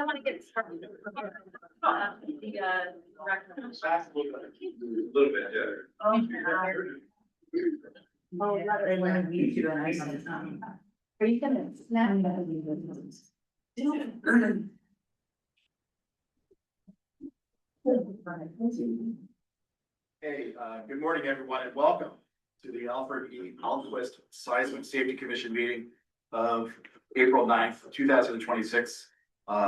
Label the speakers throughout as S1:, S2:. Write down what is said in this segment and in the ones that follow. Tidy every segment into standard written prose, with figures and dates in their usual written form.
S1: want to get started.
S2: A little bit, yeah.
S1: Are you gonna snap?
S2: Hey, good morning, everyone, and welcome to the Alfred E. Alquist Seismic Safety Commission meeting of April 9th, 2026.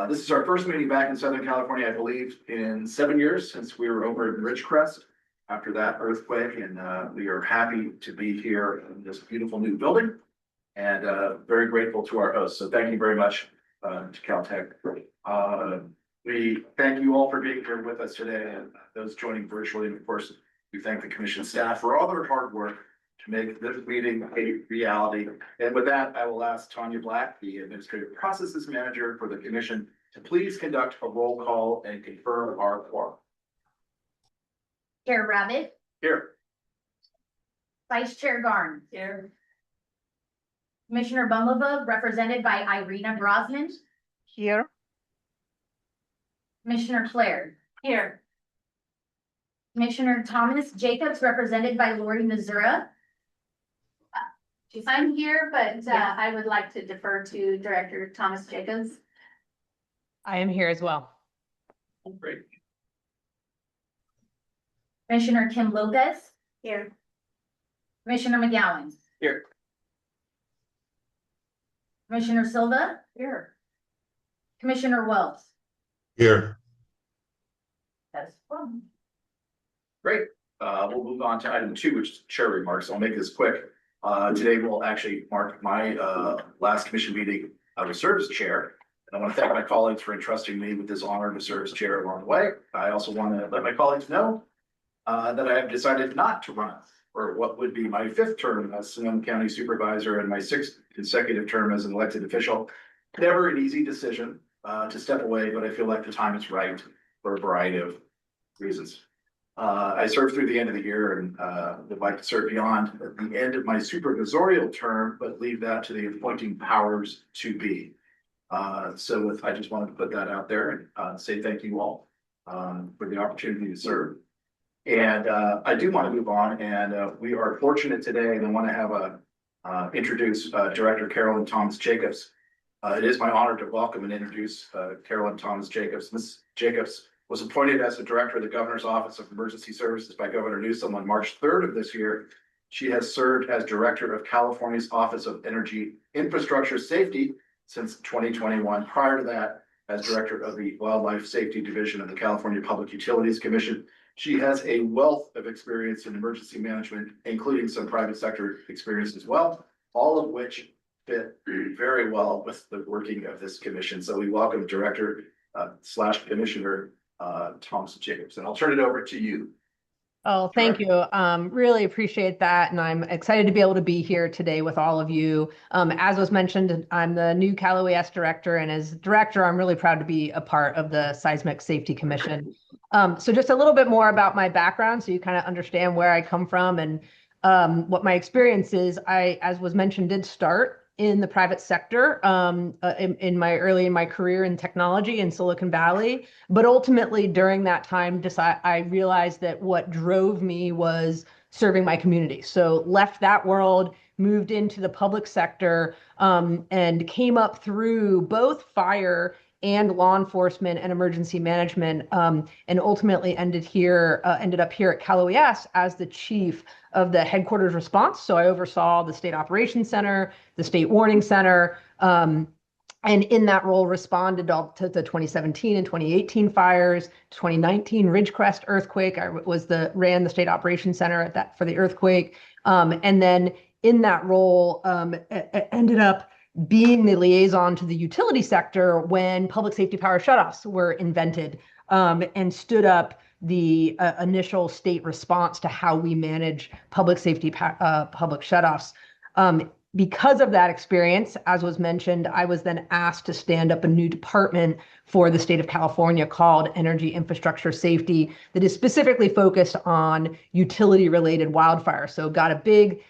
S2: This is our first meeting back in Southern California, I believe, in 7 years since we were over in Ridgecrest after that earthquake, and we are happy to be here in this beautiful new building and very grateful to our hosts. So thank you very much to Caltech. We thank you all for being here with us today, and those joining virtually. And of course, we thank the commission staff for all their hard work to make this meeting a reality. And with that, I will ask Tanya Black, the Administrative Processes Manager for the commission, to please conduct a roll call and confirm our quorum.
S1: Chair Rabbit,
S2: Here.
S1: Vice Chair Garn. Here. Commissioner Bumblebee, represented by Irina Brosnan.
S3: Here.
S1: Commissioner Claire. Here. Commissioner Thomas Jacobs, represented by Lori Missoura.
S4: I'm here, but I would like to defer to Director Thomas Jacobs.
S3: I am here as well.
S2: Great.
S1: Commissioner Kim Lopez.
S4: Here.
S1: Commissioner McGowan.
S2: Here.
S1: Commissioner Silva.
S4: Here.
S1: Commissioner Wells.
S5: Here.
S1: That's one.
S2: Great. We'll move on to item 2, which is chair remarks. I'll make this quick. Today will actually mark my last commission meeting to serve as chair. And I want to thank my colleagues for entrusting me with this honor to serve as chair along the way. I also want to let my colleagues know that I have decided not to run for what would be my 5th term as Sonoma County Supervisor and my 6th consecutive term as an elected official. Never an easy decision to step away, but I feel like the time is right for a variety of reasons. I served through the end of the year and would like to serve beyond at the end of my supervisorial term, but leave that to the appointing powers to be. I just wanted to put that out there and say thank you all for the opportunity to serve. And I do want to move on, and we are fortunate today, and I want to have introduce Director Carolyn Thomas Jacobs. It is my honor to welcome and introduce Carolyn Thomas Jacobs. Ms. Jacobs was appointed as the Director of the Governor's Office of Emergency Services by Governor Newsom on March 3rd of this year. She has served as Director of California's Office of Energy Infrastructure Safety since 2021. Prior to that, as Director of the Wildlife Safety Division of the California Public Utilities Commission. She has a wealth of experience in emergency management, including some private sector experience as well, all of which fit very well with the working of this commission. So we welcome Director / Commissioner Thomas Jacobs, and I'll turn it over to you.
S3: Oh, thank you. Really appreciate that. And I'm excited to be able to be here today with all of you. As was mentioned, I'm the new Cal OES director, and as director, I'm really proud to be a part of the Seismic Safety Commission. So just a little bit more about my background so you kind of understand where I come from and what my experience is. I, as was mentioned, did start in the private sector in my career in technology in Silicon Valley. But ultimately during that time, I realized that what drove me was serving my community. So left that world, moved into the public sector, and came up through both fire and law enforcement and emergency management, and ultimately ended up here at Cal OES as the chief of the headquarters response. So I oversaw the state operations center, the state warning center, and in that role responded to the 2017 and 2018 fires, 2019 Ridgecrest earthquake. I ran the state operations center for the earthquake, and then in that role ended up being the liaison to the utility sector when public safety power shutoffs were invented, and stood up the initial state response to how we manage public safety public shutoffs. Because of that experience, as was mentioned, I was then asked to stand up a new department for the state of California called Energy Infrastructure Safety that is specifically focused on utility-related wildfires. So got a big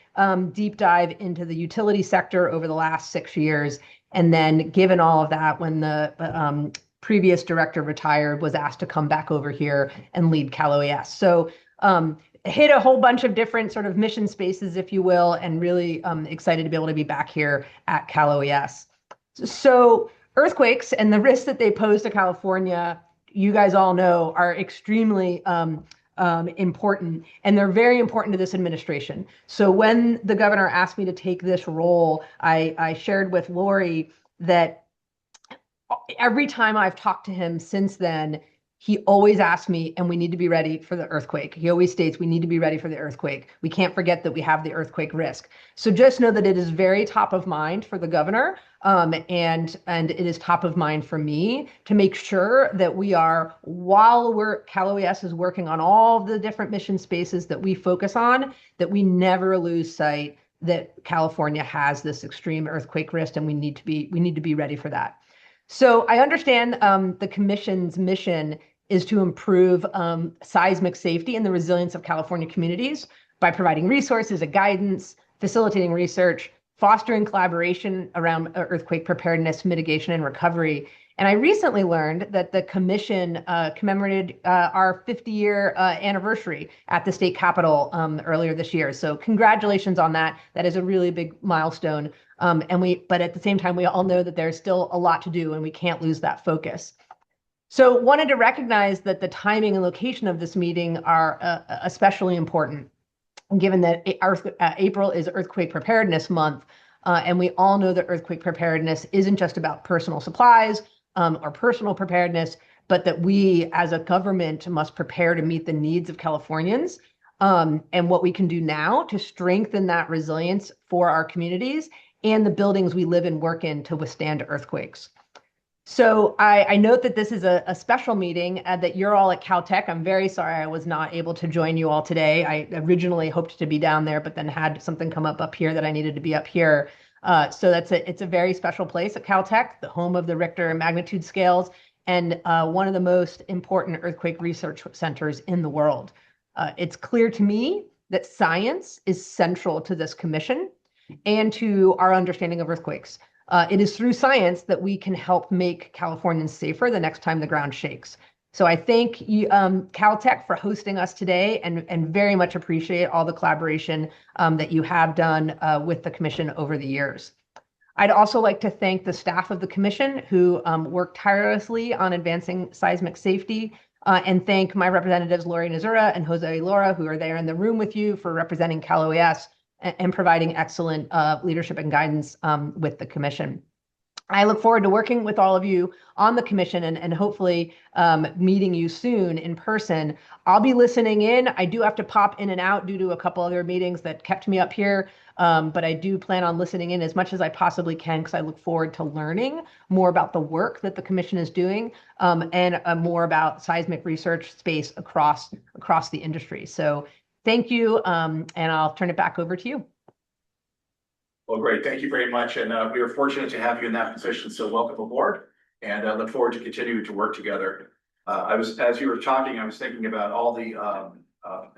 S3: deep dive into the utility sector over the last 6 years. And then given all of that, when the previous director retired, was asked to come back over here and lead Cal OES. So hit a whole bunch of different sort of mission spaces, if you will, and really excited to be able to be back here at Cal OES. So earthquakes and the risks that they pose to California, you guys all know, are extremely important, and they're very important to this administration. So when the governor asked me to take this role, I shared with Lori that every time I've talked to him since then, he always asks me, and we need to be ready for the earthquake. He always states, we need to be ready for the earthquake. We can't forget that we have the earthquake risk. So just know that it is very top of mind for the governor, and it is top of mind for me to make sure that we are, while Cal OES is working on all the different mission spaces that we focus on, that we never lose sight that California has this extreme earthquake risk, and we need to be ready for that. So I understand the commission's mission is to improve seismic safety and the resilience of California communities by providing resources and guidance, facilitating research, fostering collaboration around earthquake preparedness, mitigation, and recovery. And I recently learned that the commission commemorated our 50-year anniversary at the state capitol earlier this year. So congratulations on that. That is a really big milestone. But at the same time, we all know that there's still a lot to do, and we can't lose that focus. So wanted to recognize that the timing and location of this meeting are especially important, given that April is Earthquake Preparedness Month. And we all know that earthquake preparedness isn't just about personal supplies or personal preparedness, but that we as a government must prepare to meet the needs of Californians, and what we can do now to strengthen that resilience for our communities and the buildings we live and work in to withstand earthquakes. So I note that this is a special meeting, that you're all at Caltech. I'm very sorry I was not able to join you all today. I originally hoped to be down there, but then had something come up here that I needed to be up here. So it's a very special place at Caltech, the home of the Richter magnitude scales, and one of the most important earthquake research centers in the world. It's clear to me that science is central to this commission and to our understanding of earthquakes. It is through science that we can help make Californians safer the next time the ground shakes. So I thank you, Caltech, for hosting us today, and very much appreciate all the collaboration that you have done with the commission over the years. I'd also like to thank the staff of the commission who worked tirelessly on advancing seismic safety, and thank my representatives, Lori Nazura and Jose Laura, who are there in the room with you, for representing Cal OES and providing excellent leadership and guidance with the commission. I look forward to working with all of you on the commission, and hopefully meeting you soon in person. I'll be listening in. I do have to pop in and out due to a couple other meetings that kept me up here, but I do plan on listening in as much as I possibly can, because I look forward to learning more about the work that the commission is doing, and more about seismic research space across the industry. So thank you, and I'll turn it back over to you.
S2: Well, great. Thank you very much. And we are fortunate to have you in that position. So welcome aboard, and I look forward to continuing to work together. As you were talking, I was thinking about all the,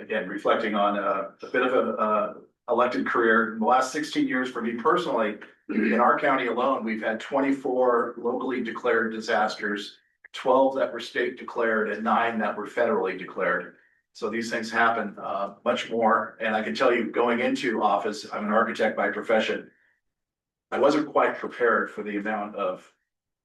S2: again, reflecting on a bit of a elected career. In the last 16 years for me personally, in our county alone, we've had 24 locally declared disasters, 12 that were state declared, and 9 that were federally declared. So these things happen much more. And I can tell you, going into office, I'm an architect by profession. I wasn't quite prepared for the amount of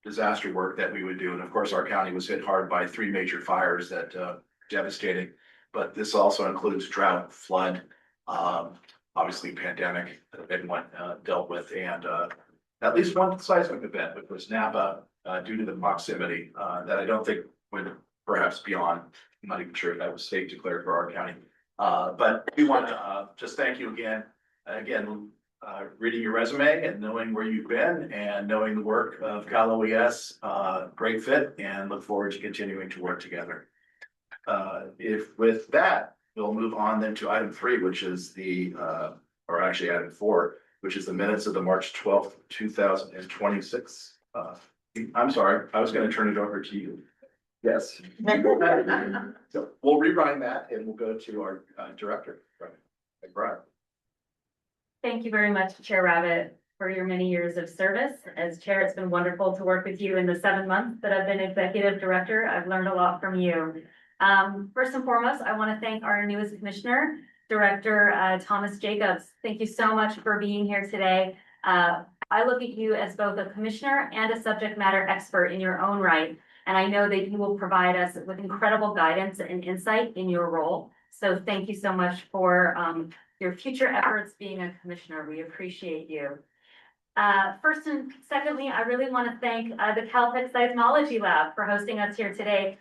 S2: disaster work that we would do. And of course, our county was hit hard by 3 major fires that devastating. But this also includes drought, flood, obviously pandemic that everyone dealt with, and at least one seismic event, which was Napa, due to the proximity that I don't think would perhaps be on. I'm not even sure if that was state declared for our county. But we want to just thank you again. Reading your resume and knowing where you've been and knowing the work of Cal OES, great fit, and look forward to continuing to work together. If with that, we'll move on then to item 3, which is or actually item 4, which is the minutes of the March 12th, 2026. I'm sorry, I was going to turn it over to you. Yes. So we'll rewrite that and we'll go to our director, Brian.
S5: Thank you very much, Chair Rabbit, for your many years of service. As chair, it's been wonderful to work with you in the 7 months that I've been executive director. I've learned a lot from you. First and foremost, I want to thank our newest commissioner, Director Thomas Jacobs. Thank you so much for being here today. I look at you as both a commissioner and a subject matter expert in your own right. And I know that you will provide us with incredible guidance and insight in your role. So thank you so much for your future efforts being a commissioner. We appreciate you. First and secondly, I really want to thank the Caltech Seismology Lab for hosting us here today.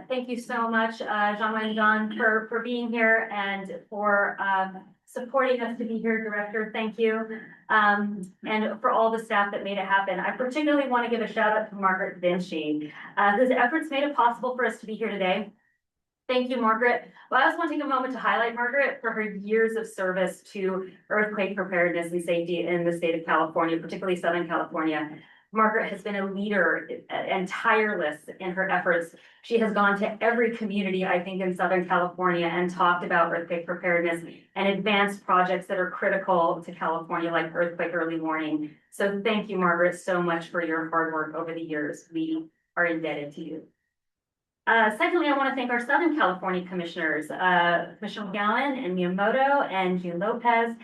S5: Thank you so much, Jean-Louis and John, for being here and for supporting us to be here, Director. Thank you. And for all the staff that made it happen. I particularly want to give a shout out to Margaret Vinci, whose efforts made it possible for us to be here today. Thank you, Margaret. Well, I also want to take a moment to highlight Margaret for her years of service to earthquake preparedness and safety in the state of California, particularly Southern California. Margaret has been a leader and tireless in her efforts. She has gone to every community, I think, in Southern California and talked about earthquake preparedness and advanced projects that are critical to California, like earthquake early warning. So thank you, Margaret, so much for your hard work over the years. We are indebted to you. Secondly, I want to thank our Southern California commissioners, Commissioner McGowan and Miyamoto and June Lopez.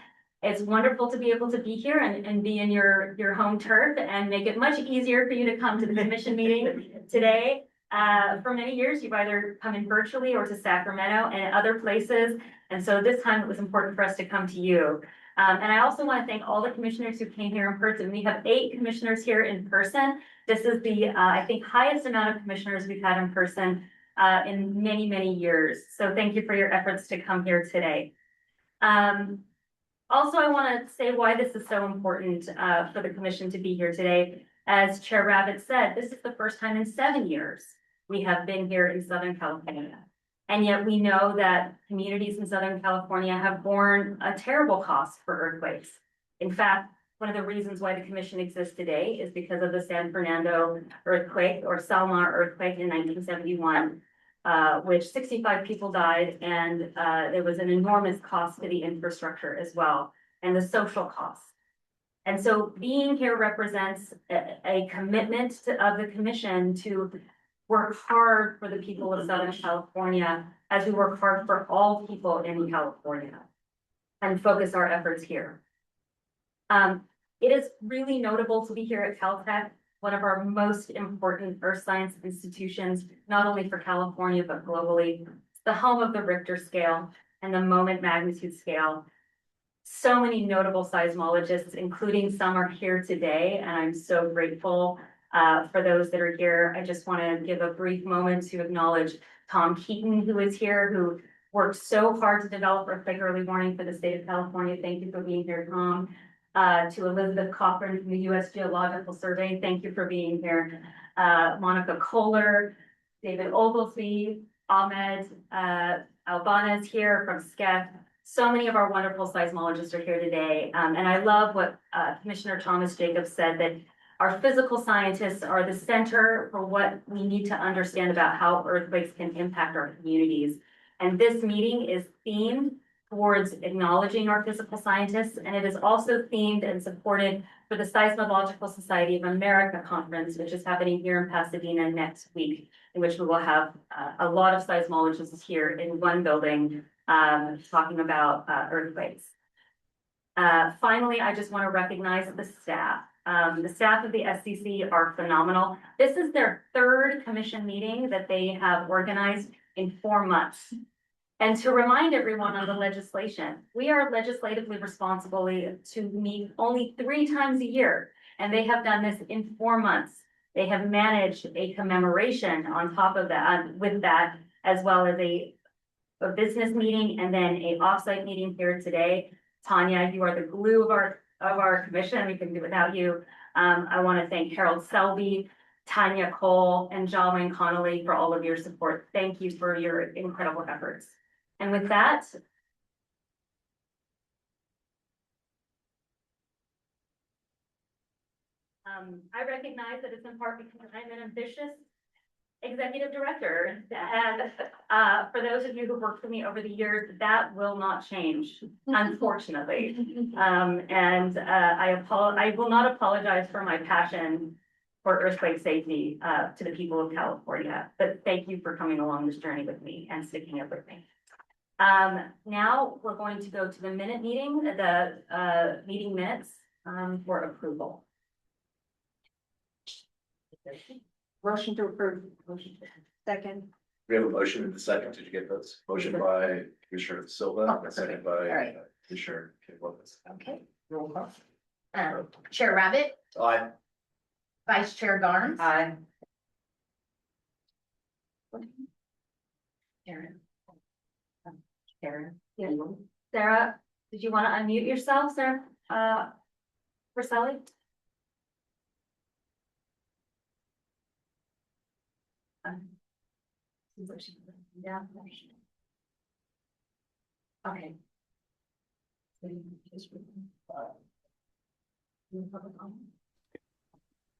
S5: It's wonderful to be able to be here and be in your home turf and make it much easier for you to come to the commission meeting today. For many years, you've either come in virtually or to Sacramento and other places. And so this time it was important for us to come to you. And I also want to thank all the commissioners who came here in person. We have 8 commissioners here in person. This is the, I think, highest amount of commissioners we've had in person in many, many years. So thank you for your efforts to come here today. Also, I want to say why this is so important for the commission to be here today. As Chair Rabbit said, this is the first time in 7 years we have been here in Southern California. And yet we know that communities in Southern California have borne a terrible cost for earthquakes. In fact, one of the reasons why the commission exists today is because of the San Fernando earthquake or Selma earthquake in 1971, which 65 people died, and there was an enormous cost to the infrastructure as well, and the social costs. And so being here represents a commitment of the commission to work hard for the people of Southern California as we work hard for all people in California and focus our efforts here. It is really notable to be here at Caltech, one of our most important earth science institutions, not only for California, but globally. It's the home of the Richter scale and the moment magnitude scale. So many notable seismologists, including some, are here today, and I'm so grateful for those that are here. I just want to give a brief moment to acknowledge Tom Keaton, who is here, who worked so hard to develop earthquake early warning for the state of California. Thank you for being here, Tom. To Elizabeth Cochran from the U.S. Geological Survey, thank you for being here. Monica Kohler, David Oglesby, Ahmed Albanez here from SCEF. So many of our wonderful seismologists are here today. And I love what Commissioner Thomas Jacobs said, that our physical scientists are the center for what we need to understand about how earthquakes can impact our communities. And this meeting is themed towards acknowledging our physical scientists, and it is also themed and supported for the Seismological Society of America conference, which is happening here in Pasadena next week, in which we will have a lot of seismologists here in one building talking about earthquakes. Finally, I just want to recognize the staff. The staff of the SCC are phenomenal. This is their 3rd commission meeting that they have organized in 4 months. And to remind everyone on the legislation, we are legislatively responsible to meet only 3 times a year, and they have done this in 4 months. They have managed a commemoration on top of that, with that, as well as a business meeting and then a offsite meeting here today. Tanya, you are the glue of our commission. We can do without you. I want to thank Harold Selby, Tanya Cole, and John Wayne Connolly for all of your support. Thank you for your incredible efforts. And with that, I recognize that it's in part because I'm an ambitious executive director. And for those of you who've worked with me over the years, that will not change, unfortunately. I will not apologize for my passion for earthquake safety to the people of California, but thank you for coming along this journey with me and sticking up with me. Now we're going to go to the meeting minutes for approval.
S4: Motion to approve. Second.
S2: We have a motion in the second. Did you get those? Motion by Commissioner Silva,
S1: Oh,
S2: second
S1: all
S2: by
S1: right.
S2: Commissioner Kim Lopez.
S1: Okay, roll call. Chair Rabbit,
S2: Aye.
S1: Vice Chair Garnes.
S4: Aye.
S1: Karen.
S5: Sarah, did you want to unmute yourself, Sarah? For Sally? Yeah. Okay.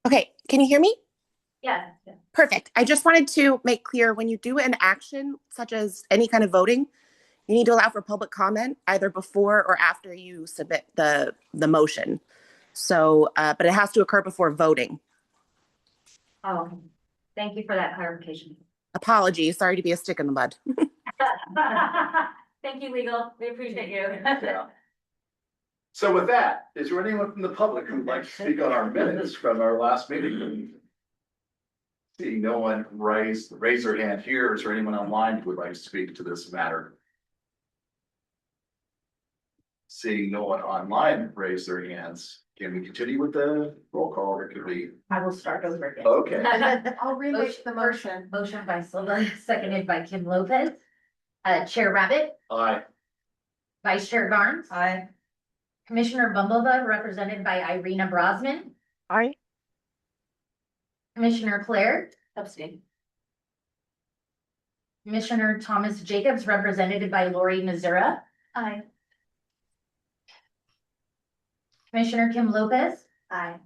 S6: Okay, can you hear me?
S5: Yeah.
S6: Perfect. I just wanted to make clear when you do an action such as any kind of voting, you need to allow for public comment either before or after you submit the motion. So, but it has to occur before voting.
S5: Oh, thank you for that clarification.
S6: Apologies. Sorry to be a stick in the mud.
S5: Thank you, legal. We appreciate you.
S2: Yeah. So with that, is there anyone from the public who'd like to speak on our minutes from our last meeting? Seeing no one raise their hand here, is there anyone online who would like to speak to this matter? Seeing no one online raise their hands, can we continue with the roll call or could we?
S1: I will start over again.
S2: Okay,
S4: I'll remake the motion.
S1: Motion by Silva, seconded by Kim Lopez. Chair Rabbit,
S2: aye.
S1: Vice Chair Garnes.
S4: Aye.
S1: Commissioner Bumblebee, represented by Irina Brosman.
S6: Aye.
S1: Commissioner Claire.
S4: Abstain.
S1: Commissioner Thomas Jacobs, represented by Lori Missoura.
S4: Aye.
S1: Commissioner Kim Lopez.
S4: Aye.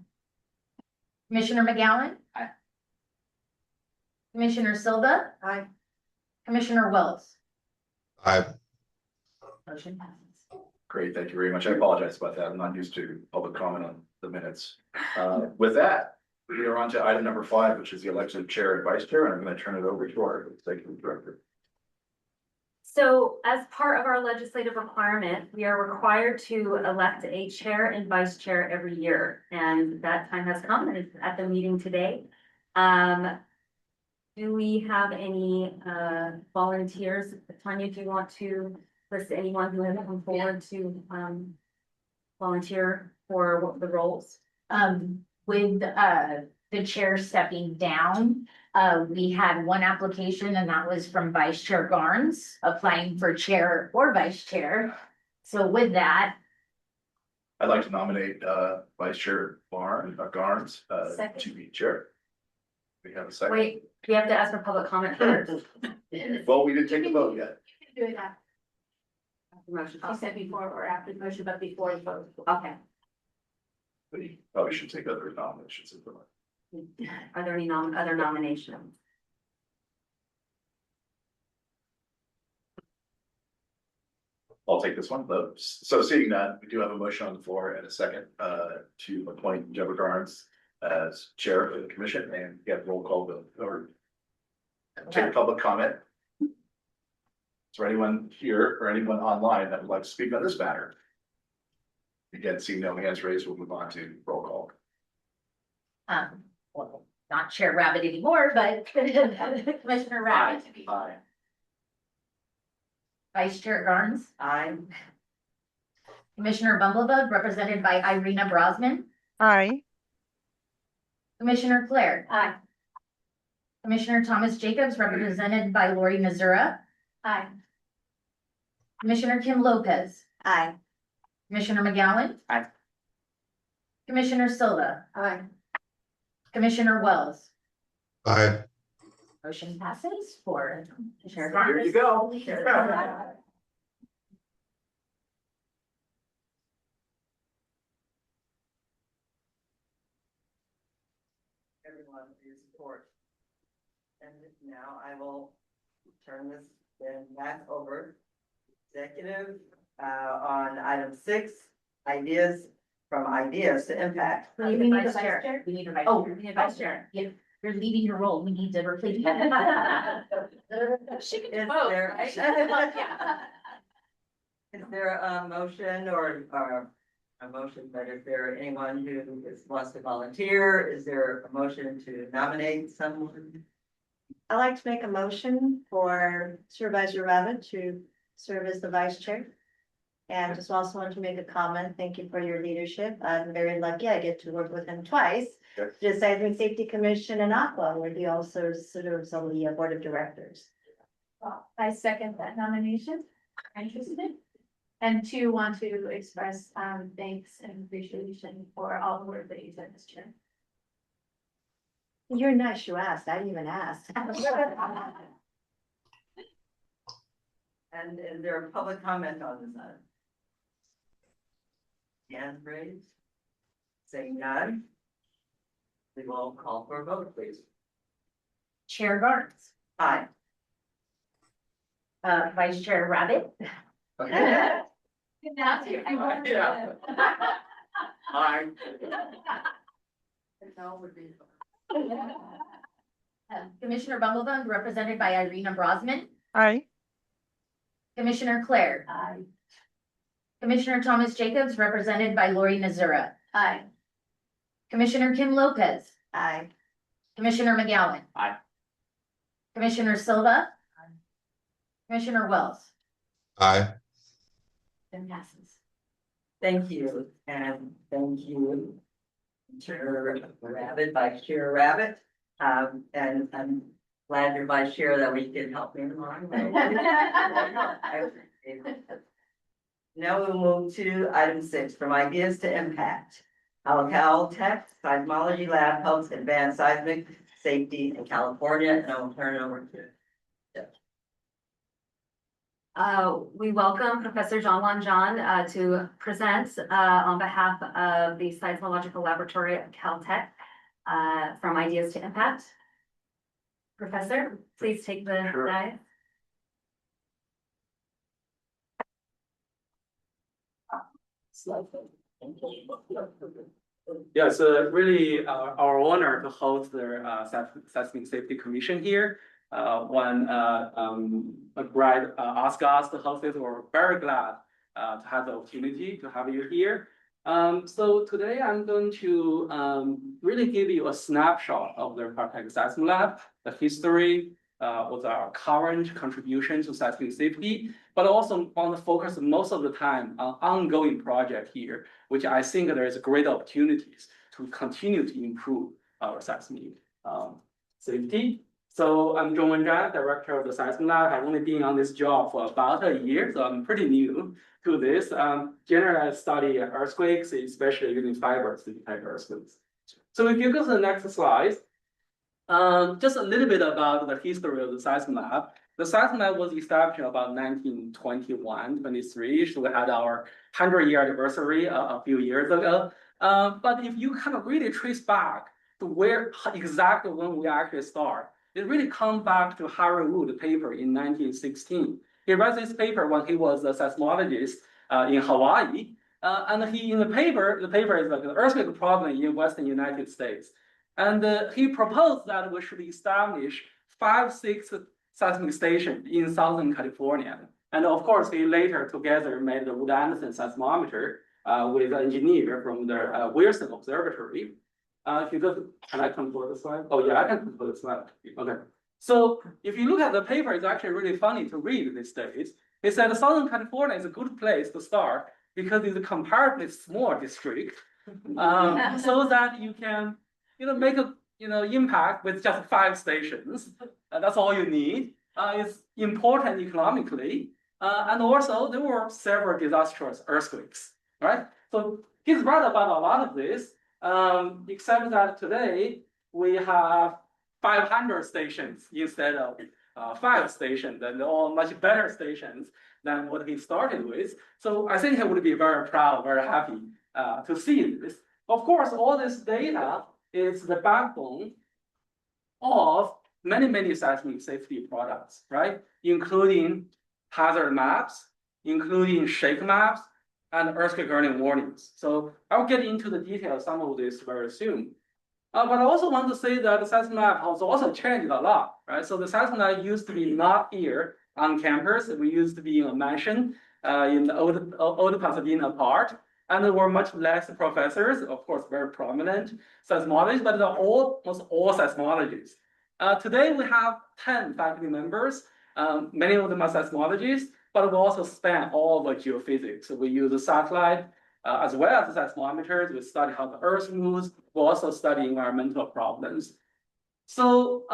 S1: Commissioner McGowan.
S2: Aye.
S1: Commissioner Silva.
S4: Aye.
S1: Commissioner Wells.
S7: Aye.
S1: Motion passes.
S2: Great, thank you very much. I apologize about that. I'm not used to public comment on the minutes. With that, we are on to item number 5, which is the election of chair and vice chair, and I'm going to turn it over to our executive director.
S5: So as part of our legislative requirement, we are required to elect a chair and vice chair every year. And that time has come and it's at the meeting today. Do we have any volunteers? Tanya, do you want to list anyone who has come forward to volunteer for the roles?
S1: With the chair stepping down, we had one application and that was from Vice Chair Garnes applying for chair or vice chair. So with that,
S2: I'd like to nominate Vice Chair Garnes
S4: Second.
S2: to be chair. We have a second.
S5: Wait, we have to ask for public comment first.
S2: Well, we didn't take a vote yet.
S4: Do it after.
S5: Motion.
S4: She said before or after the motion, but before the vote.
S5: Okay.
S2: We probably should take other nominations.
S5: Are there any other nominations?
S2: I'll take this one. So seeing that, we do have a motion on the floor and a second to appoint Deborah Garnes as chair of the commission and get roll call vote or take public comment. Is there anyone here or anyone online that would like to speak on this matter? Again, seeing no hands raised, we'll move on to roll call.
S1: well, not Chair Rabbit anymore, but Commissioner Rabbit.
S2: Aye.
S1: Vice Chair Garnes.
S4: Aye.
S1: Commissioner Bumblebee, represented by Irina Brosman.
S6: Aye.
S1: Commissioner Claire.
S4: Aye.
S1: Commissioner Thomas Jacobs, represented by Lori Missoura.
S4: Aye.
S1: Commissioner Kim Lopez.
S4: Aye.
S1: Commissioner McGowan.
S2: Aye.
S1: Commissioner Silva.
S4: Aye.
S1: Commissioner Wells.
S7: Aye.
S1: Motion passes for Chair
S2: Here you
S1: Garnes.
S2: go.
S8: report. And now I will turn this then back over to executive on item 6, ideas to impact.
S1: We need a vice chair. We need a vice chair.
S5: Oh, we need a vice chair.
S1: Yeah, you're leaving your role. We need to replace you.
S4: She
S8: Is
S4: can vote,
S8: there-
S4: right?
S8: Is there a motion or a motion, but is there anyone who wants to volunteer? Is there a motion to nominate someone?
S9: I'd like to make a motion for Supervisor Rabbit to serve as the vice chair. And just also want to make a comment. Thank you for your leadership. I'm very lucky. I get to work with him twice.
S2: Sure.
S9: The Seismic Safety Commission in Aqua, where he also serves on the board of directors.
S4: I second that nomination. Interested? And two, want to express thanks and appreciation for all the work that you did as chair.
S9: You're nice, you asked. I didn't even ask.
S8: And is there a public comment on this item? Hands raised? Saying none? We will call for a vote, please.
S1: Chair Garnes,
S8: Aye.
S1: Vice Chair Rabbit.
S8: Okay.
S4: Now to
S8: Yeah. Aye. No would be.
S1: Commissioner Bumblebee, represented by Irina Brosman.
S10: Aye.
S1: Commissioner Claire.
S4: Aye.
S1: Commissioner Thomas Jacobs, represented by Lori Nazura.
S4: Aye.
S1: Commissioner Kim Lopez.
S9: Aye.
S1: Commissioner McGowan.
S2: Aye.
S1: Commissioner Silva. Commissioner Wells.
S7: Aye.
S1: Then passes.
S8: Thank you, and thank you, Chair Rabbit, Vice Chair Rabbit. And I'm glad you're Vice Chair that we can help me along. I appreciate it. Now we'll move to item 6, from ideas to impact. How Caltech Seismology Lab helps advance seismic safety in California, and I will turn it over to.
S5: We welcome Professor Jean Lanjan to present on behalf of the Seismological Laboratory at Caltech from Ideas to Impact. Professor, please take the
S2: Sure.
S5: dive.
S11: Yes, really our honor to host the Seismic Safety Commission here. When Brad asked us to host it, we're very glad to have the opportunity to have you here. So today I'm going to really give you a snapshot of the Caltech Seismic Lab, the history, with our current contribution to seismic safety, but also want to focus most of the time on ongoing project here, which I think there is great opportunities to continue to improve our seismic safety. So I'm Zhong Wenzhan, director of the Seismic Lab. I've only been on this job for about a year, so I'm pretty new to this. Generally, I study earthquakes, especially using fibers to detect earthquakes. So if you go to the next slide, just a little bit about the history of the Seismic Lab. The Seismic Lab was established in about 1921, 23. So we had our 100-year anniversary a few years ago. But if you kind of really trace back to where exactly when we actually start, it really comes back to Harry Wood paper in 1916. He read this paper when he was a seismologist in Hawaii. And he, in the paper is like an earthquake problem in Western United States. And he proposed that we should establish 5-6 seismic stations in Southern California. And of course, he later together made the Wood Anderson seismometer with an engineer from the Wilson Observatory. If you go to, can I control the slide? Oh yeah, I can control the slide. Okay. So if you look at the paper, it's actually really funny to read these days. It said Southern California is a good place to start because it's a comparatively small district, so that you can, make a, impact with just 5 stations. That's all you need. It's important economically, and also there were several disastrous earthquakes, right? So he's right about a lot of this. Except that today we have 500 stations instead of 5 stations, and they're all much better stations than what he started with. So I think he would be very proud, very happy to see this. Of course, all this data is the backbone of many seismic safety products, right? Including hazard maps, including shake maps, and earthquake early warnings. So I'll get into the details some of this very soon. But I also want to say that the Seismic has also changed a lot, right? So the Seismic used to be not here on campus. We used to be in a mansion in the old Pasadena part, and there were much less professors, of course, very prominent seismologists, but they're almost all seismologists. Today we have 10 faculty members. Many of them are seismologists, but we also span all of geophysics. So we use the satellite as well as the seismometers. We study how the Earth moves. We also study environmental problems. So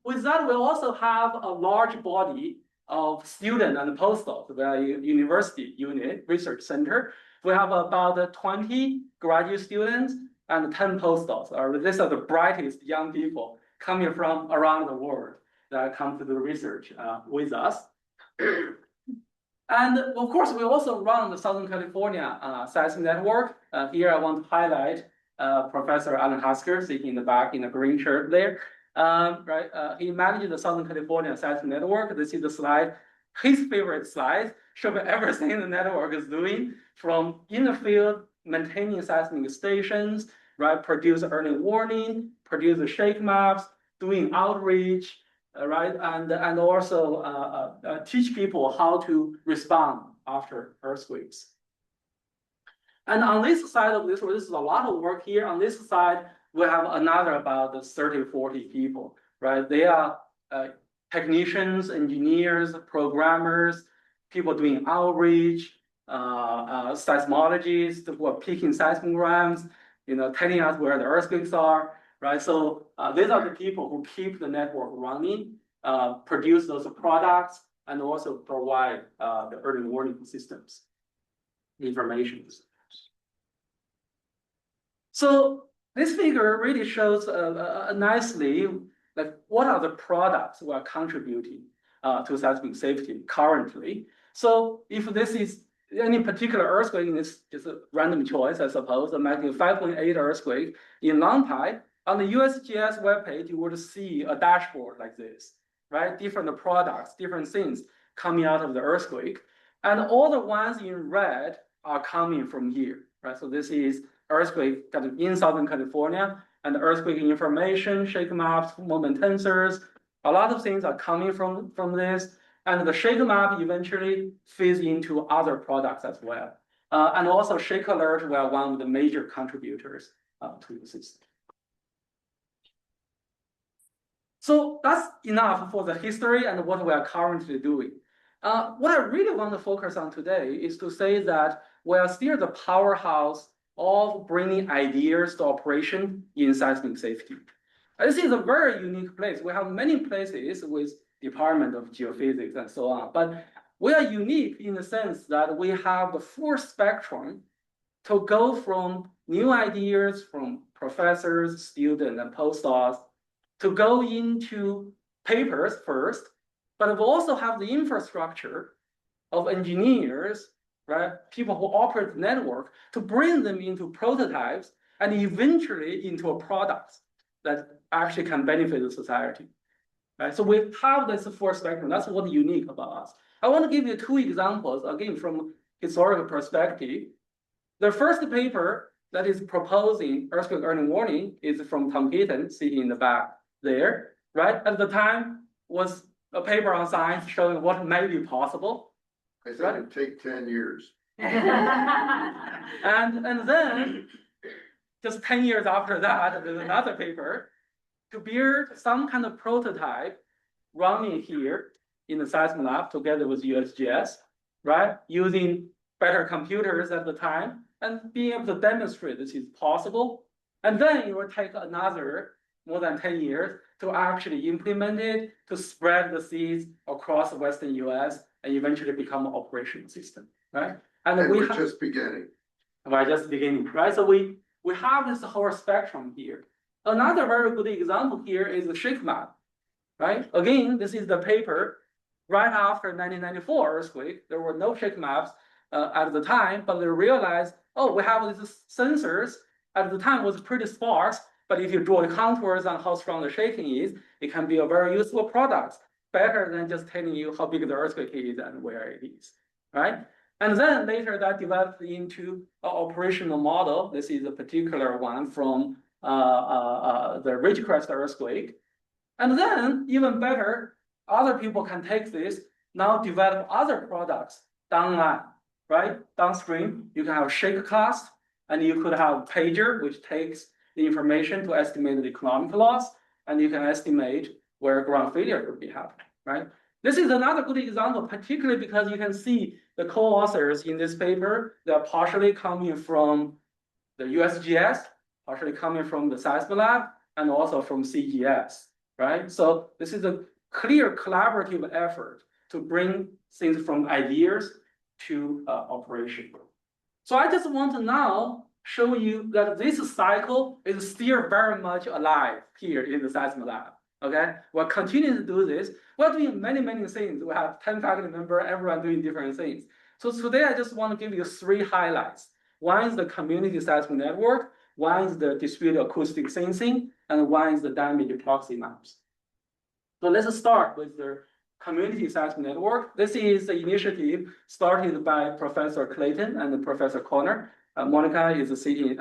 S11: with that, we also have a large body of students and postdocs. We are a university unit research center. We have about 20 graduate students and 10 postdocs. These are the brightest young people coming from around the world that come to do research with us. And of course, we also run the Southern California Seismic Network. Here I want to highlight Professor Alan Hasker sitting in the back in the green shirt there. He manages the Southern California Seismic Network. This is the slide. His favorite slide showing everything the network is doing, from in the field, maintaining seismic stations, right? Produce early warning, produce the shake maps, doing outreach, right? And also teach people how to respond after earthquakes. And on this side of this is a lot of work here. On this side, we have another about 30, 40 people, right? They are technicians, engineers, programmers, people doing outreach, seismologists who are picking seismograms, telling us where the earthquakes are, right? So these are the people who keep the network running, produce those products, and also provide the early warning systems, information. So this figure really shows nicely like what are the products we are contributing to seismic safety currently. So if this is any particular earthquake, this is a random choice, I suppose, a magnitude 5.8 earthquake in Long Pai, on the USGS webpage, you would see a dashboard like this, right? Different products, different things coming out of the earthquake. And all the ones in red are coming from here, right? So this is earthquake in Southern California, and earthquake information, shake maps, moment tensors. A lot of things are coming from this. And the shake map eventually feeds into other products as well. And also shake alert were one of the major contributors to the system. So that's enough for the history and what we are currently doing. What I really want to focus on today is to say that we are still the powerhouse of bringing ideas to operation in seismic safety. This is a very unique place. We have many places with Department of Geophysics and so on, but we are unique in the sense that we have the full spectrum to go from new ideas from professors, students, and postdocs to go into papers first, but we also have the infrastructure of engineers, right? People who operate the network to bring them into prototypes and eventually into a product that actually can benefit the society, right? So we have this full spectrum. That's what's unique about us. I want to give you two examples, again, from historical perspective. The first paper that is proposing earthquake early warning is from Tom Heaton, sitting in the back there, right? At the time was a paper on science showing what may be possible.
S7: I said it'd take 10 years.
S11: And then just 10 years after that, there's another paper to build some kind of prototype running here in the seismic lab together with USGS, right? Using better computers at the time and being able to demonstrate this is possible. And then it will take another more than 10 years to actually implement it, to spread the seeds across the Western US and eventually become an operational system, right?
S7: And we're just beginning.
S11: We're just beginning, right? So we have this whole spectrum here. Another very good example here is the shake map, right? Again, this is the paper right after 1994 earthquake. There were no shake maps at the time, but they realized, oh, we have these sensors. At the time was pretty sparse. But if you draw the contours on how strong the shaking is, it can be a very useful product, better than just telling you how big the earthquake is and where it is, right? And then later that developed into an operational model. This is a particular one from the Ridgecrest earthquake. And then even better, other people can take this, now develop other products downline, right? Downstream, you can have shake cast, and you could have pager, which takes the information to estimate the economic loss, and you can estimate where ground failure would be happening, right? This is another good example, particularly because you can see the co-authors in this paper, they're partially coming from the USGS, partially coming from the Seismic Lab, and also from CGS, right? So this is a clear collaborative effort to bring things from ideas to operation. So I just want to now show you that this cycle is still very much alive here in the Seismic Lab. Okay, we're continuing to do this. We're doing many, many things. We have 10 faculty members, everyone doing different things. So today I just want to give you 3 highlights. One is the community seismic network, one is the distributed acoustic sensing, and one is the damage proxy maps. So let's start with the community seismic network. This is the initiative started by Professor Clayton and Professor Connor. Monica is sitting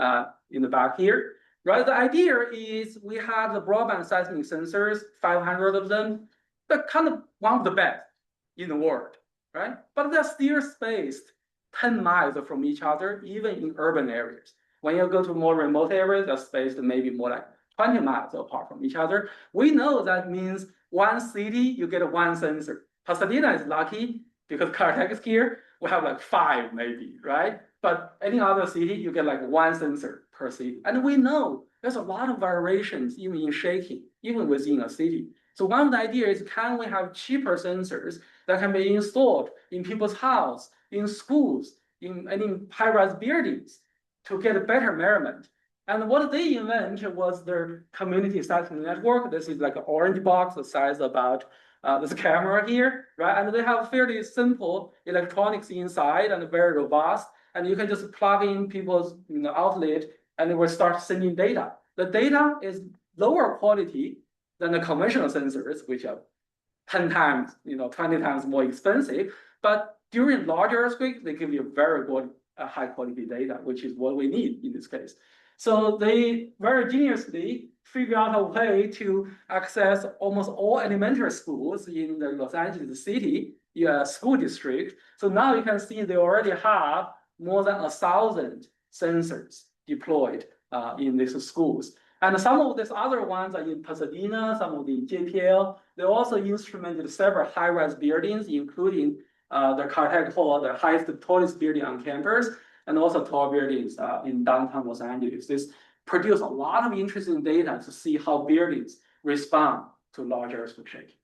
S11: in the back here. Right, the idea is we have the broadband seismic sensors, 500 of them. They're kind of one of the best in the world, right? But they're still spaced 10 miles from each other, even in urban areas. When you go to more remote areas, they're spaced maybe more like 20 miles apart from each other. We know that means one city, you get one sensor. Pasadena is lucky because Caltech is here. We have like 5 maybe, right? But any other city, you get like one sensor per city. And we know there's a lot of variations even in shaking, even within a city. So one of the ideas is, can we have cheaper sensors that can be installed in people's house, in schools, in high-rise buildings to get a better measurement? And what they invented was their community seismic network. This is like an orange box, the size about this camera here, right? And they have fairly simple electronics inside and very robust. And you can just plug in people's outlet and it will start sending data. The data is lower quality than the conventional sensors, which are 10 times, 20 times more expensive. But during larger earthquakes, they give you very good high quality data, which is what we need in this case. So they very geniusly figure out a way to access almost all elementary schools in the Los Angeles city, school district. So now you can see they already have more than 1,000 sensors deployed in these schools. And some of these other ones are in Pasadena, some of the JPL. They also instrumented several high-rise buildings, including the Caltech Hall, the highest, tallest building on campus, and also tall buildings in downtown Los Angeles. This produce a lot of interesting data to see how buildings respond to large earthquake shaking.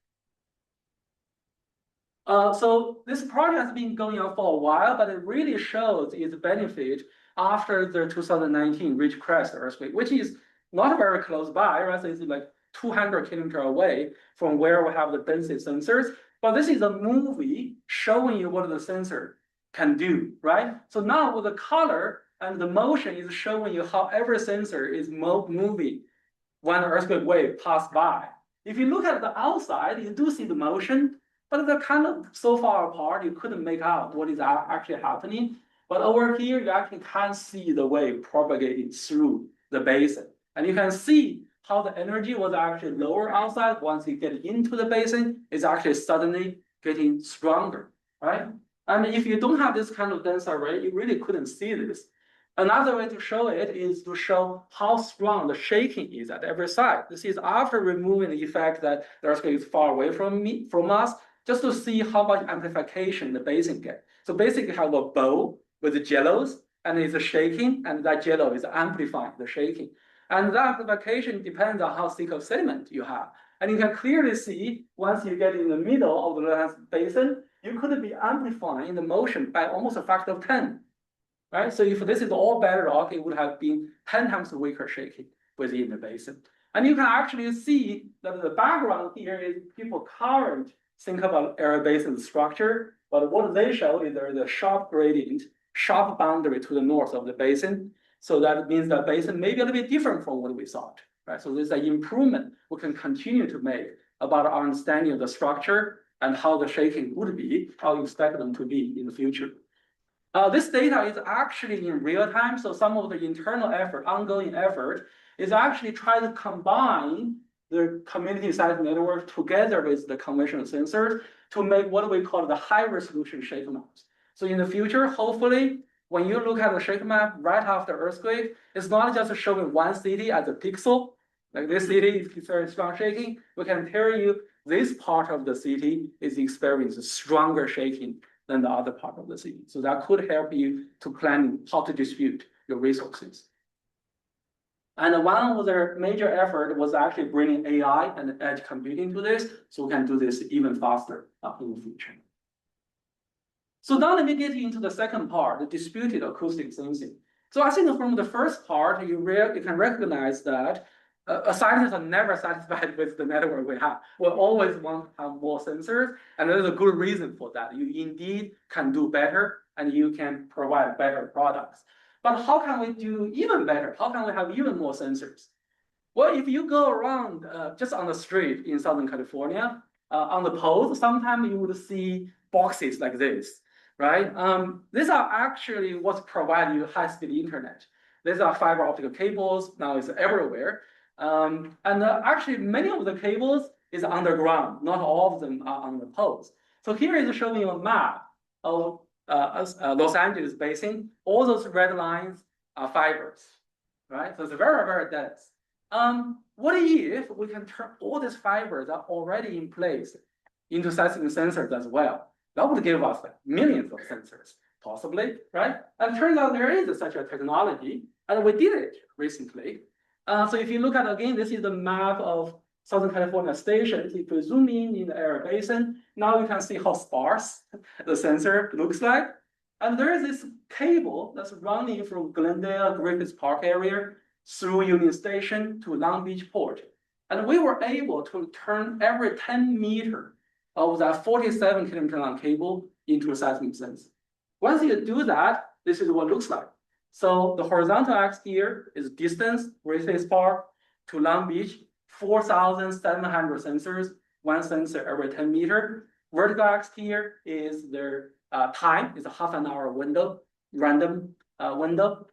S11: So this project has been going on for a while, but it really shows its benefit after the 2019 Ridgecrest earthquake, which is not very close by, right? So it's like 200 kilometers away from where we have the density sensors. But this is a movie showing you what the sensor can do, right? So now with the color and the motion is showing you how every sensor is moving when the earthquake wave pass by. If you look at the outside, you do see the motion, but they're kind of so far apart, you couldn't make out what is actually happening. But over here, you actually can see the wave propagating through the basin. And you can see how the energy was actually lower outside. Once you get into the basin, it's actually suddenly getting stronger, right? And if you don't have this kind of dense array, you really couldn't see this. Another way to show it is to show how strong the shaking is at every side. This is after removing the effect that the earthquake is far away from us, just to see how much amplification the basin gets. So basically have a bow with the jellos, and it's shaking, and that jello is amplifying the shaking. And that amplification depends on how thick of sediment you have. And you can clearly see, once you get in the middle of the basin, you could be amplifying the motion by almost a factor of 10, right? So if this is all bedrock, it would have been 10 times weaker shaking within the basin. And you can actually see that the background here is people current think about area basin structure, but what they show is there is a sharp gradient, sharp boundary to the north of the basin. So that means the basin may be a little bit different from what we thought, right? So there's an improvement we can continue to make about our understanding of the structure and how the shaking would be, how you expect them to be in the future. This data is actually in real time, so some of the internal effort, ongoing effort, is actually trying to combine the community seismic network together with the conventional sensors to make what we call the high resolution shake maps. So in the future, hopefully, when you look at the shake map right after earthquake, it's not just showing one city as a pixel, like this city is experiencing strong shaking. We can tell you this part of the city is experiencing stronger shaking than the other part of the city. So that could help you to plan how to distribute your resources. And one of the major effort was actually bringing AI and edge computing to this, so we can do this even faster in the future. So now let me get into the second part, the distributed acoustic sensing. So I think from the first part, you can recognize that scientists are never satisfied with the network we have. We always want to have more sensors, and there's a good reason for that. You indeed can do better, and you can provide better products. But how can we do even better? How can we have even more sensors? Well, if you go around just on the street in Southern California, on the poles, sometimes you would see boxes like this, right? These are actually what's providing you high-speed internet. These are fiber optic cables. Now it's everywhere. Actually, many of the cables is underground. Not all of them are on the poles. So here is showing a map of Los Angeles basin. All those red lines are fibers, right? So it's very, very dense. What if we can turn all these fibers that are already in place into seismic sensors as well? That would give us like millions of sensors, possibly, right? And it turns out there is such a technology, and we did it recently. So if you look at, again, this is the map of Southern California stations. If you zoom in the area basin, now you can see how sparse the sensor looks like. And there is this cable that's running from Glendale, Griffith Park area through Union Station to Long Beach Port. And we were able to turn every 10 meters of that 47 kilometer long cable into a seismic sensor. Once you do that, this is what it looks like. So the horizontal axis here is distance, Griffith Park to Long Beach, 4,700 sensors, one sensor every 10 meters. Vertical axis here is their time, is a half an hour window, random window.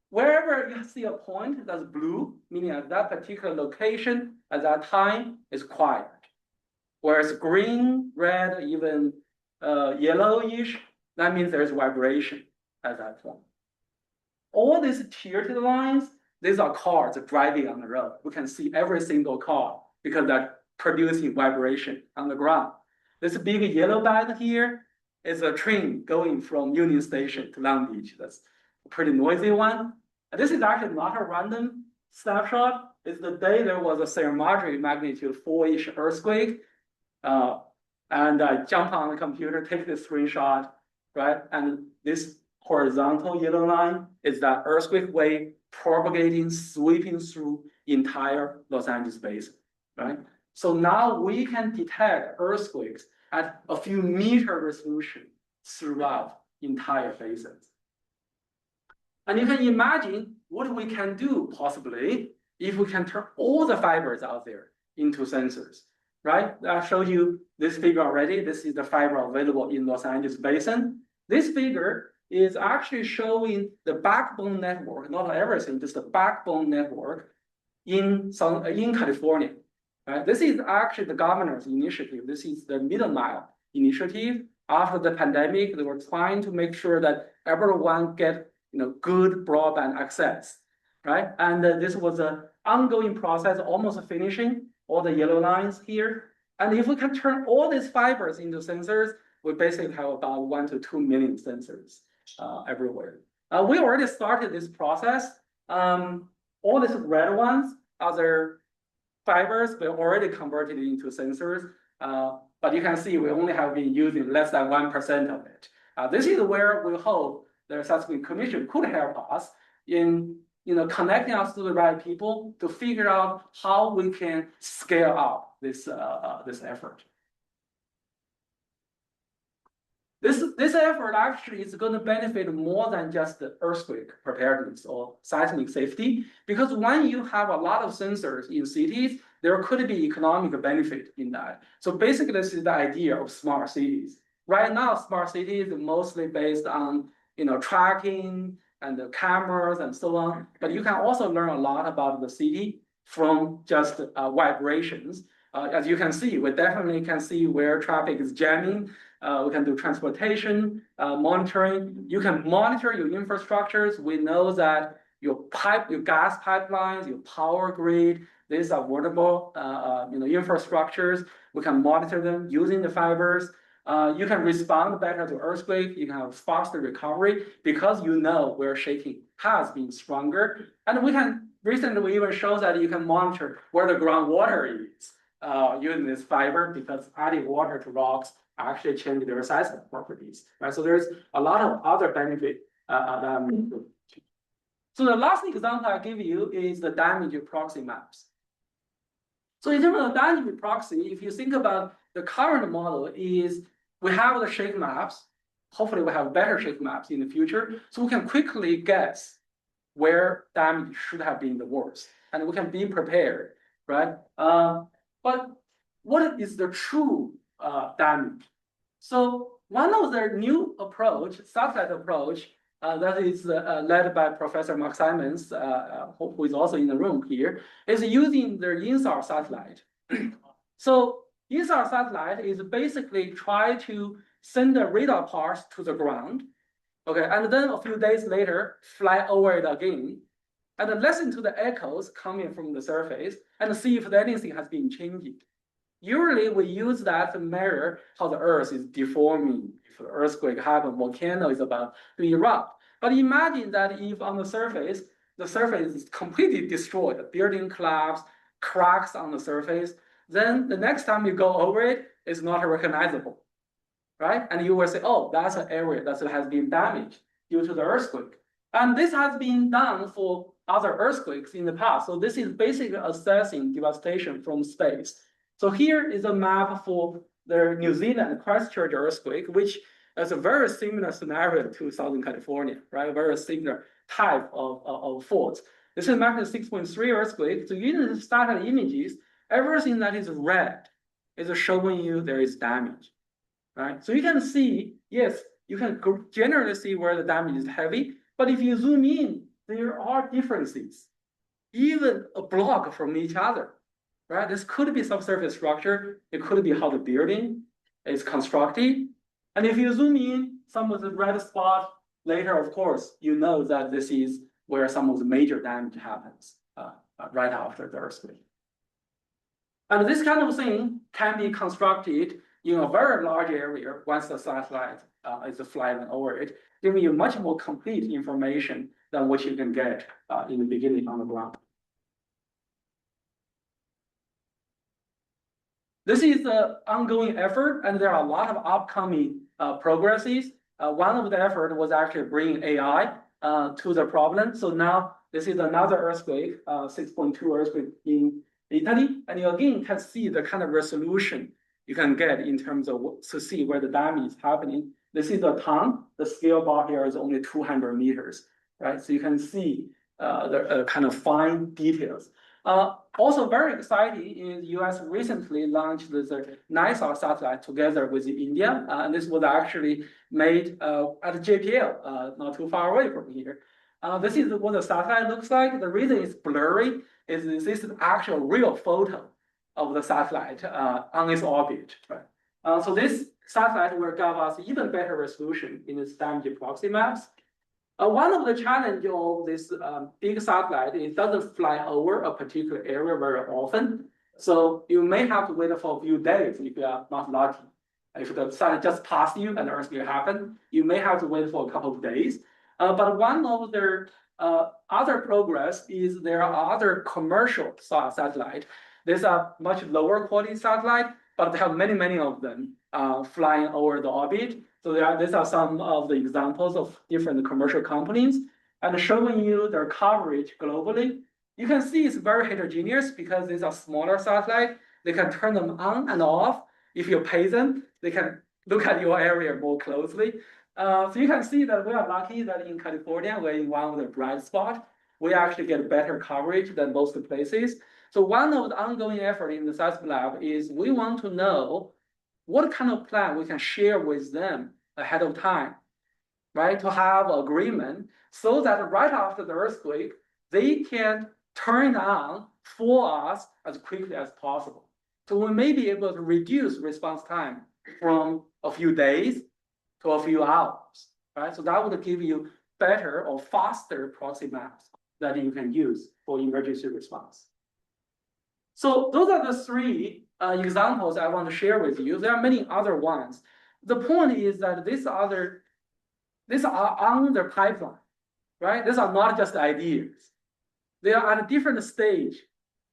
S11: Wherever you see a point that's blue, meaning at that particular location, at that time, is quiet. Whereas green, red, even yellowish, that means there's vibration at that point. All these tiered lines, these are cars driving on the road. We can see every single car because they're producing vibration on the ground. This big yellow band here is a train going from Union Station to Long Beach. That's a pretty noisy one. And this is actually not a random snapshot. It's the day there was a thermometric magnitude 4-ish earthquake. And I jump on the computer, take this screenshot, right? And this horizontal yellow line is that earthquake wave propagating, sweeping through entire Los Angeles basin, right? So now we can detect earthquakes at a few meter resolution throughout entire basins. And you can imagine what we can do possibly if we can turn all the fibers out there into sensors, right? I showed you this figure already. This is the fiber available in Los Angeles basin. This figure is actually showing the backbone network, not everything, just the backbone network in California. Right? This is actually the governor's initiative. This is the Middle Mile initiative. After the pandemic, they were trying to make sure that everyone get good broadband access, right? And this was an ongoing process, almost finishing, all the yellow lines here. And if we can turn all these fibers into sensors, we basically have about 1 to 2 million sensors everywhere. We already started this process. All these red ones are their fibers, but already converted into sensors. But you can see we only have been using less than 1% of it. This is where we hope the Seismic Commission could help us in connecting us to the right people to figure out how we can scale up this effort. This effort actually is going to benefit more than just the earthquake preparedness or seismic safety, because when you have a lot of sensors in cities, there could be economic benefit in that. So basically, this is the idea of smart cities. Right now, smart cities are mostly based on tracking and the cameras and so on, but you can also learn a lot about the city from just vibrations. As you can see, we definitely can see where traffic is jamming. We can do transportation monitoring. You can monitor your infrastructures. We know that your gas pipelines, your power grid, these are vulnerable infrastructures. We can monitor them using the fibers. You can respond better to earthquake. You can have faster recovery because you know where shaking has been stronger. And recently we even show that you can monitor where the groundwater is using this fiber, because adding water to rocks actually change their seismic properties, right? So there's a lot of other benefit So the last example I give you is the damage proxy maps. So in terms of damage proxy, if you think about the current model is we have the shake maps. Hopefully we have better shake maps in the future, so we can quickly guess where damage should have been the worst, and we can be prepared, right? But what is the true damage? So one of the new approach, satellite approach, that is led by Professor Mark Simons, who is also in the room here, is using the INSAR satellite. So INSAR satellite is basically try to send the radar parts to the ground, okay, and then a few days later fly over it again, and listen to the echoes coming from the surface and see if anything has been changing. Usually we use that to measure how the earth is deforming. If an earthquake happens, volcano is about to erupt. But imagine that if on the surface is completely destroyed, the building collapse, cracks on the surface, then the next time you go over it, it's not recognizable, right? And you will say, oh, that's an area that has been damaged due to the earthquake. And this has been done for other earthquakes in the past. So this is basically assessing devastation from space. So here is a map for the New Zealand Christchurch earthquake, which is a very similar scenario to Southern California, right? Very similar type of faults. This is magnitude 6.3 earthquake. So using the satellite images, everything that is red is showing you there is damage, right? So you can see, yes, you can generally see where the damage is heavy, but if you zoom in, there are differences, even a block from each other. Right? This could be subsurface structure. It could be how the building is constructed. And if you zoom in, some of the red spots later, of course, you know that this is where some of the major damage happens right after the earthquake. And this kind of thing can be constructed in a very large area once the satellite is flying over it, giving you much more complete information than what you can get in the beginning on the ground. This is an ongoing effort, and there are a lot of upcoming progresses. One of the efforts was actually bringing AI to the problem. So now this is another earthquake, 6.2 earthquake in Italy, and you again can see the kind of resolution you can get in terms of to see where the damage is happening. This is a ton. The scale bar here is only 200 meters, right? So you can see the kind of fine details. Also very exciting is US recently launched this NISAR satellite together with India. And this was actually made at JPL, not too far away from here. This is what the satellite looks like. The reason it's blurry is this is an actual real photo of the satellite on its orbit. Right? So this satellite will give us even better resolution in its damage proxy maps. One of the challenges of this big satellite is it doesn't fly over a particular area very often. So you may have to wait for a few days if you are not lucky. If the satellite just passed you and the earthquake happened, you may have to wait for a couple of days. But one of their other progress is there are other commercial satellites. These are much lower quality satellite, but they have many of them flying over the orbit. So these are some of the examples of different commercial companies and showing you their coverage globally. You can see it's very heterogeneous because these are smaller satellites. They can turn them on and off. If you pay them, they can look at your area more closely. So you can see that we are lucky that in California, we're in one of the bright spots. We actually get better coverage than most places. So one of the ongoing effort in the Seismic Lab is we want to know what kind of plan we can share with them ahead of time, right? To have agreement so that right after the earthquake, they can turn it on for us as quickly as possible. So we may be able to reduce response time from a few days to a few hours, right? So that would give you better or faster proxy maps that you can use for emergency response. So those are the three examples I want to share with you. There are many other ones. The point is that these are on the pipeline, right? These are not just ideas. They are at a different stage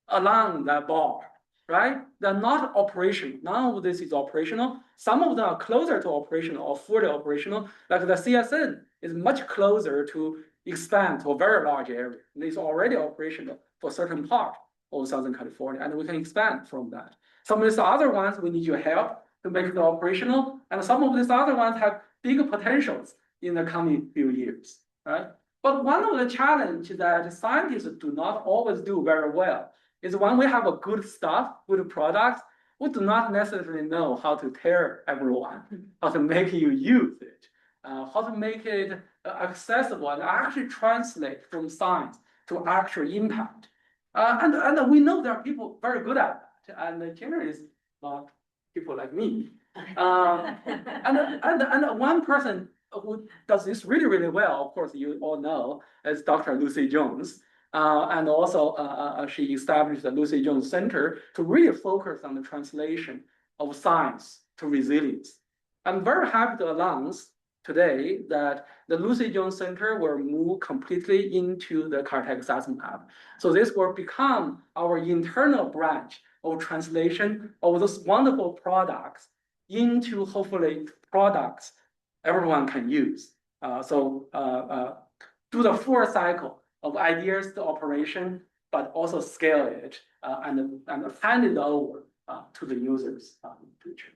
S11: along that bar, right? They're not operational. None of this is operational. Some of them are closer to operational or fully operational, like the CSN is much closer to expand to a very large area. It's already operational for a certain part of Southern California, and we can expand from that. Some of these other ones, we need your help to make it operational, and some of these other ones have big potentials in the coming few years, right? But one of the challenges that scientists do not always do very well is when we have a good stuff, good products, we do not necessarily know how to tell everyone, how to make you use it, how to make it accessible and actually translate from science to actual impact. And we know there are people very good at that, and generally it's not people like me. And one person who does this really, really well, of course, you all know, is Dr. Lucy Jones. And also, she established the Lucy Jones Center to really focus on the translation of science to resilience. I'm very happy to announce today that the Lucy Jones Center will move completely into the Caltech Seismic Lab. So this will become our internal branch of translation of those wonderful products into hopefully products everyone can use. Do the full cycle of ideas to operation, but also scale it and hand it over to the users in the future.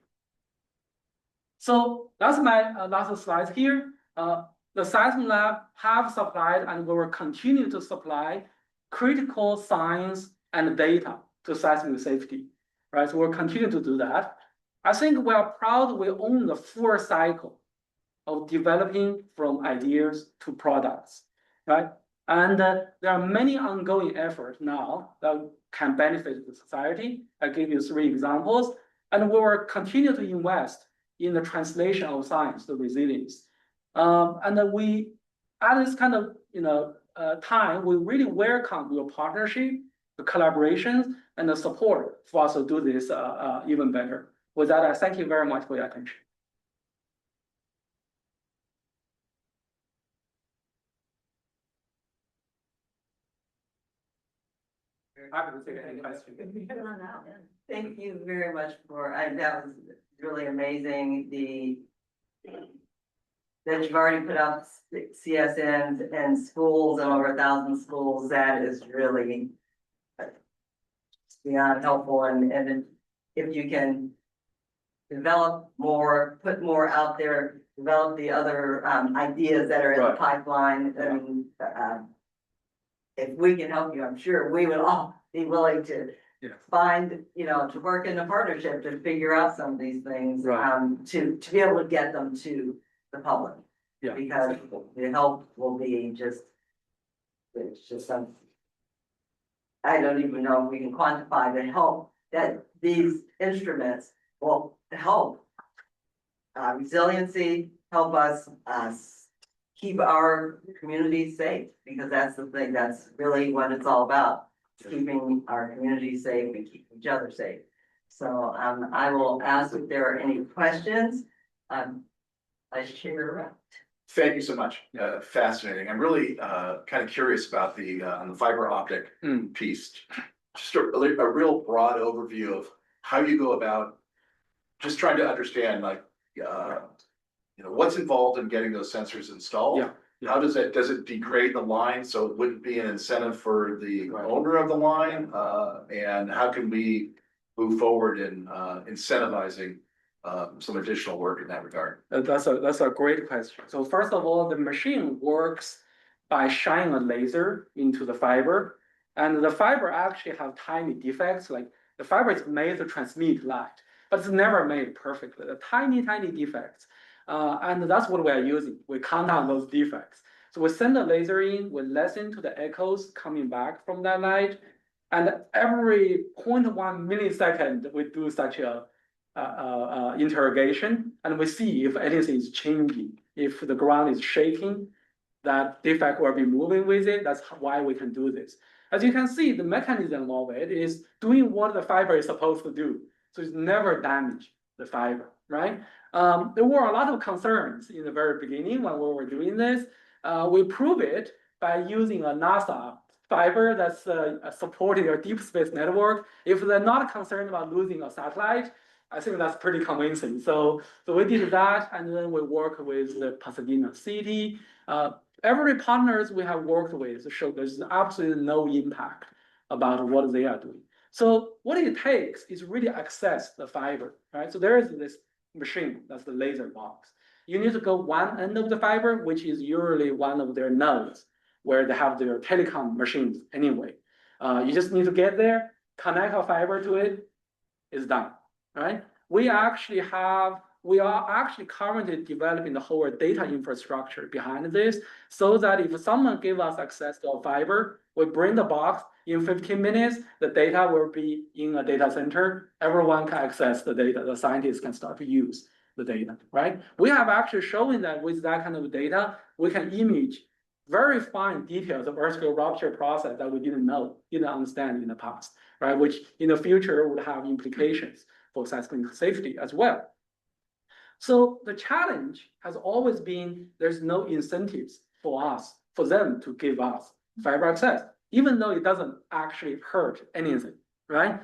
S11: So that's my last slide here. The Seismic Lab have supplied and will continue to supply critical science and data to seismic safety, right? So we'll continue to do that. I think we are proud we own the full cycle of developing from ideas to products, right? And there are many ongoing efforts now that can benefit the society. I give you 3 examples, and we will continue to invest in the translation of science to resilience. And we, at this kind of time, we really welcome your partnership, the collaborations, and the support for us to do this even better. With that, I thank you very much for your attention. Happy to take any question.
S8: Thank you very much for, that was really amazing. That you've already put out CSNs and schools and over 1,000 schools, that is really beyond helpful. And if you can develop more, put more out there, develop the other ideas that are in the pipeline, and if we can help you, I'm sure we would all be willing to find, to work in a partnership to figure out some of these things, to be able to get them to the public.
S11: Yeah.
S8: Because the help will be it's just some, I don't even know if we can quantify the help that these instruments will help resiliency, help us keep our communities safe, because that's the thing, that's really what it's all about, keeping our communities safe and keeping each other safe. So I will ask if there are any questions. I share.
S2: Thank you so much. Fascinating. I'm really kind of curious about the on the fiber optic piece. Just a real broad overview of how you go about just trying to understand, like, what's involved in getting those sensors installed.
S11: Yeah.
S2: How does it degrade the line so it wouldn't be an incentive for the owner of the line? And how can we move forward in incentivizing some additional work in that regard?
S11: That's a great question. So first of all, the machine works by shining a laser into the fiber, and the fiber actually have tiny defects. Like the fiber is made to transmit light, but it's never made perfectly. The tiny defects, and that's what we are using. We count on those defects. So we send the laser in, we listen to the echoes coming back from that light, and every 0.1 millisecond we do such a interrogation, and we see if anything is changing. If the ground is shaking, that defect will be moving with it. That's why we can do this. As you can see, the mechanism of it is doing what the fiber is supposed to do. So it's never damage the fiber, right? There were a lot of concerns in the very beginning when we were doing this. We prove it by using a NASA fiber that's supporting a deep space network. If they're not concerned about losing a satellite, I think that's pretty convincing. So we did that, and then we work with the Pasadena City. Every partners we have worked with show there's absolutely no impact about what they are doing. So what it takes is really access the fiber, right? So there is this machine, that's the laser box. You need to go one end of the fiber, which is usually one of their nodes, where they have their telecom machines anyway. You just need to get there, connect a fiber to it, it's done, right? We are actually currently developing the whole data infrastructure behind this, so that if someone gives us access to a fiber, we bring the box, in 15 minutes, the data will be in a data center, everyone can access the data, the scientists can start to use the data, right? We have actually shown that with that kind of data, we can image very fine details of earthquake rupture process that we didn't understand in the past, right? Which in the future would have implications for seismic safety as well. So the challenge has always been there's no incentives for them to give us fiber access, even though it doesn't actually hurt anything, right?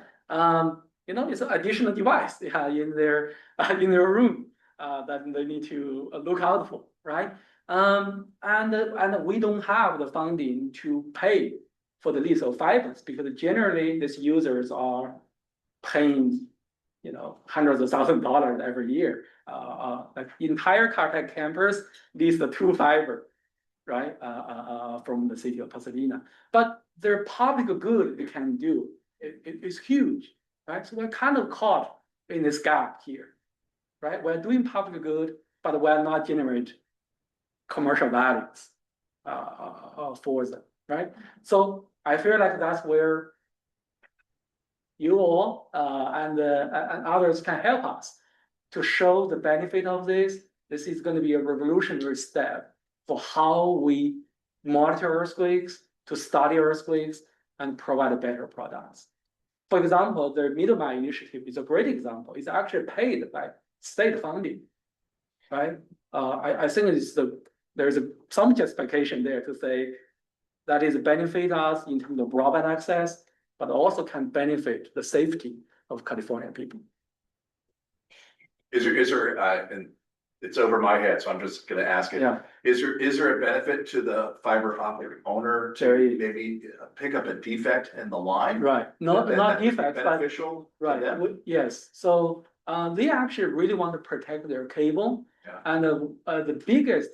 S11: It's an additional device in their room that they need to look out for, right? And we don't have the funding to pay for the lease of fibers, because generally these users are paying, hundreds of thousands of dollars every year. Like entire Caltech campus lease the 2 fiber, right? From the city of Pasadena. But their public good we can do is huge, right? So we're kind of caught in this gap here, right? We're doing public good, but we're not generate commercial values for them, right? So I feel like that's where you all and others can help us to show the benefit of this. This is going to be a revolutionary step for how we monitor earthquakes, to study earthquakes, and provide better products. For example, the Middleman initiative is a great example. It's actually paid by state funding, right? I think there's some justification there to say that is benefit us in terms of broadband access, but also can benefit the safety of California people.
S2: Is there, and it's over my head, so I'm just gonna ask it.
S11: Yeah.
S2: Is there a benefit to the fiber optic owner to maybe pick up a defect in the line?
S11: Right, not defects, but
S2: beneficial.
S11: Right, yes, so they actually really want to protect their cable.
S2: Yeah.
S11: And the biggest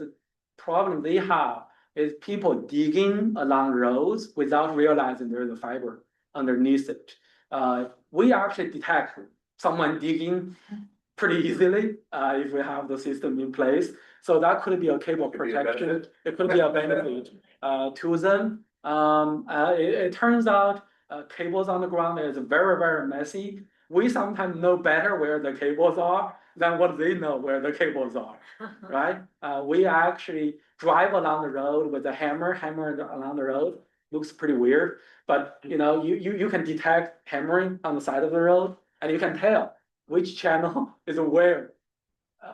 S11: problem they have is people digging along roads without realizing there's a fiber underneath it. We actually detect someone digging pretty easily if we have the system in place. So that could be a cable protection. It could be a benefit to them. It turns out cables on the ground is very, very messy. We sometimes know better where the cables are than what they know where the cables are, right? We actually drive along the road with a hammer along the road. Looks pretty weird, but you can detect hammering on the side of the road, and you can tell which channel is where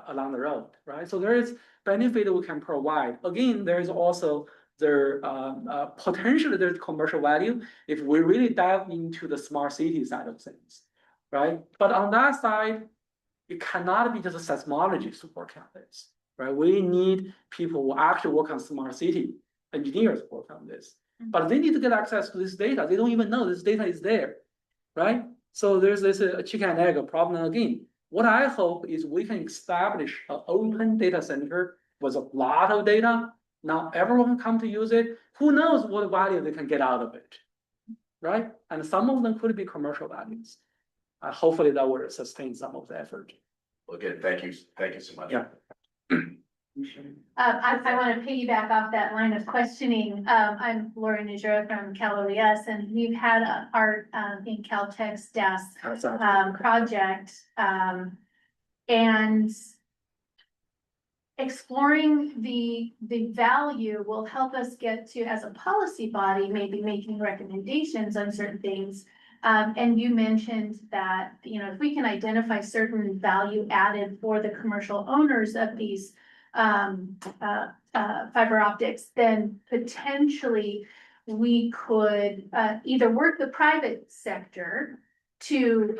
S11: along the road, right? So there is benefit we can provide. Again, there is also potentially there's commercial value if we really dive into the smart city side of things, right? But on that side, it cannot be just seismologists working on this, right? We need people who actually work on smart city, engineers work on this, but they need to get access to this data. They don't even know this data is there, right? So there's this chicken and egg problem again. What I hope is we can establish an open data center with a lot of data. Now everyone come to use it. Who knows what value they can get out of it, right? And some of them could be commercial values. Hopefully that will sustain some of the effort.
S2: Well, again, thank you so much.
S11: Yeah.
S4: I want to piggyback off that line of questioning. I'm Laura Najera from Cal OES, and we've had our in Caltech's DAS project, and exploring the value will help us get to, as a policy body, maybe making recommendations on certain things. And you mentioned that, you know, if we can identify certain value added for the commercial owners of these fiber optics, then potentially we could either work the private sector to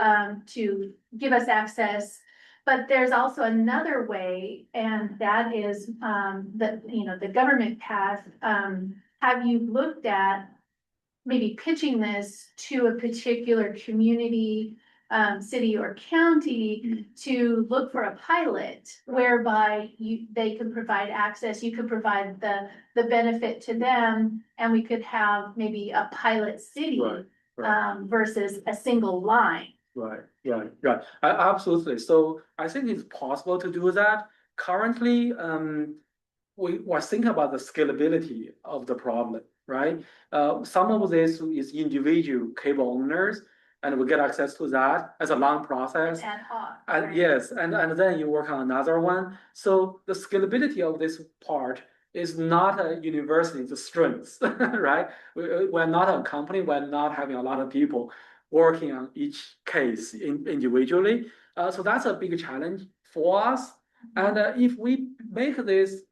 S4: give us access. But there's also another way, and that is the government path. Have you looked at maybe pitching this to a particular community, city or county to look for a pilot whereby they can provide access, you could provide the benefit to them, and we could have maybe a pilot city versus a single line.
S11: Right. Absolutely. So I think it's possible to do that. Currently, we were thinking about the scalability of the problem, right? Some of this is individual cable owners, and we get access to that as a long process.
S4: Ad hoc.
S11: And yes, and then you work on another one. So the scalability of this part is not a university's strength, right? We're not a company, we're not having a lot of people working on each case individually. So that's a big challenge for us. And if we make this,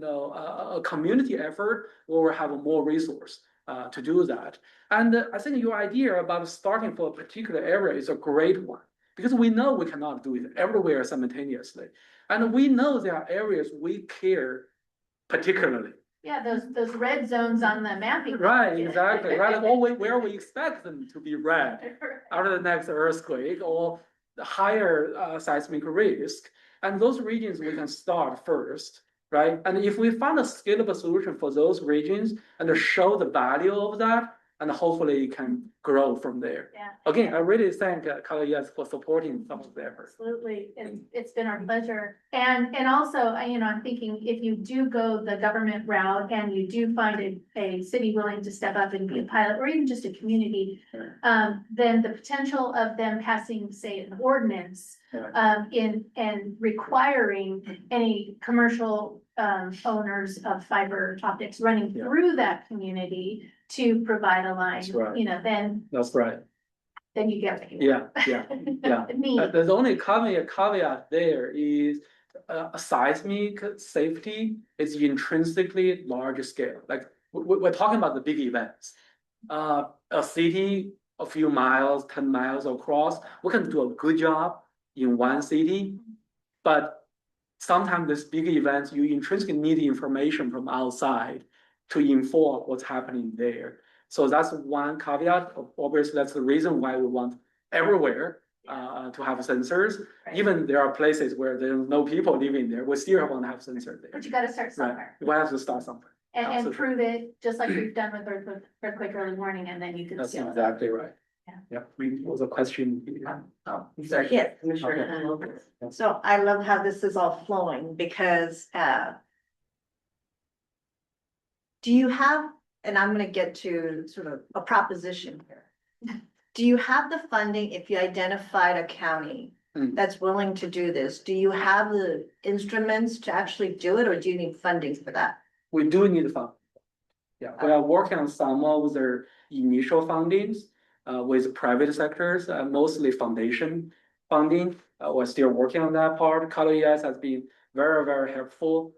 S11: a community effort, we will have more resource to do that. And I think your idea about starting for a particular area is a great one, because we know we cannot do it everywhere simultaneously. And we know there are areas we care particularly.
S4: Yeah, those red zones on the mapping.
S11: Right, exactly. Right, always where we expect them to be red after the next earthquake or the higher seismic risk. And those regions we can start first, right? And if we find a scalable solution for those regions and show the value of that, and hopefully it can grow from there.
S4: Yeah.
S11: Again, I really thank Cal OES for supporting some of the efforts.
S4: Absolutely, it's been our pleasure. And also, I'm thinking if you do go the government route and you do find a city willing to step up and be a pilot, or even just a community, then the potential of them passing, say, an ordinance in requiring any commercial owners of fiber optics running through that community to provide a line,
S11: That's right.
S4: Then
S11: That's right.
S4: then you get what you want.
S11: Yeah.
S4: Neat.
S11: There's only caveat there is a seismic safety is intrinsically large scale. Like we're talking about the big events. A city a few miles, 10 miles across, we can do a good job in one city, but sometimes these big events, you intrinsically need information from outside to inform what's happening there. So that's one caveat. Obviously, that's the reason why we want everywhere to have sensors.
S4: Right.
S11: Even there are places where there's no people living there, we still want to have sensors there.
S4: But you gotta start somewhere.
S11: We have to start somewhere.
S4: And
S11: Absolutely.
S4: prove it, just like we've done with earthquake early warning, and then you can
S11: That's
S4: scale it up.
S11: exactly right.
S4: Yeah.
S11: Was a question.
S8: Sorry, yeah, Commissioner.
S9: So I love how this is all flowing because do you have, and I'm gonna get to sort of a proposition here. Do you have the funding if you identified a county that's willing to do this? Do you have the instruments to actually do it, or do you need funding for that?
S11: We do need funding. Yeah, we are working on some of their initial fundings with private sectors, mostly foundation funding. We're still working on that part. Cal OES has been very, very helpful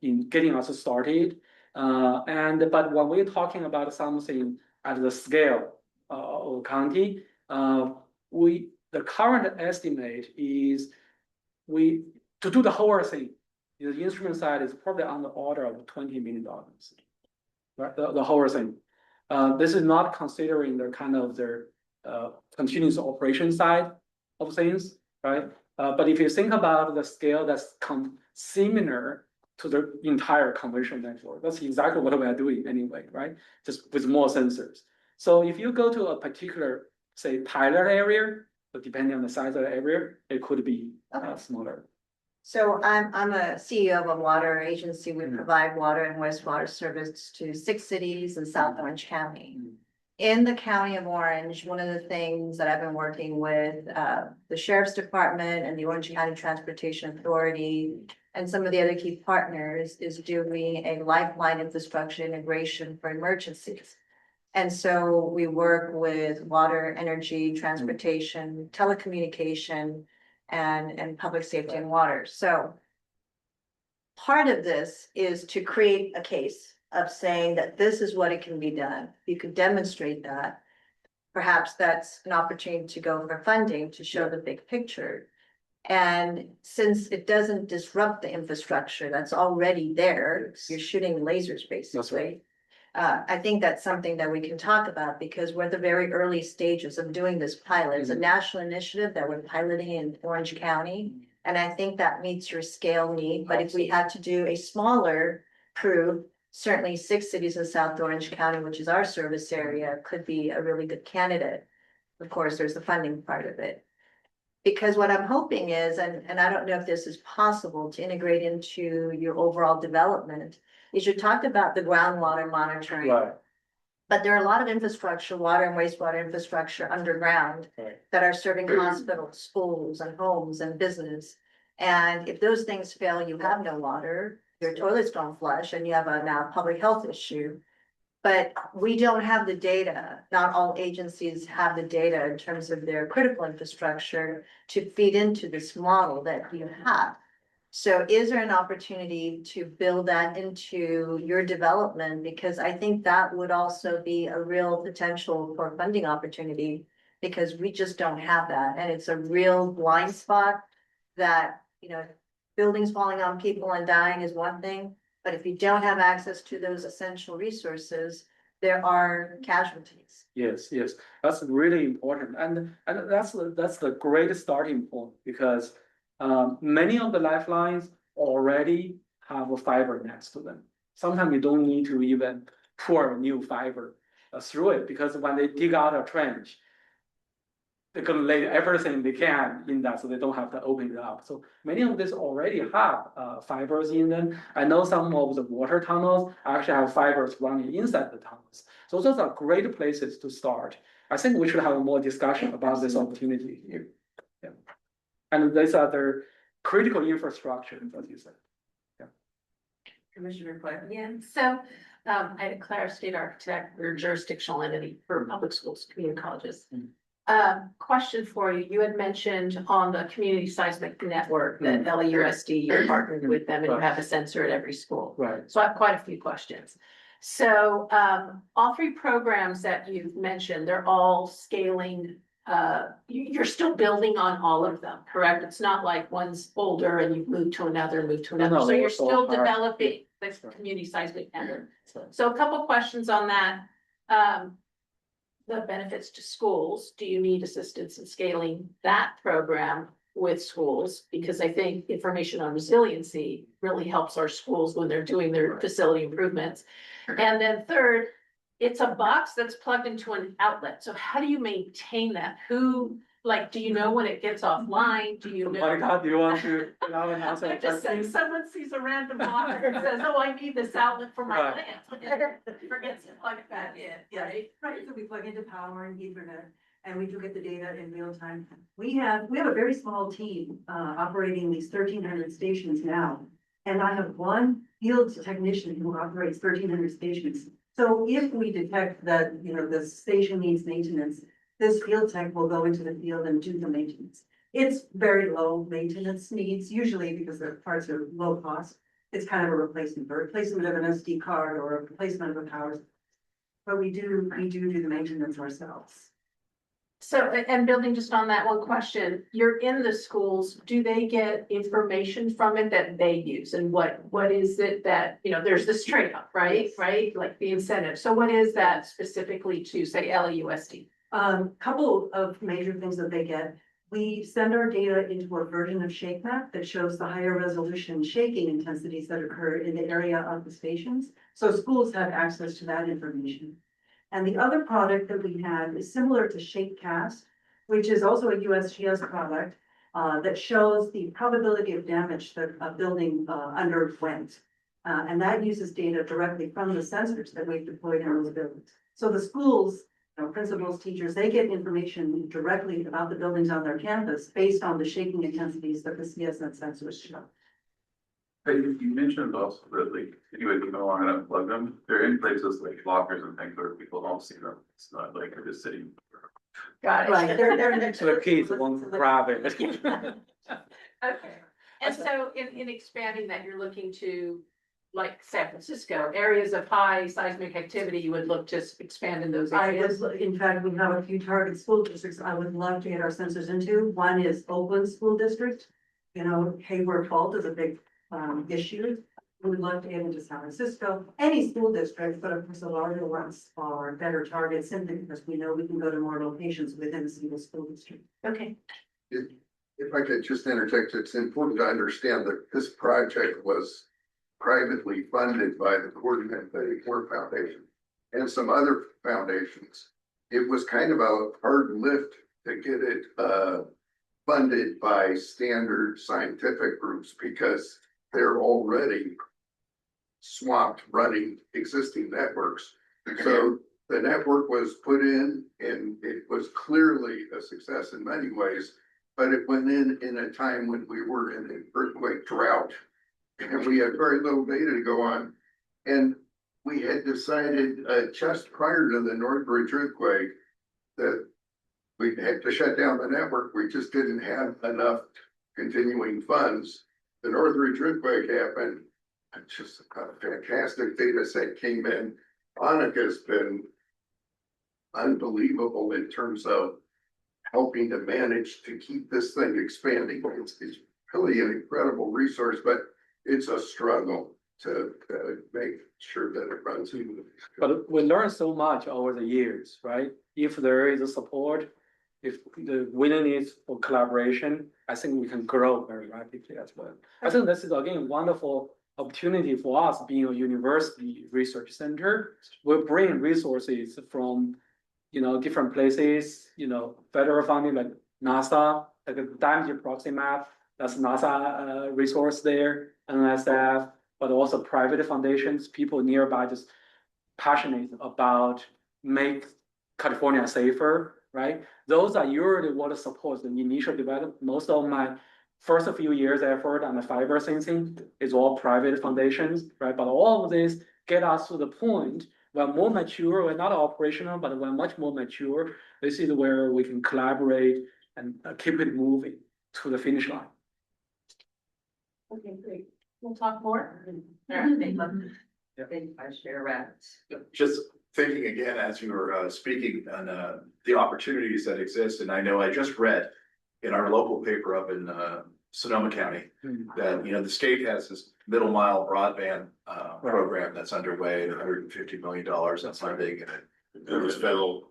S11: in getting us started. But when we're talking about something at the scale of county, the current estimate is to do the whole thing, the instrument side is probably on the order of $20 million, right? The whole thing. This is not considering the kind of their continuous operation side of things, right? But if you think about the scale that's similar to the entire conventional network, that's exactly what we are doing anyway, right? Just with more sensors. So if you go to a particular, say, pilot area, so depending on the size of the area, it could be smaller.
S9: So I'm a CEO of a water agency. We
S11: Mm.
S9: provide water and wastewater service to 6 cities in South Orange County.
S11: Mm.
S9: In the county of Orange, one of the things that I've been working with the sheriff's department and the Orange County Transportation Authority and some of the other key partners is doing a lifeline infrastructure integration for emergencies. And so we work with water, energy, transportation, telecommunication, and public safety and water. So part of this is to create a case of saying that this is what it can be done. You could demonstrate that. Perhaps that's an opportunity to go for funding to show the big picture. And since it doesn't disrupt the infrastructure that's already there,
S11: Yes.
S9: you're shooting lasers
S11: That's
S9: basically.
S11: right.
S9: I think that's something that we can talk about because we're at the very early stages of doing this pilot. It's a national initiative that we're piloting in Orange County. And I think that meets your scale need, but if we had to do a smaller crew, certainly 6 cities in South Orange County, which is our service area, could be a really good candidate. Of course, there's the funding part of it. Because what I'm hoping is, and I don't know if this is possible to integrate into your overall development, is you talked about the groundwater monitoring.
S11: Right.
S9: But there are a lot of infrastructure, water and wastewater infrastructure underground
S11: Right.
S9: that are serving hospitals, schools and homes and business. And if those things fail, you have no water, your toilets don't flush and you have a now public health issue. But we don't have the data. Not all agencies have the data in terms of their critical infrastructure to feed into this model that you have. So is there an opportunity to build that into your development? Because I think that would also be a real potential for funding opportunity because we just don't have that. And it's a real blind spot that, buildings falling on people and dying is one thing. But if you don't have access to those essential resources, there are casualties.
S11: Yes, that's really important, and that's the great starting point because many of the lifelines already have a fiber next to them. Sometimes you don't need to even pour new fiber through it because when they dig out a trench, they're gonna lay everything they can in that so they don't have to open it up. So many of these already have fibers in them. I know some of the water tunnels actually have fibers running inside the tunnels. So those are great places to start. I think we should have more discussion about this opportunity here. Yeah. And these are the critical infrastructure, as you said. Yeah.
S8: Commissioner Claire?
S10: Yeah, so I had a Clare State Architect, we're a jurisdictional entity for public schools, community colleges. Question for you, you had mentioned on the community seismic network that LAUSD, you're partnered with them and you have a sensor at every school.
S11: Right.
S10: So I have quite a few questions. So all 3 programs that you've mentioned, they're all scaling. You're still building on all of them, correct? It's not like one's older and you've moved to another,
S11: No,
S10: So you're
S11: so
S10: still
S11: our-
S10: developing this community seismic network. So a couple questions on that. The benefits to schools, do you need assistance in scaling that program with schools? Because I think information on resiliency really helps our schools when they're doing their facility improvements. And then third, it's a box that's plugged into an outlet. So how do you maintain that? Do you know when it gets offline? Do you know?
S11: Monica, do you want to allow an answer?
S10: I'm just saying, someone sees a random box and says, oh, I need this outlet for my
S11: Right.
S10: plant. Forgets to plug it back in, right?
S12: Right, so we plug into power and Ethernet, and we do get the data in real time. We have a very small team, operating these 1,300 stations now. And I have one field technician who operates 1,300 stations. So if we detect that, the station needs maintenance, this field tech will go into the field and do the maintenance. It's very low maintenance needs, usually because the parts are low cost. It's kind of a replacement of an SD card or a replacement of a power. But we do the maintenance ourselves.
S10: So, and building just on that one question, you're in the schools, do they get information from it that they use? And what is it that, there's this trade-off, right? Right, like the incentive. So what is that specifically to say LAUSD?
S12: Couple of major things that they get. we send our data into a version of ShakeMap that shows the higher resolution shaking intensities that occur in the area of the stations. So schools have access to that information. And the other product that we have is similar to ShakeCast, which is also a USGS product that shows the probability of damage that a building underwent. And that uses data directly from the sensors that we've deployed in those buildings. So the schools, principals, teachers, they get information directly about the buildings on their campus based on the shaking intensities that the CSN sensors show.
S13: Hey, you mentioned also that like, anyway, you don't want to unplug them. They're in places like lockers and things where people don't see them. It's not like they're just sitting.
S10: Got it.
S12: Right, they're next
S11: So the kids won't grab it.
S10: Okay, and so in expanding that, you're looking to, like San Francisco, areas of high seismic activity, you would look to expand in those areas?
S12: In fact, we have a few target school districts I would love to get our sensors into. One is Oakland School District. Hayward Fault is a big issue. We would love to get into San Francisco, any school district, but of course the larger ones are better targets simply because we know we can go to more locations within a single school district.
S10: Okay.
S7: If I could just interject, it's important to understand that this project was privately funded by the Coordinated War Foundation and some other foundations. It was kind of a hard lift to get it funded by standard scientific groups because they're already swamped running existing networks. So the network was put in and it was clearly a success in many ways, but it went in a time when we were in an earthquake drought and we had very little data to go on. And we had decided just prior to the Northbridge earthquake that we had to shut down the network. We just didn't have enough continuing funds. The Northridge earthquake happened, just a fantastic data set came in. Annika's been unbelievable in terms of helping to manage to keep this thing expanding. It's really an incredible resource, but it's a struggle to make sure that it runs smoothly.
S11: But we learned so much over the years, right? If there is a support, if the willingness for collaboration, I think we can grow very rapidly as well. I think this is again a wonderful opportunity for us being a university research center. We bring resources from, different places, federal funding like NASA, like the damage proxy map, that's NASA resource there, NSF, but also private foundations, people nearby just passionate about make California safer, right? Those are usually what supports the initial development. Most of my first few years effort on the fiber sensing is all private foundations, right? But all of this get us to the point we're more mature, we're not operational, but we're much more mature. This is where we can collaborate and keep it moving to the finish line.
S10: Okay, great. We'll talk more.
S8: Thank you, Vice Chair Rabbits.
S2: Just thinking again, as you were speaking on the opportunities that exist, and I know I just read in our local paper up in Sonoma County that, the state has this middle mile broadband program that's underway, $150 million that's funding, and there's federal,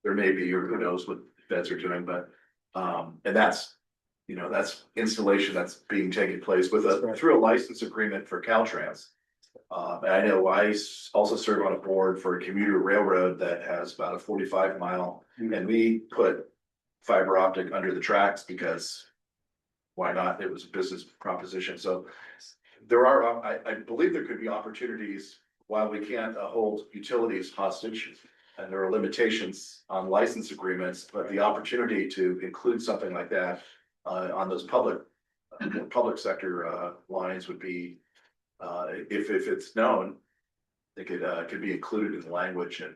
S2: there may be, or who knows what feds are doing, but and that's installation that's being taken place through a license agreement for Caltrans. And I know I also serve on a board for a commuter railroad that has about a 45-mile, and we put fiber optic under the tracks because why not? It was a business proposition. So there are, I believe there could be opportunities while we can't hold utilities hostage, and there are limitations on license agreements, but the opportunity to include something like that on those public sector lines would be, if it's known, I think it could be included in the language, and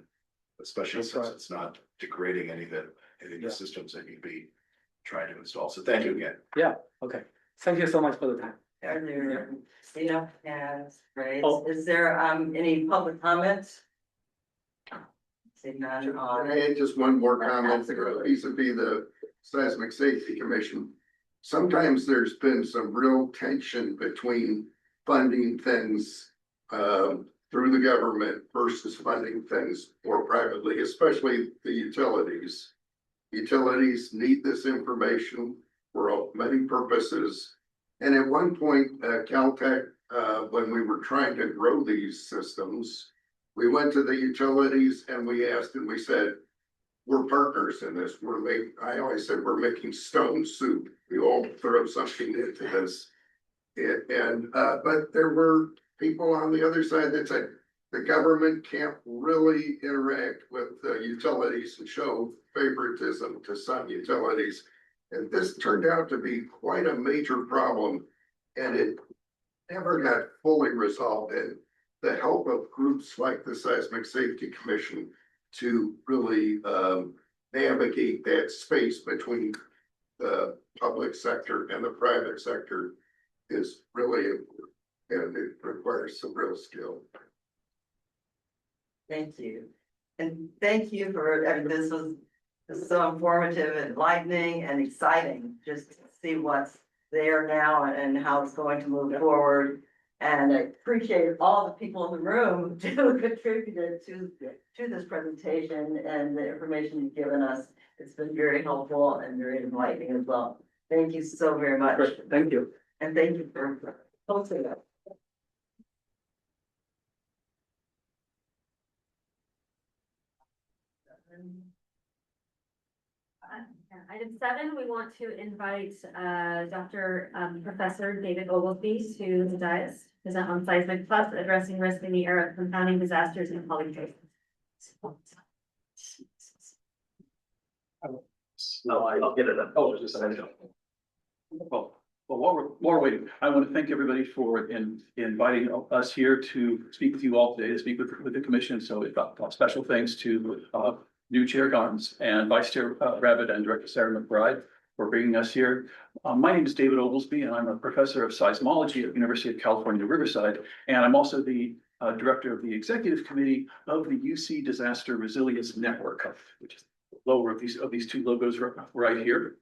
S2: especially since it's not degrading any of the systems that you'd be trying to install. So thank you again.
S11: Yeah, okay. Thank you so much for the time.
S8: Are there, Stina has raised, is there any public comments? See none on
S7: I
S8: it.
S7: had just one more comment vis-a-vis the Seismic Safety Commission. Sometimes there's been some real tension between funding things through the government versus funding things more privately, especially the utilities. Utilities need this information for many purposes. And at one point, Caltech, when we were trying to grow these systems, we went to the utilities and we asked and we said, we're partners in this. I always said, we're making stone soup. We all throw something into this. But there were people on the other side that said, the government can't really interact with the utilities and show favoritism to some utilities. And this turned out to be quite a major problem, and it never got fully resolved. And the help of groups like the Seismic Safety Commission to really navigate that space between the public sector and the private sector is really important, and it requires some real skill.
S8: Thank you. And thank you for, I mean, this is so informative, enlightening and exciting, just to see what's there now and how it's going to move forward. And I appreciate all the people in the room who contributed to this presentation and the information you've given us. It's been very helpful and very enlightening as well. Thank you so very much.
S11: Thank you.
S8: And thank you for hosting that.
S5: Item 7, we want to invite Dr. Professor David Oglesby to the dais, present on Seismic Plus, addressing risk in the era of compounding disasters and polytraces.
S13: No, I'll get it. Oh, just a minute. Well, while we're waiting, I want to thank everybody for inviting us here to speak with you all today, to speak with the commission. So we've got special thanks to new Chair Gons and Vice Chair Rabbit and Director Sarah McBride for bringing us here. My name is David Oglesby, and I'm a professor of seismology at the University of California, Riverside. And I'm also the director of the executive committee of the UC Disaster Resilience Network, which is the lower of these two logos right here.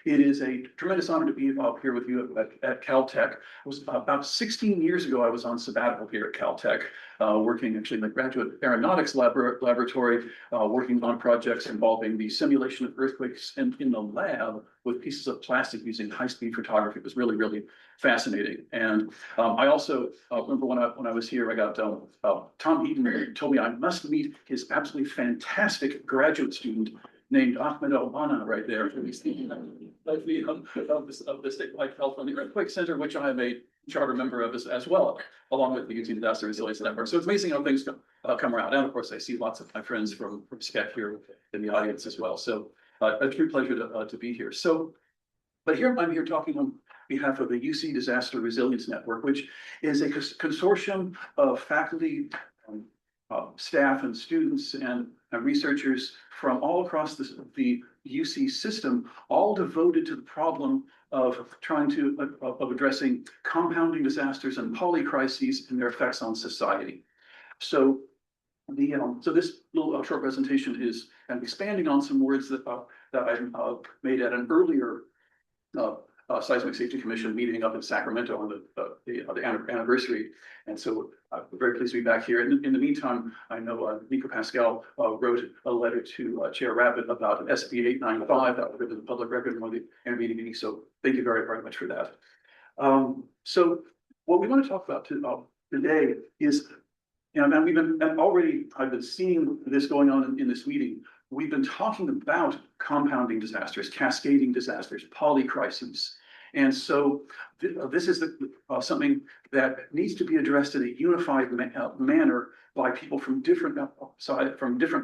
S13: It is a tremendous honor to be up here with you at Caltech. It was about 16 years ago, I was on sabbatical here at Caltech, working actually in the graduate aeronautics laboratory, working on projects involving the simulation of earthquakes in the lab with pieces of plastic using high-speed photography. It was really, really fascinating. And I also remember when I was here, I got Tom Eaton told me I must meet his absolutely fantastic graduate student named Ahmed Obana right there. He's the of the statewide California Earthquake Center, which I am a charter member of as well, along with the UC Disaster Resilience Network. So it's amazing how things come around. And of course, I see lots of my friends from SCEC here in the audience as well. So a true pleasure to be here. So, but here I'm here talking on behalf of the UC Disaster Resilience Network, which is a consortium of faculty, staff and students and researchers from all across the UC system, all devoted to the problem of trying to of addressing compounding disasters and polycrises and their effects on society. So so this little short presentation is expanding on some words that I made at an earlier Seismic Safety Commission meeting up in Sacramento on the anniversary. And so I'm very pleased to be back here. In the meantime, I know Nico Pascal wrote a letter to Chair Rabbit about SB 895 that was written in the public record in one of the intervening meetings. So thank you very, very much for that. So what we want to talk about today is, and I've been seeing this going on in this meeting. We've been talking about compounding disasters, cascading disasters, polycrises. And so this is something that needs to be addressed in a unified manner by people from different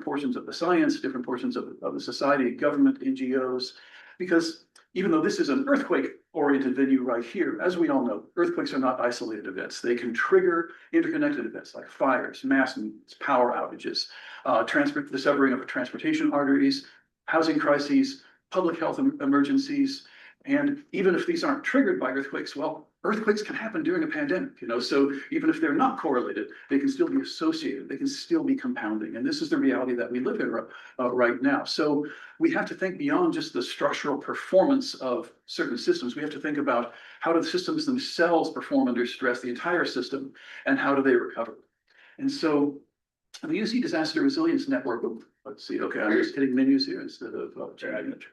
S13: portions of the science, different portions of the society, government, NGOs, because even though this is an earthquake-oriented venue right here, as we all know, earthquakes are not isolated events. They can trigger interconnected events like fires, mass movements, power outages, the severing of transportation arteries, housing crises, public health emergencies. And even if these aren't triggered by earthquakes, well, earthquakes can happen during a pandemic, so even if they're not correlated, they can still be associated, they can still be compounding. And this is the reality that we live in right now. So we have to think beyond just the structural performance of certain systems. We have to think about how do the systems themselves perform under stress, the entire system, and how do they recover? And so The UC Disaster Resilience Network, let's see, okay, I'm just hitting menus here instead of changing it.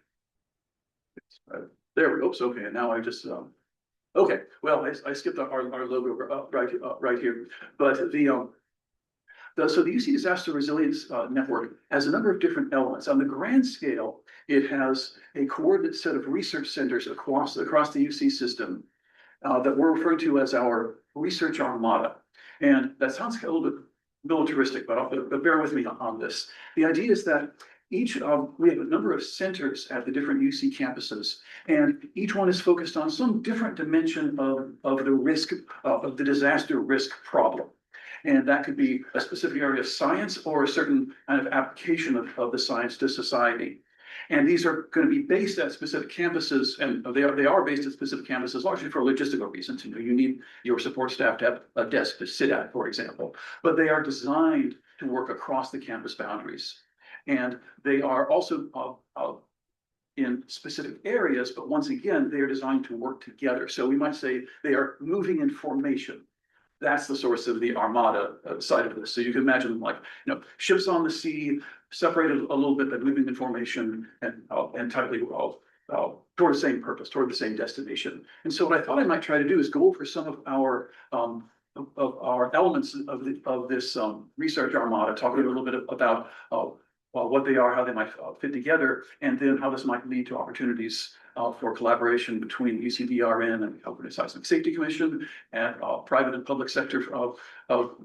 S13: There we go, so, okay, and now I just, okay, well, I skipped our logo right here, but so the UC Disaster Resilience Network has a number of different elements. On the grand scale, it has a coordinate set of research centers across the UC system that we're referring to as our research armada. And that sounds a little bit militaristic, but bear with me on this. The idea is that we have a number of centers at the different UC campuses, and each one is focused on some different dimension of the risk, of the disaster risk problem. And that could be a specific area of science or a certain kind of application of the science to society. And these are going to be based at specific campuses, and they are based at specific campuses, largely for logistical reasons. You know, you need your support staff to have a desk to sit at, for example, but they are designed to work across the campus boundaries. And they are also in specific areas, but once again, they are designed to work together. So we might say they are moving in formation. That's the source of the armada side of this. So you can imagine, like, you know, ships on the sea, separated a little bit, but moving in formation and tightly toward the same purpose, toward the same destination. And so what I thought I might try to do is go over some of our elements of this research armada, talk a little bit about what they are, how they might fit together, and then how this might lead to opportunities for collaboration between UCBRN and the California Seismic Safety Commission and private and public sector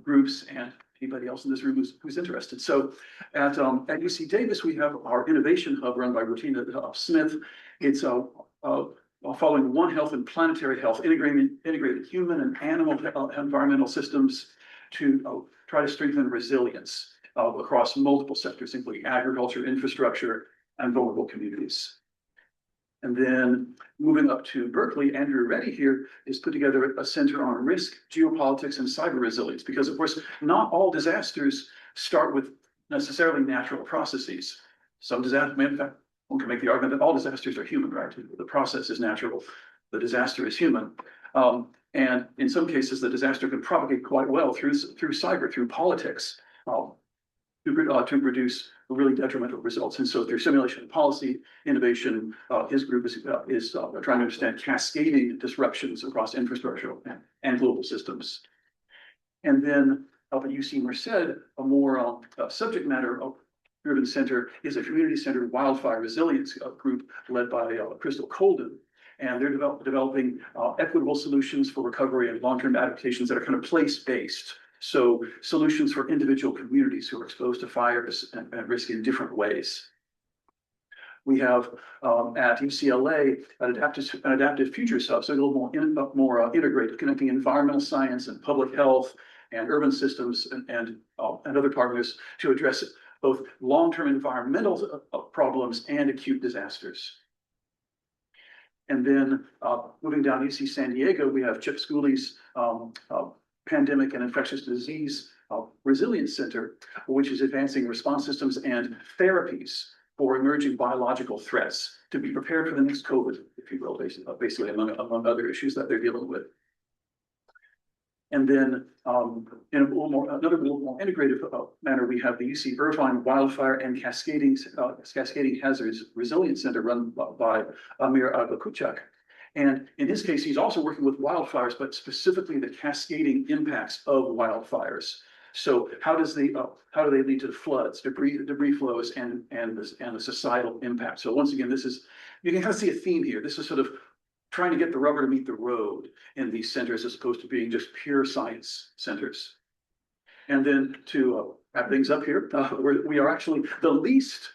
S13: groups and anybody else in this room who's interested. So at UC Davis, we have our innovation hub run by Rutina Smith. It's following One Health and Planetary Health, integrated human and animal environmental systems to try to strengthen resilience across multiple sectors, including agriculture, infrastructure, and vulnerable communities. And then moving up to Berkeley, Andrew Reddy here is put together a center on risk, geopolitics, and cyber resilience, because of course, not all disasters start with necessarily natural processes. Some disasters, in fact, one can make the argument that all disasters are human, right? The process is natural, the disaster is human. And in some cases, the disaster can propagate quite well through cyber, through politics, to produce really detrimental results. And so through simulation and policy innovation, his group is trying to understand cascading disruptions across infrastructure and global systems. And then up at UC Merced, a more subject matter driven center is a community-centered wildfire resilience group led by Crystal Colden. And they're developing equitable solutions for recovery and long-term adaptations that are kind of place-based. So solutions for individual communities who are exposed to fires and risk in different ways. We have at UCLA an adaptive futures hub, so a little more integrated, connecting environmental science and public health and urban systems and other partners to address both long-term environmental problems and acute disasters. And then moving down UC San Diego, we have Chip Schooley's Pandemic and Infectious Disease Resilience Center, which is advancing response systems and therapies for emerging biological threats to be prepared for the next COVID, if you will, basically among other issues that they're dealing with. And then in another little more integrated manner, we have the UC Irvine Wildfire and Cascading Hazards Resilience Center run by Amir Agakuchak. And in his case, he's also working with wildfires, but specifically the cascading impacts of wildfires. So how do they lead to floods, debris flows, and the societal impact? So once again, you can kind of see a theme here. This is sort of trying to get the rubber to meet the road in these centers as opposed to being just pure science centers. And then to wrap things up here, we are actually the least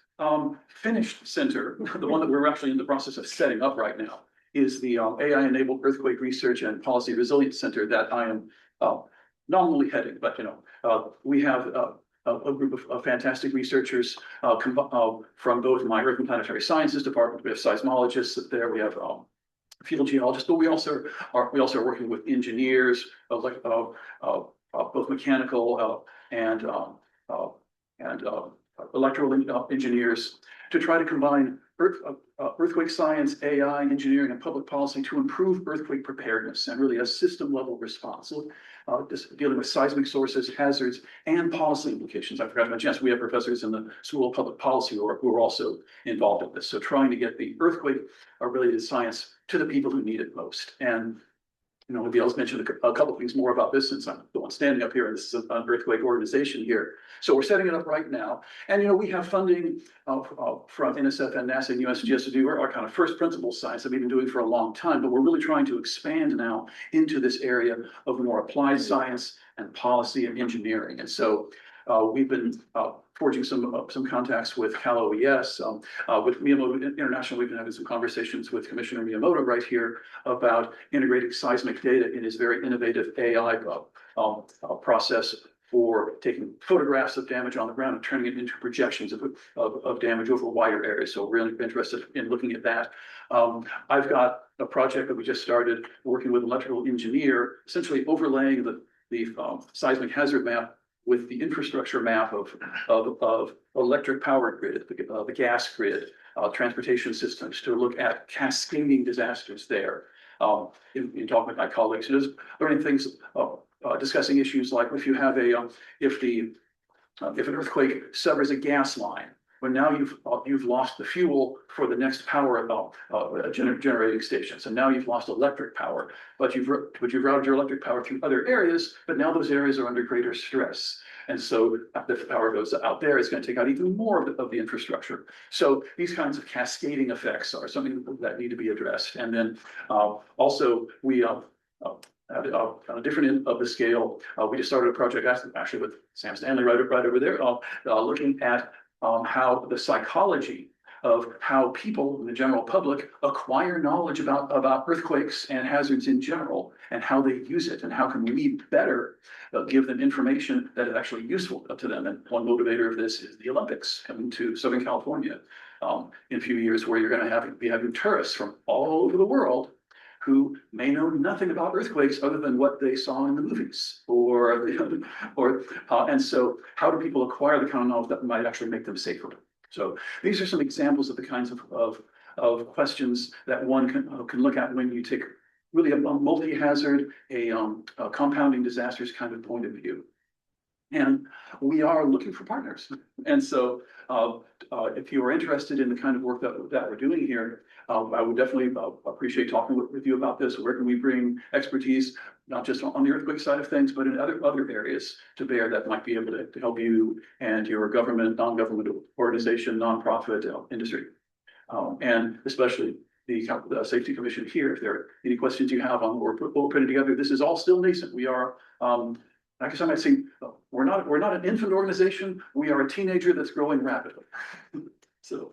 S13: finished center, the one that we're actually in the process of setting up right now, is the AI-enabled Earthquake Research and Policy Resilience Center that I am nominally heading. But we have a group of fantastic researchers from both my Earth and Planetary Sciences department. We have seismologists there. We have field geologists, but we also are working with engineers, both mechanical and electrical engineers, to try to combine earthquake science, AI, engineering, and public policy to improve earthquake preparedness and really a system level response. So, just dealing with seismic sources, hazards, and policy implications. I forgot to mention, yes, we have professors in the School of Public Policy who are also involved in this. So trying to get the earthquake related science to the people who need it most. And maybe I'll mention a couple of things more about this since I'm the one standing up here and this is an earthquake organization here. So we're setting it up right now. And, we have funding from NSF and NASA and USGS to do our kind of first principles science that we've been doing for a long time, but we're really trying to expand now into this area of more applied science and policy and engineering. And so we've been forging some contacts with Cal OES, with Miyamoto International. We've been having some conversations with Commissioner Miyamoto right here about integrating seismic data in his very innovative AI process for taking photographs of damage on the ground and turning it into projections of damage over wider areas. So really interested in looking at that. I've got a project that we just started working with an electrical engineer, essentially overlaying the seismic hazard map with the infrastructure map of electric power grid, the gas grid, transportation systems to look at cascading disasters there. In talking with my colleagues, just learning things, discussing issues like if you have if an earthquake severs a gas line, but now you've lost the fuel for the next power generating station. So now you've lost electric power, but you've routed your electric power through other areas, but now those areas are under greater stress. And so if the power goes out there, it's going to take out even more of the infrastructure. So these kinds of cascading effects are something that need to be addressed. And then also we at a different end of the scale, we just started a project actually with Sam Stanley right over there, looking at how the psychology of how people in the general public acquire knowledge about earthquakes and hazards in general, and how they use it, and how can we better give them information that is actually useful to them. And one motivator of this is the Olympics coming to Southern California in a few years, where you're going to be having tourists from all over the world who may know nothing about earthquakes other than what they saw in the movies, and so how do people acquire the kind of knowledge that might actually make them safer? So these are some examples of the kinds of questions that one can look at when you take really a multi-hazard, a compounding disasters kind of point of view. And we are looking for partners. And so if you are interested in the kind of work that we're doing here, I would definitely appreciate talking with you about this. Where can we bring expertise, not just on the earthquake side of things, but in other areas to bear that might be able to help you and your government, non-government organization, nonprofit industry. And especially the Safety Commission here, if there are any questions you have on what we're putting together. This is all still nascent. We are, I guess I might say, we're not an infant organization. We are a teenager that's growing rapidly. So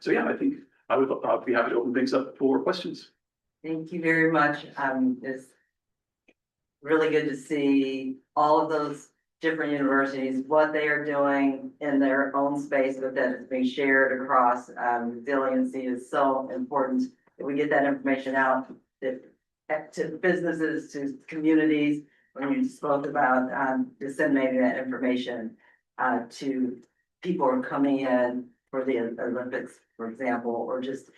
S13: yeah, I think I would be happy to open things up for questions.
S8: Thank you very much. It's really good to see all of those different universities, what they are doing in their own space, but that is being shared across. Resiliency is so important that we get that information out to businesses, to communities. When you spoke about disseminating that information to people who are coming in for the Olympics, for example, or just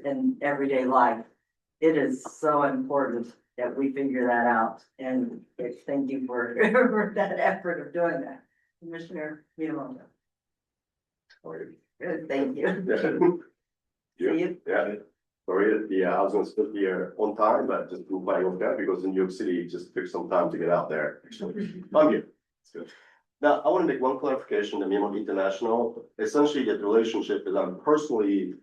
S8: in everyday life, it is so important that we figure that out. And thank you for that effort of doing that, Commissioner Miyamoto. Thank you. See you.
S14: Yeah. Sorry, I was gonna split here on time, but just moved by on that because in New York City, it just took some time to get out there. I'm here. It's good. Now, I want to make one clarification. The Miyamoto International, essentially, the relationship is I'm personally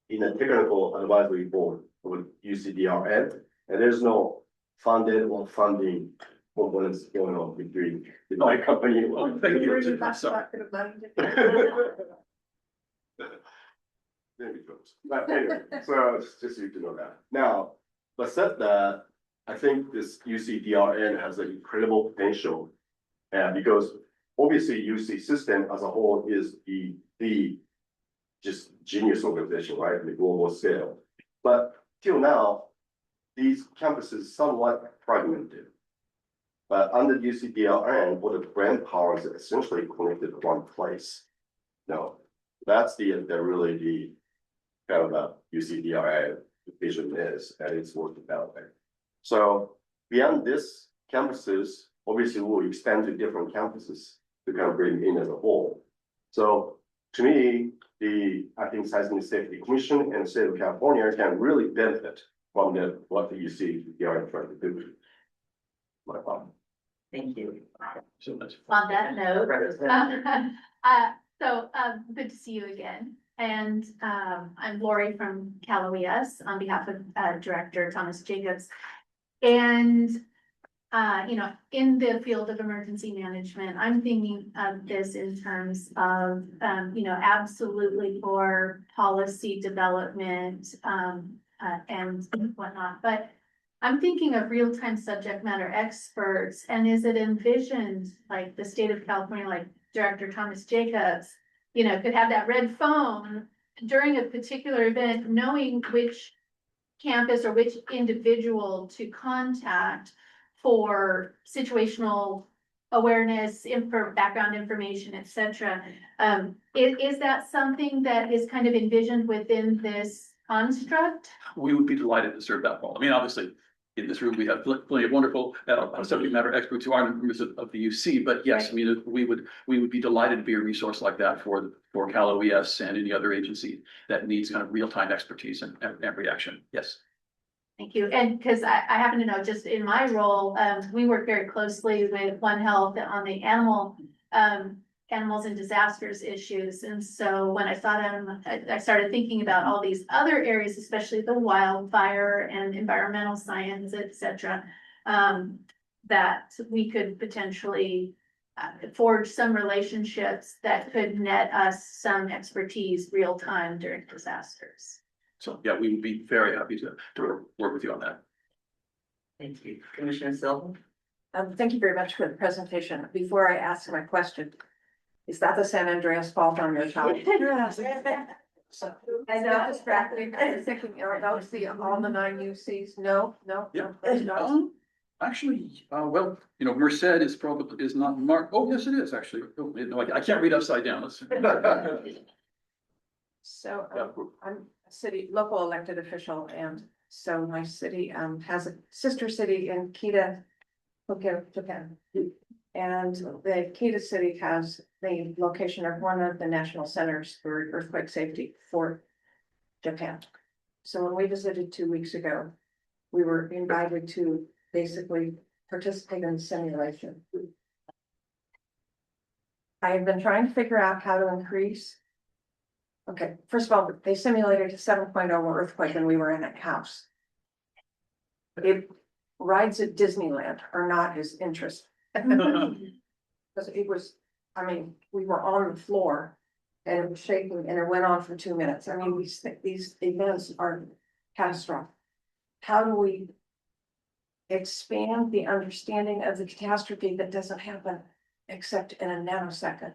S14: in a technical advisory board with UCDRN, and there's no funded or funding components going on between my company.
S13: Oh, thank you.
S14: But anyway, so just so you to know that. Now, but said that, I think this UCDRN has an incredible potential. Because obviously UC system as a whole is the just genius organization, right? In the global scale. But till now, these campuses somewhat fragmented. But under UCDRN, all the brand power is essentially connected to one place. No. That's the really the kind of UCDRI vision is, and it's worth developing. So beyond this campuses, obviously we'll expand to different campuses to kind of bring in as a whole. So to me, I think Seismic Safety Commission and the state of California can really benefit from what the UCDRI trying to do. My problem.
S8: Thank you.
S14: So much.
S4: On that note, good to see you again. And I'm Lori from Cal OES on behalf of Director Thomas Jacobs. And in the field of emergency management, I'm thinking of this in terms of absolutely for policy development and whatnot. But I'm thinking of real-time subject matter experts, and is it envisioned like the state of California, like Director Thomas Jacobs, could have that red phone during a particular event, knowing which campus or which individual to contact for situational awareness, background information, etc. Is that something that is kind of envisioned within this construct?
S13: We would be delighted to serve that role. I mean, obviously, in this room, we have plenty of wonderful subject matter experts who aren't members of the UC, but yes, I mean, we would be delighted to be a resource like that for Cal OES and any other agency that needs kind of real-time expertise and reaction. Yes.
S4: Thank you. And because I happen to know, just in my role, we work very closely with One Health on the animals and disasters issues. And so when I saw them, I started thinking about all these other areas, especially the wildfire and environmental science, etc., that we could potentially forge some relationships that could net us some expertise real time during disasters.
S13: So, yeah, we would be very happy to work with you on that.
S8: Thank you. Commissioner Silva?
S12: Thank you very much for the presentation. Before I ask my question, is that the San Andreas fault on your child? I know, distracting. I was thinking, are those all the 9 UCs? No.
S13: Yeah. Actually, well, Merced is not marked. Oh, yes, it is actually. Oh, no, I can't read upside down. Let's
S12: So I'm a local elected official, and so my city has a sister city in Kita, Japan. And the Kita city has the location of one of the national centers for earthquake safety for Japan. So when we visited 2 weeks ago, we were invited to basically participate in the simulation. I have been trying to figure out how to increase. Okay, first of all, they simulated a 7.0 earthquake and we were in a house. Rides at Disneyland are not his interest. Because it was, we were on the floor and it was shaking and it went on for 2 minutes. I mean, these events are catastrophic. How do we expand the understanding of the catastrophe that doesn't happen except in a nanosecond?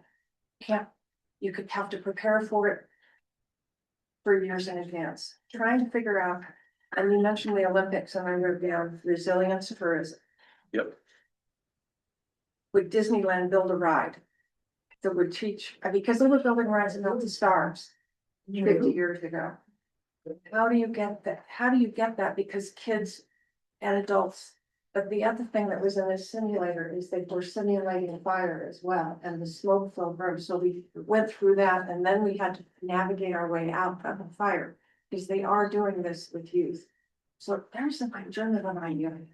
S12: You could have to prepare for it for years in advance, trying to figure out, and you mentioned the Olympics and I wrote down resilience for.
S13: Yep.
S12: Would Disneyland build a ride that would teach, because they were building rides about the stars 50 years ago. How do you get that? How do you get that? Because kids and adults, but the other thing that was in this simulator is they were simulating fire as well, and the smoke flow from. So we went through that, and then we had to navigate our way out of the fire, because they are doing this with youth. So there's some agenda behind you.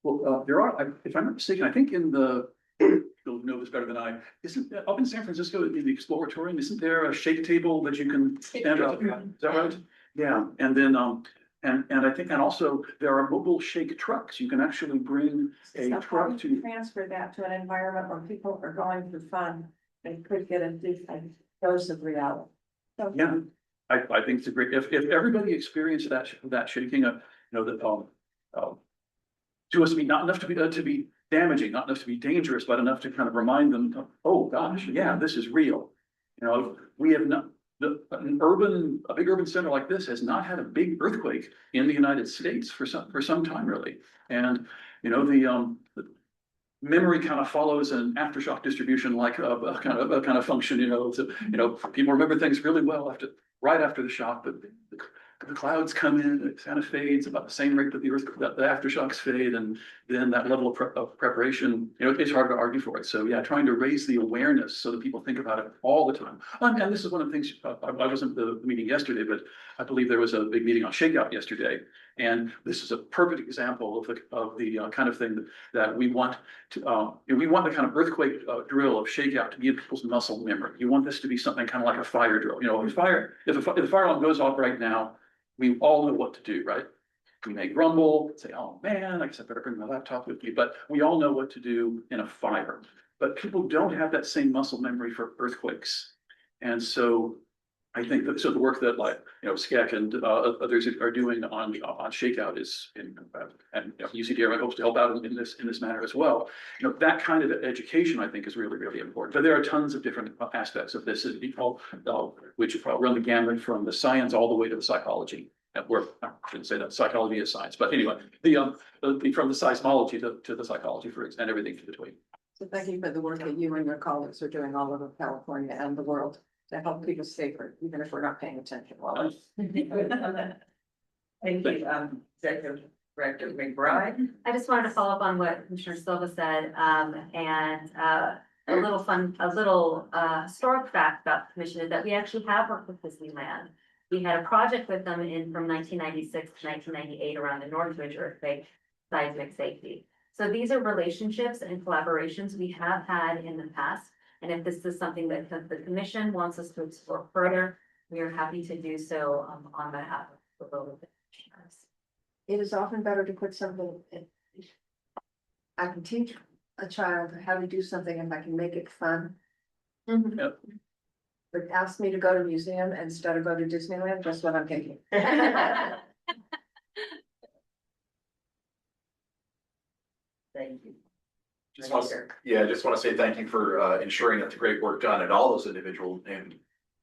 S13: Well, there are, if I'm not mistaken, I think in you'll know this better than I, up in San Francisco, in the Exploratorium, isn't there a shake table that you can stand up? Is that right? Yeah, and then, and I think, and also there are mobile shake trucks. You can actually bring a
S12: So
S13: truck
S12: how do you transfer that to an environment where people are going for fun and could get a dose of reality. So,
S13: Yeah, I think it's a great, if everybody experienced that shaking, to us to be not enough to be damaging, not enough to be dangerous, but enough to kind of remind them, oh gosh, yeah, this is real. We have not, a big urban center like this has not had a big earthquake in the United States for some time really. And, memory kind of follows an aftershock distribution like a kind of function, so, people remember things really well right after the shock, but the clouds come in, it kind of fades about the same rate that the aftershocks fade, and then that level of preparation, it's hard to argue for it. So yeah, trying to raise the awareness so that people think about it all the time. And this is one of the things, I wasn't at the meeting yesterday, but I believe there was a big meeting on shakeout yesterday. And this is a perfect example of the kind of thing that we want to, we want the kind of earthquake drill of shakeout to give people's muscle memory. You want this to be something kind of like a fire drill. If the fire alarm goes off right now, we all know what to do, right? We may grumble, say, oh man, I guess I better bring my laptop with me, but we all know what to do in a fire. But people don't have that same muscle memory for earthquakes. And so I think that the work that SCEC and others are doing on shakeout is and UCDR hopes to help out in this manner as well. That kind of education I think is really, really important. But there are tons of different aspects of this, which run the gamut from the science all the way to the psychology. I shouldn't say that psychology is science, but anyway, from the seismology to the psychology and everything in between.
S12: So thank you for the work that you and your colleagues are doing all over California and the world to help people safer, even if we're not paying attention.
S8: Thank you, Executive Director McBride.
S5: I just wanted to follow up on what Commissioner Silva said, and a little historic fact about the commission is that we actually have worked with Disneyland. We had a project with them from 1996 to 1998 around the Northridge earthquake seismic safety. So these are relationships and collaborations we have had in the past. And if this is something that the commission wants us to explore further, we are happy to do so on behalf of the local commissioners.
S12: It is often better to put something, I can teach a child how to do something if I can make it fun.
S5: Mm-hmm.
S13: Yep.
S12: But ask me to go to a museum instead of go to Disneyland, that's what I'm thinking.
S8: Thank you.
S2: Just want to say thank you for ensuring that the great work done at all those individual and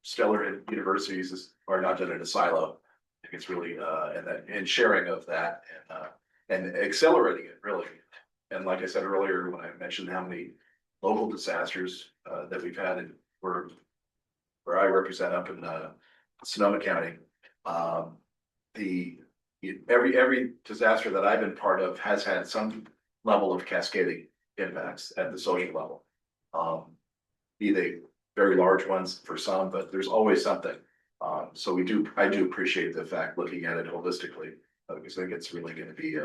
S2: stellar universities are not done in a silo. I think it's really and sharing of that and accelerating it really. And like I said earlier, when I mentioned how many local disasters that we've had in where I represent up in Sonoma County, every disaster that I've been part of has had some level of cascading impacts at the social level. Be they very large ones for some, but there's always something. So I do appreciate the fact looking at it holistically, because I think it's really going to be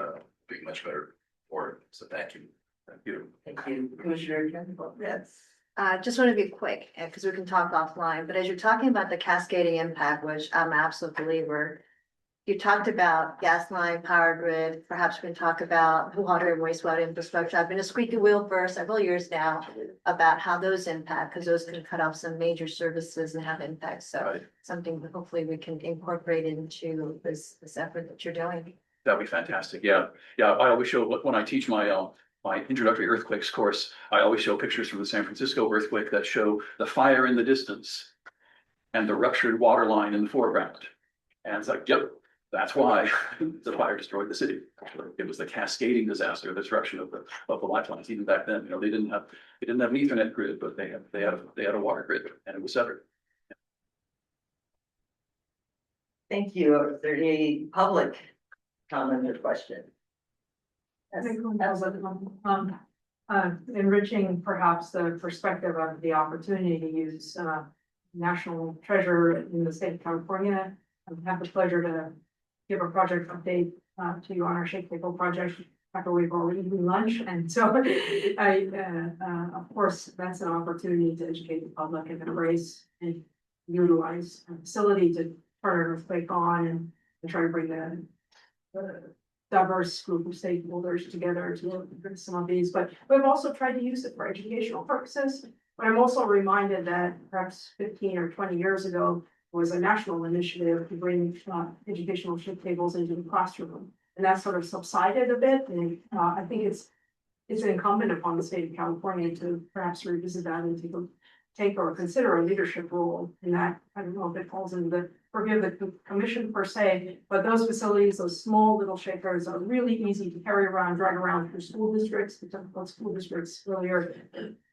S2: much better for it. So thank you. Thank you.
S8: Thank you, Commissioner Campbell. Yes.
S9: Just want to be quick, because we can talk offline, but as you're talking about the cascading impact, which I'm an absolute believer, you talked about gas line, power grid, perhaps we can talk about water and wastewater infrastructure. I've been a squeaky wheel for several years now about how those impact, because those can cut off some major services and have impacts. So
S2: Right.
S9: something that hopefully we can incorporate into this effort that you're doing.
S13: That'd be fantastic. Yeah. I always show when I teach my introductory earthquakes course, I always show pictures from the San Francisco earthquake that show the fire in the distance and the ruptured water line in the foreground. And it's like, yep, that's why the fire destroyed the city. Actually, it was the cascading disaster, the disruption of the lifelines. Even back then, they didn't have an Ethernet grid, but they had a water grid, and it was severed.
S8: Thank you. Is there any public comment or question?
S12: Enriching perhaps the perspective of the opportunity to use national treasure in the state of California. I have the pleasure to give a project update to you on our Shake Table project after we've already eaten lunch. And so of course, that's an opportunity to educate the public and embrace and utilize a facility to turn an earthquake on and try to bring the diverse group of stakeholders together to look at some of these, but we've also tried to use it for educational purposes. But I'm also reminded that perhaps 15 or 20 years ago was a national initiative to bring educational shake tables into the classroom, and that sort of subsided a bit. And I think it's incumbent upon the state of California to perhaps revisit that and take or consider a leadership role in that. I don't know if it falls in the forgive the commission per se, but those facilities, those small little shakers are really easy to carry around, drag around through school districts. We talked about school districts earlier,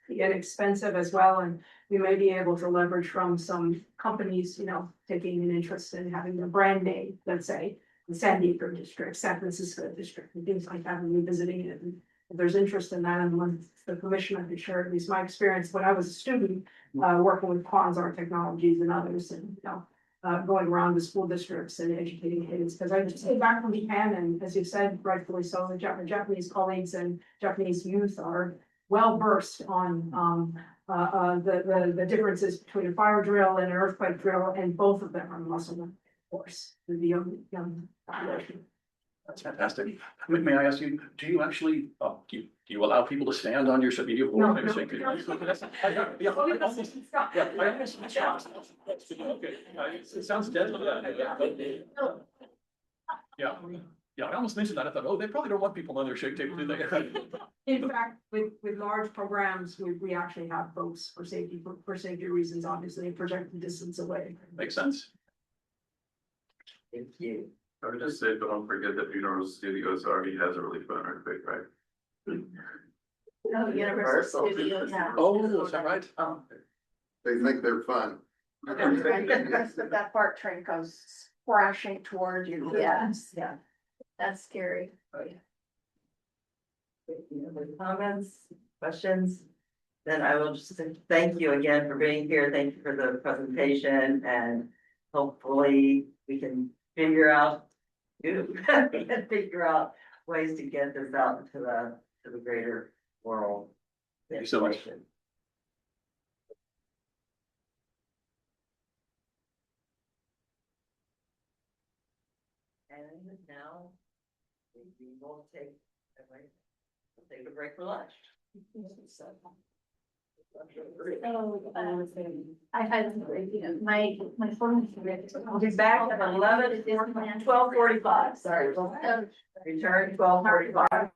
S12: inexpensive as well, and we may be able to leverage from some companies, you know, taking an interest in having the brand name, let's say, the San Diego district, San Francisco district, and things like that, and revisiting it. And if there's interest in that, and when the commission, I could share at least my experience when I was a student, working with Quan's Art Technologies and others, and, you know, going around the school districts and educating kids, because I just came back from Japan, and as you said, rightfully so, the Japanese colleagues and Japanese youth are well versed on, the differences between a fire drill and an earthquake drill, and both of them are muscle course, the young population.
S13: That's fantastic. May I ask you, do you actually, do you allow people to stand on your video?
S12: No,
S13: board?
S12: no.
S13: Yeah, I almost- yeah, I almost- okay, it sounds deadly. Yeah, yeah, I almost mentioned that. I thought, oh, they probably don't want people on their shake table, do they?
S12: In fact, with large programs, we actually have folks for safety reasons, obviously, projected distance away.
S13: Makes sense.
S8: Thank you.
S14: I would just say, don't forget that Universal Studios already has a really fun earthquake, right?
S4: Oh, Universal Studios.
S13: Oh, is that right?
S7: They think they're fun.
S9: That BART train goes crashing toward you.
S4: Yes.
S9: Yeah.
S4: That's scary.
S8: Any other comments, questions? Then I will just say thank you again for being here. Thank you for the presentation, and hopefully we can figure out, we can figure out ways to get this out to the greater world.
S13: Thank you so much.
S8: And now we will take a break for lunch.
S4: I had, you know, my former.
S8: I'll be back at 12:45. Sorry. Return 12:45.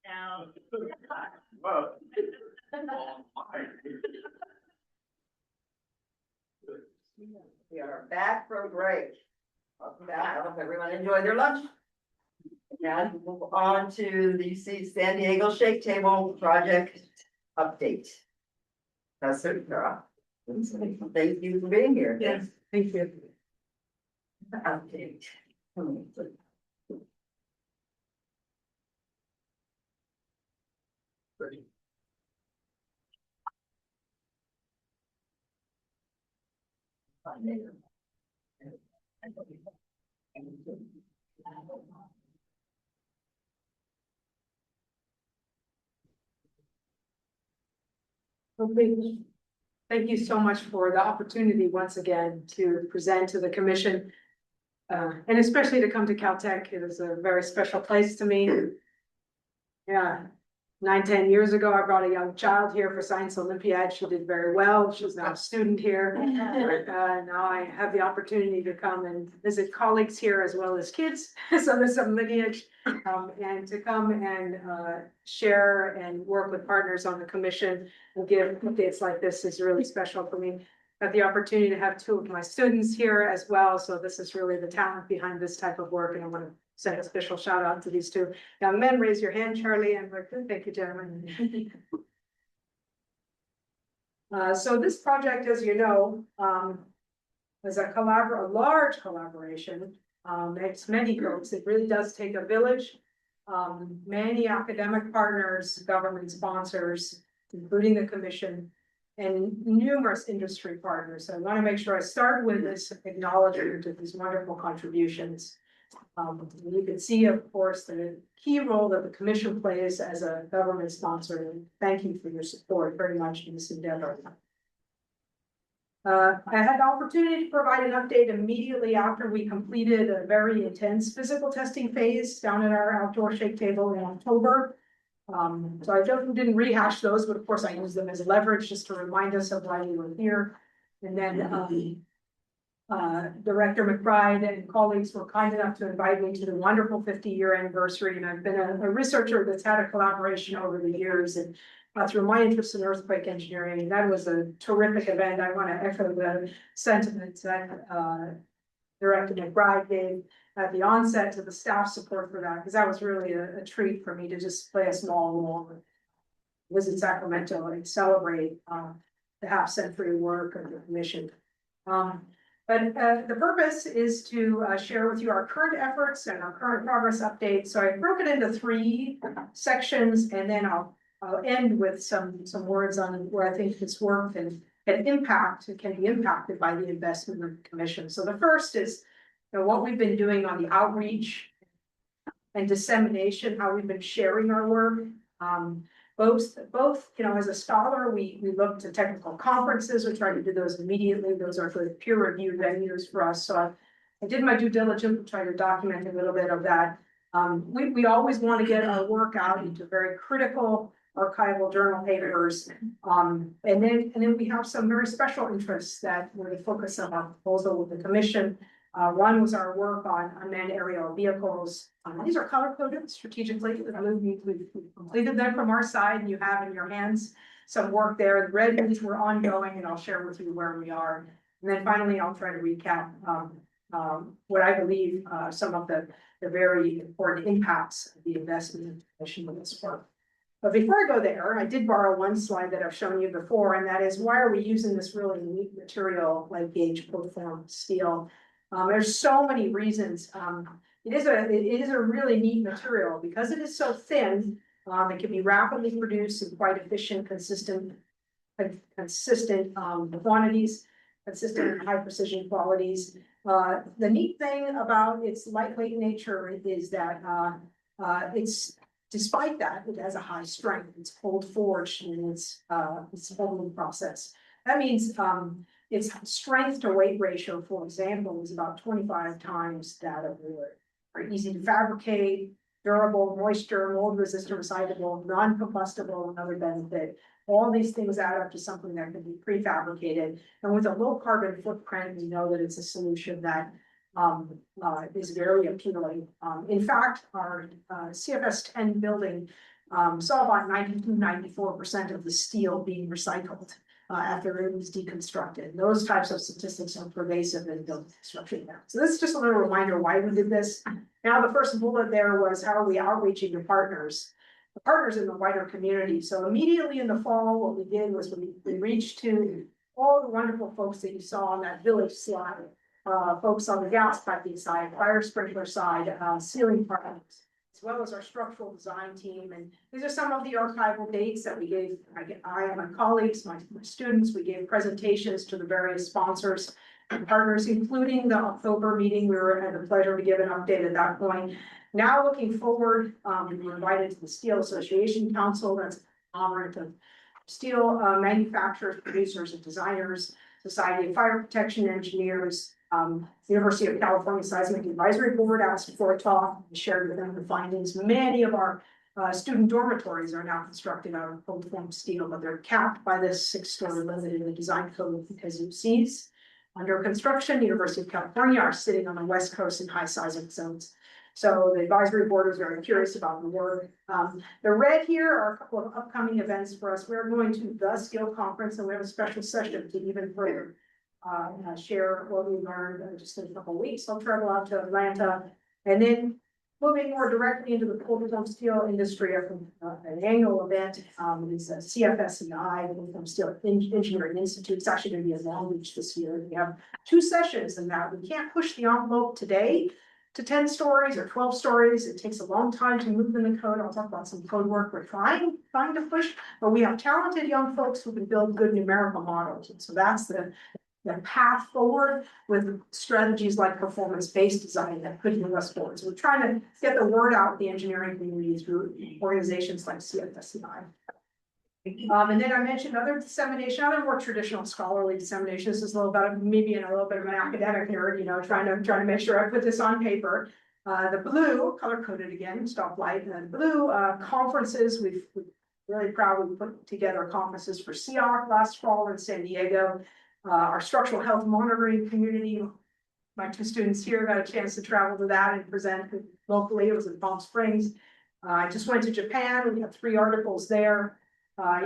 S5: Now.
S8: We are back from break. Welcome back. I hope everyone enjoyed their lunch. Now we move on to the San Diego Shake Table Project update. That's it, Tara. Thank you for being here.
S12: Yes, thank you.
S8: Update.
S12: Thank you so much for the opportunity once again to present to the commission. And especially to come to Caltech. It is a very special place to me. Yeah, 9-10 years ago, I brought a young child here for Science Olympiad. She did very well. She's now a student here. Now I have the opportunity to come and visit colleagues here as well as kids. So there's some lineage, and to come and share and work with partners on the commission and give updates like this is really special for me. I have the opportunity to have 2 of my students here as well. So this is really the talent behind this type of work. And I want to send a special shout out to these 2 young men. Raise your hand, Charlie and Rick. Thank you, gentlemen. So this project, as you know, is a large collaboration. It's many folks. It really does take a village. Many academic partners, government sponsors, including the commission, and numerous industry partners. So I want to make sure I start with this acknowledgement of these wonderful contributions. You can see, of course, the key role that the commission plays as a government sponsor. And thank you for your support very much in this endeavor. I had the opportunity to provide an update immediately after we completed a very intense physical testing phase down at our outdoor shake table in October. So I didn't rehash those, but of course I used them as leverage just to remind us of why we were here. And then Director McBride and colleagues were kind enough to invite me to the wonderful 50-year anniversary. And I've been a researcher that's had a collaboration over the years, and through my interest in earthquake engineering, that was a terrific event. I want to echo the sentiments that Director McBride gave at the onset to the staff support for that, because that was really a treat for me to just play a small role, visit Sacramento and celebrate the half-century work of the commission. But the purpose is to share with you our current efforts and our current progress updates. So I broke it into 3 sections, and then I'll end with some words on where I think this work can be impacted by the investment of the commission. So the first is, what we've been doing on the outreach and dissemination, how we've been sharing our work. Both, as a scholar, we look to technical conferences. We try to do those immediately. Those are good peer-reviewed venues for us. So I did my due diligence to try to document a little bit of that. We always want to get our work out into very critical archival journal papers. And then we have some very special interests that were the focus of our proposal with the commission. One was our work on unmanned aerial vehicles. These are color-coded strategically. We've completed them from our side, and you have in your hands some work there. The red ones were ongoing, and I'll share with you where we are. And then finally, I'll try to recap what I believe some of the very important impacts of the investment in the commission of this work. But before I go there, I did borrow one slide that I've shown you before, and that is, why are we using this really neat material like gauge proform steel? There's so many reasons. It is a really neat material because it is so thin. It can be rapidly produced in quite efficient, consistent quantities, consistent and high precision qualities. The neat thing about its lightweight nature is that despite that, it has a high strength. It's cold forged in its folding process. That means its strength to weight ratio, for example, is about 25 times that of wood. Very easy to fabricate, durable, moisture, mold resistant, recyclable, non-combustible, another benefit.
S15: All these things add up to something that can be prefabricated, and with a low carbon footprint, we know that it's a solution that is very appealing. In fact, our CFS 10 building saw about 94% of the steel being recycled after it was deconstructed. Those types of statistics are pervasive in building construction now. So this is just a little reminder why we did this. Now, the first bullet there was how are we outreaching to partners? The partners in the wider community. So immediately in the fall, what we did was we reached to all the wonderful folks that you saw on that village slide. Folks on the gas piping side, fire sprinkler side, ceiling partners, as well as our structural design team. And these are some of the archival dates that we gave. I and my colleagues, my students, we gave presentations to the various sponsors and partners, including the October meeting. We had the pleasure to give an update at that point. Now looking forward, we were invited to the Steel Association Council. That's an conglomerate of steel manufacturers, producers, and designers, Society of Fire Protection Engineers, University of California Seismic Advisory Board asked for a talk, and shared with them the findings. Many of our student dormitories are now constructed out of cold formed steel, but they're capped by this 6-story limit in the design code because UCs under construction. University of California are sitting on the West Coast in high seismic zones. So the advisory board was very curious about the work. The red here are a couple of upcoming events for us. We're going to the Skill Conference, and we have a special session to even further share what we learned just in a couple of weeks. I'll travel out to Atlanta, and then moving more directly into the cold formed steel industry. An annual event is a CFS&I, the Cold Formed Steel Engineering Institute. It's actually going to be in Long Beach this year. We have 2 sessions in that. We can't push the envelope today to 10 stories or 12 stories. It takes a long time to move in the code. I'll talk about some code work we're trying to push, but we have talented young folks who can build good numerical models. And so that's the path forward with strategies like performance-based design that could move us forward. So we're trying to get the word out with the engineering community through organizations like CFS&I. And then I mentioned other dissemination, other more traditional scholarly dissemination. This is a little bit of maybe a little bit of an academic nerd, you know, trying to make sure I put this on paper. The blue, color coded again, stoplight, and blue conferences. We're really proud we put together conferences for CR last fall in San Diego. Our structural health monitoring community. My 2 students here got a chance to travel to that and present locally. It was in Palm Springs. I just went to Japan. We had 3 articles there.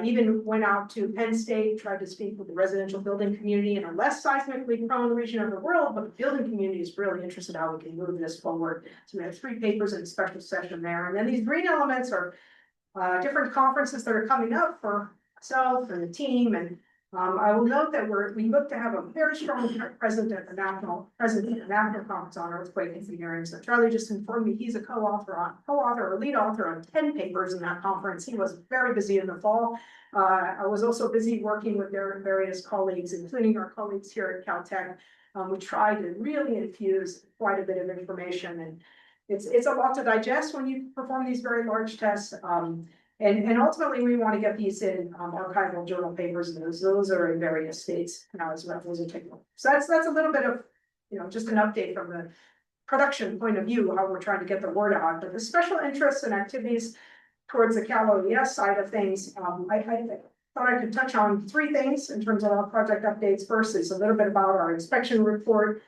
S15: Even went out to Penn State, tried to speak with the residential building community in a less seismically prone region of the world, but the building community is really interested in how we can move this forward. So we have 3 papers in a special session there. And then these green elements are different conferences that are coming up for myself and the team. And I will note that we look to have a very strong presence at the national conference on earthquake engineering. So Charlie just informed me he's a co-author or lead author on 10 papers in that conference. He was very busy in the fall. I was also busy working with their various colleagues, including our colleagues here at Caltech. We tried to really infuse quite a bit of information, and it's a lot to digest when you perform these very large tests. And ultimately, we want to get these in archival journal papers, and those are in various states now as well. Those are taken. So that's a little bit of, you know, just an update from the production point of view, how we're trying to get the word out. But the special interests and activities towards the Cal OES side of things, I thought I could touch on 3 things in terms of our project updates. First is a little bit about our inspection report.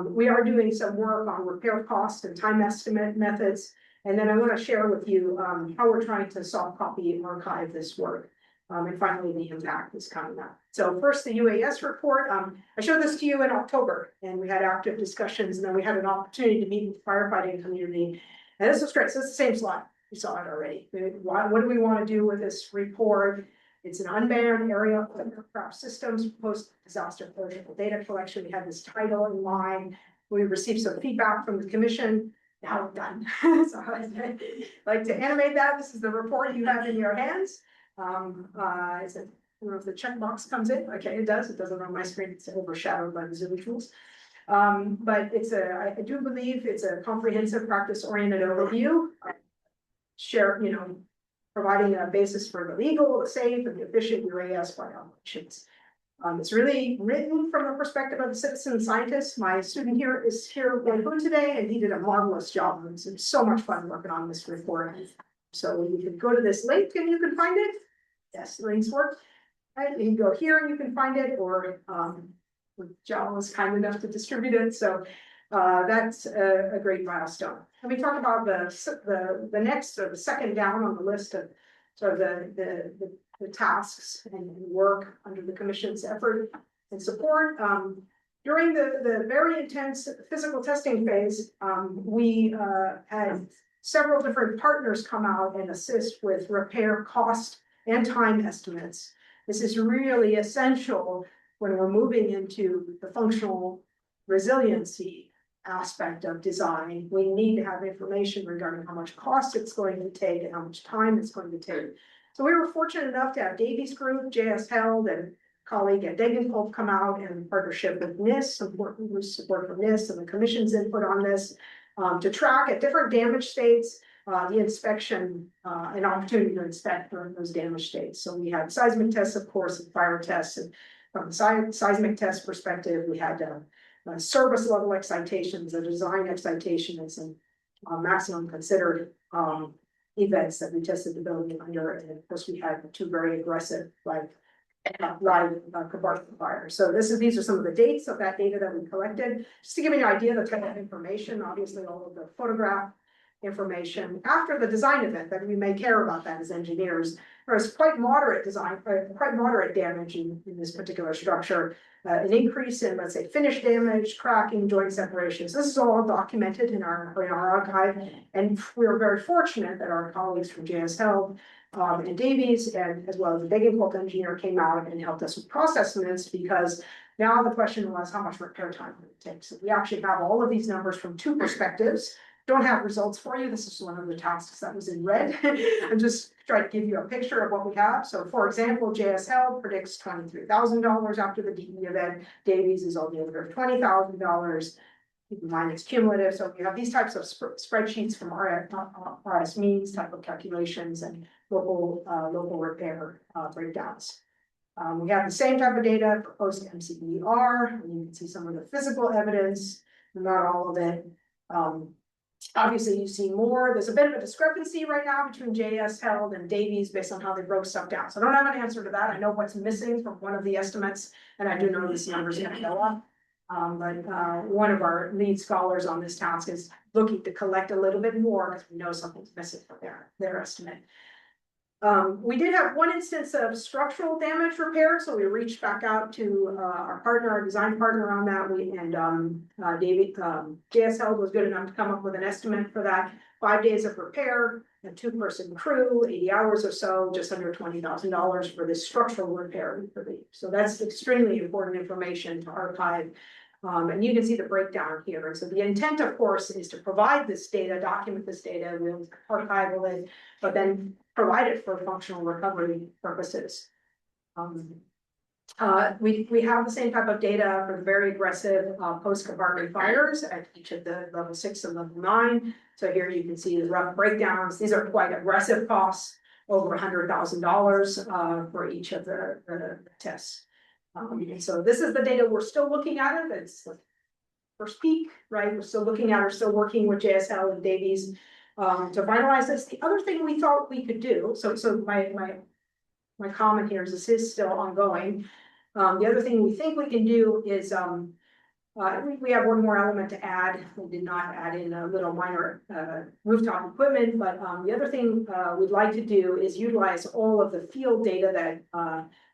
S15: We are doing some work on repair cost and time estimate methods. And then I want to share with you how we're trying to soft copy and archive this work. And finally, the impact is coming up. So first, the UAS report. I showed this to you in October, and we had active discussions, and then we had an opportunity to meet with the firefighting community. And this was great. So it's the same slide. You saw it already. What do we want to do with this report? It's an unmanned area of aircraft systems, post-disaster political data collection. We had this title in mind. We received some feedback from the commission. Now done. So I'd like to animate that. This is the report you have in your hands. Is it, I don't know if the checkbox comes in. Okay, it does. It doesn't on my screen. It's overshadowed by the Zoom tools. But I do believe it's a comprehensive practice-oriented overview. Providing a basis for the legal, the safe, and the efficient UAS flight operations. It's really written from the perspective of a citizen scientist. My student here is here today, and he did a marvelous job. It was so much fun working on this report. So you can go to this link and you can find it. yes, links work. Right, you can go here and you can find it, or John was kind enough to distribute it, so that's a great milestone. Let me talk about the next, or the second down on the list of sort of the tasks and work under the commission's effort and support. During the very intense physical testing phase, we had several different partners come out and assist with repair cost and time estimates. This is really essential when we're moving into the functional resiliency aspect of design. We need to have information regarding how much cost it's going to take and how much time it's going to take. So we were fortunate enough to have Davies Group, JS Held, and colleague at Degenkolb come out in partnership with NIST, support from NIST and the commission's input on this, to track at different damage states the inspection, an opportunity to inspect during those damage states. So we had seismic tests, of course, and fire tests. And from the seismic test perspective, we had service level excitations, a design excitation, and some maximum considered events that we tested the building under. And of course, we had two very aggressive live compartment fire. So these are some of the dates of that data that we collected. Just to give you an idea of the type of information, obviously all of the photograph information after the design event that we may care about that as engineers. There was quite moderate damage in this particular structure, an increase in, let's say, finish damage, cracking, joint separations. This is all documented in our archive, and we were very fortunate that our colleagues from JS Held and Davies, and as well as the Degenkolb engineer, came out and helped us with processes, because now the question was how much repair time would it take. So we actually have all of these numbers from two perspectives. Don't have results for you. This is one of the tasks that was in red. I'm just trying to give you a picture of what we have. So for example, JS Held predicts $23,000 after the DE event. Davies is on the order of $20,000. Keep in mind it's cumulative. So we have these types of spreadsheets from RS means type of calculations and local repair breakdowns. We have the same type of data for post MCER, and you can see some of the physical evidence, not all of it. Obviously, you see more. There's a bit of a discrepancy right now between JS Held and Davies based on how they broke stuff down. So I don't have an answer to that. I know what's missing from one of the estimates, and I do know this number's going to go up. But one of our lead scholars on this task is looking to collect a little bit more because we know something's missing from their estimate. We did have one instance of structural damage repair, so we reached back out to our partner, our design partner on that. JS Held was good enough to come up with an estimate for that. 5 days of repair, a 2-person crew, 80 hours or so, just under $20,000 for this structural repair. So that's extremely important information to archive. And you can see the breakdown here. So the intent, of course, is to provide this data, document this data, we'll archival it, but then provide it for functional recovery purposes. We have the same type of data for the very aggressive post-compartment fires at each of the level 6 and level 9. So here you can see the rough breakdowns. These are quite aggressive costs, over $100,000 for each of the tests. So this is the data we're still looking at it. It's like first peek, right? We're still looking at, we're still working with JS Held and Davies to finalize this. The other thing we thought we could do, so my comment here is this is still ongoing. The other thing we think we can do is we have one more element to add. We did not add in a little minor rooftop equipment, but the other thing we'd like to do is utilize all of the field data that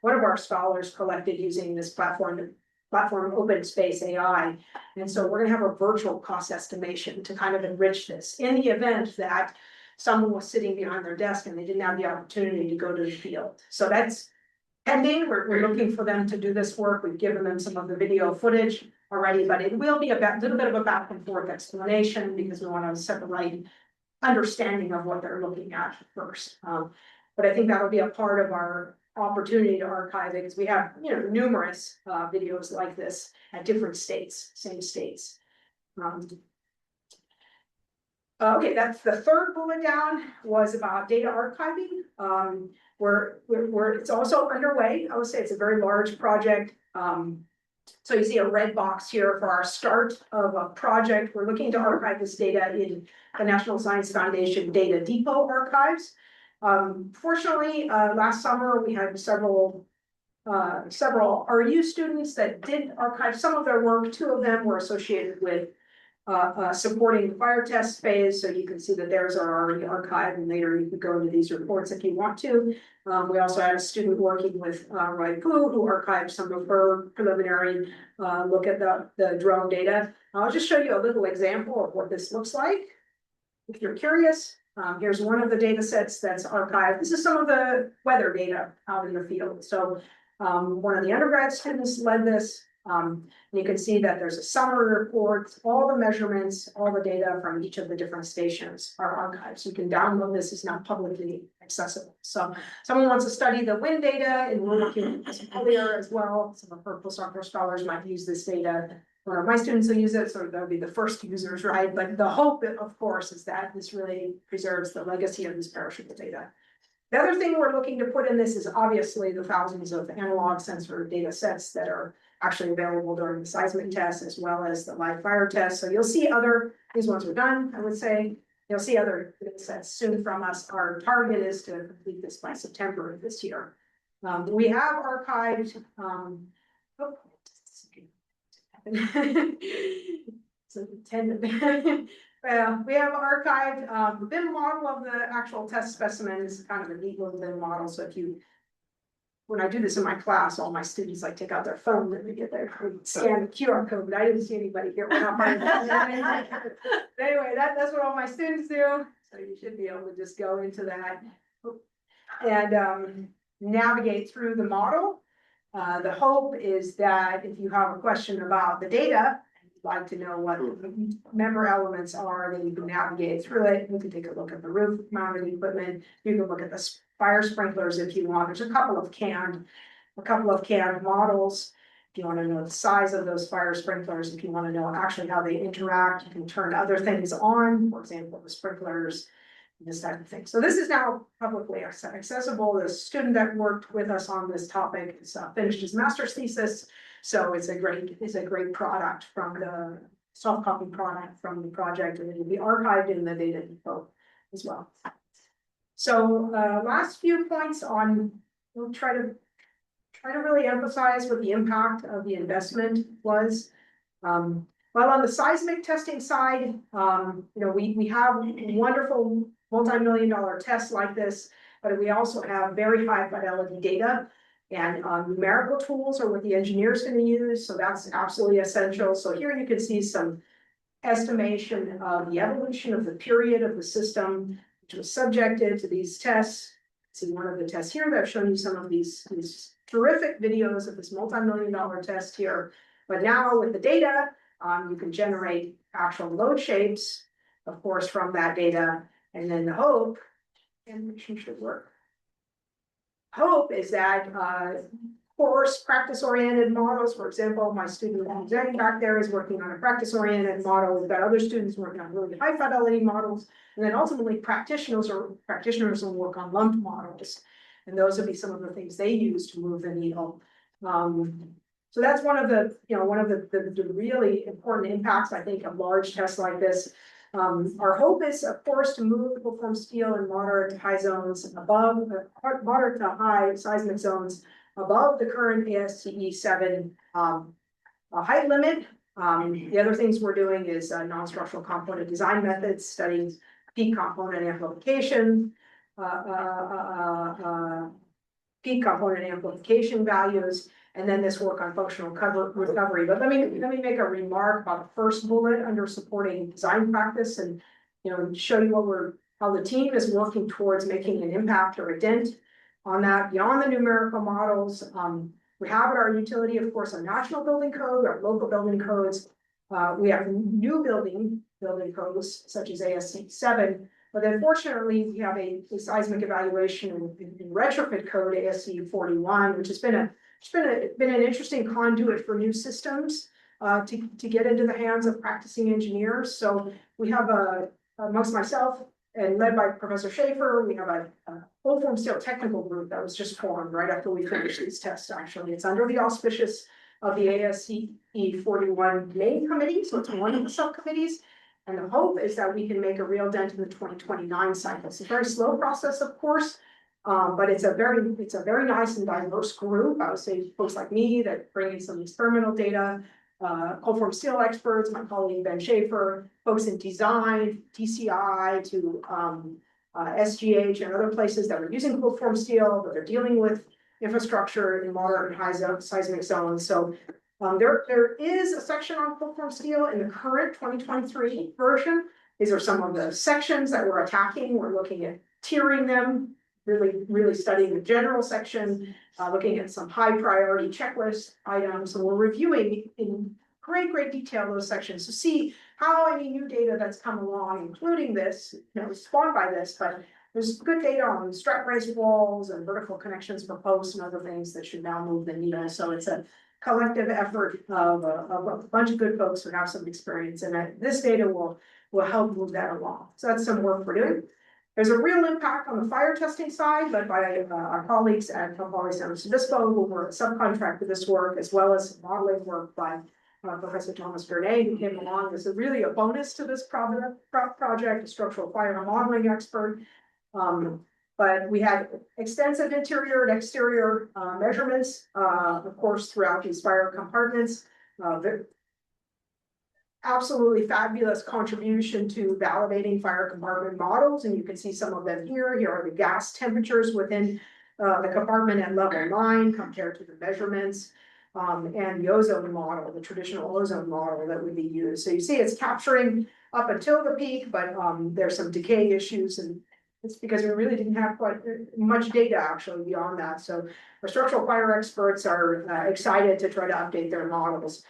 S15: one of our scholars collected using this platform Open Space AI. And so we're gonna have a virtual cost estimation to kind of enrich this in the event that someone was sitting behind their desk and they didn't have the opportunity to go to the field. So that's pending. We're looking for them to do this work. We've given them some of the video footage already, but it will be a little bit of a back and forth explanation because we want to set the right understanding of what they're looking at first. But I think that'll be a part of our opportunity to archive it because we have, numerous videos like this at different states, same states. Okay, that's the third bullet down was about data archiving. It's also underway. I would say it's a very large project. So you see a red box here for our start of a project. We're looking to archive this data in the National Science Foundation Data Depot archives. Fortunately, last summer, we had several RU students that did archive some of their work. Two of them were associated with supporting the fire test phase, so you can see that theirs are already archived, and later you can go into these reports if you want to. We also had a student working with Rai Poo, who archived some of her preliminary look at the drone data. I'll just show you a little example of what this looks like. If you're curious, here's one of the data sets that's archived. This is some of the weather data out in the field. So one of the undergrad students led this. You can see that there's a summary report, all the measurements, all the data from each of the different stations are archived. So you can download this, it's not publicly accessible. So someone wants to study the wind data, and we're looking at some earlier as well. Some of our postdoctoral scholars might use this data. One of my students will use it, so they'll be the first users, right? But the hope, of course, is that this really preserves the legacy of this perishable data. The other thing we're looking to put in this is obviously the thousands of analog sensor data sets that are actually available during the seismic test, as well as the live fire test. So you'll see these ones are done, I would say. You'll see other data sets soon from us. Our target is to complete this by September of this year. We have archived, so well, we have archived the BIM model of the actual test specimen is kind of a neat little BIM model. So when I do this in my class, all my students like take out their phone and they get there, scan the QR code, but I didn't see anybody here. We're not part of that. Anyway, that's what all my students do. So you should be able to just go into that and navigate through the model. The hope is that if you have a question about the data, like to know what the member elements are, then you can navigate through it. You can take a look at the roof mounted equipment. You can look at the fire sprinklers if you want. There's a couple of canned models. If you want to know the size of those fire sprinklers, if you want to know actually how they interact, you can turn other things on, for example, the sprinklers, this type of thing. So this is now publicly accessible. The student that worked with us on this topic has finished his master's thesis. So it's a great product from the soft copy product from the project, and it will be archived in the data depot as well. So last few points on, we'll try to really emphasize what the impact of the investment was. Well, on the seismic testing side, we have wonderful multi-million-dollar tests like this, but we also have very high fidelity data. And numerical tools are what the engineer is going to use, so that's absolutely essential. So here you can see some estimation of the evolution of the period of the system, which was subjected to these tests. See one of the tests here that I've shown you some of these terrific videos of this multi-million-dollar test here. But now with the data, you can generate actual load shapes, of course, from that data. And then the hope, and it should work. Hope is that course practice-oriented models. For example, my student Jen back there is working on a practice-oriented model. We've got other students working on really high fidelity models, and then ultimately practitioners will work on lumped models, and those would be some of the things they use to move the needle. So that's one of the really important impacts, I think, of large tests like this. Our hope is, of course, to move people from steel and moderate to high zones above, moderate to high seismic zones above the current ASCE 7 height limit. The other things we're doing is non-structural component design methods, studying peak component amplification, values, and then this work on functional recovery. But let me make a remark about the first bullet under supporting design practice, and show you how the team is working towards making an impact or a dent on that beyond the numerical models. We have at our utility, of course, a national building code, our local building codes. We have new building codes such as ASC 7, but unfortunately we have a seismic evaluation in retrofit code ASC 41, which has been an interesting conduit for new systems to get into the hands of practicing engineers. So we have amongst myself and led by Professor Schaefer, we have a full form steel technical group that was just formed right after we finished these tests. Actually, it's under the auspices of the ASCE 41 main committee, so it's one of the subcommittees. And the hope is that we can make a real dent in the 2029 cycle. It's a very slow process, of course. But it's a very nice and diverse group. I would say folks like me that bring in some experimental data, cold form steel experts, my colleague Ben Schaefer, folks in design, TCI to SGH and other places that are using cold form steel, but they're dealing with infrastructure in moderate and high seismic zones. So there is a section on cold form steel in the current 2023 version. These are some of the sections that we're attacking. We're looking at tiering them, really studying the general section, looking at some high priority checklist items. And we're reviewing in great detail those sections to see how any new data that's come along, including this, spawned by this, but there's good data on strap raised walls and vertical connections for posts and other things that should now move the needle. So it's a collective effort of a bunch of good folks who have some experience, and this data will help move that along. So that's some work we're doing. There's a real impact on the fire testing side, but by our colleagues at Cal San Luis Obispo, who were subcontracted this work, as well as modeling work by Professor Thomas Gurney, who came along as really a bonus to this project, a structural fire modeling expert. But we had extensive interior and exterior measurements, of course, throughout these fire compartments. Absolutely fabulous contribution to validating fire compartment models, and you can see some of them here. Here are the gas temperatures within the compartment at level 9 compared to the measurements, and the ozone model, the traditional ozone model that would be used. So you see it's capturing up until the peak, but there's some decay issues, and it's because we really didn't have quite much data actually beyond that. So our structural fire experts are excited to try to update their models.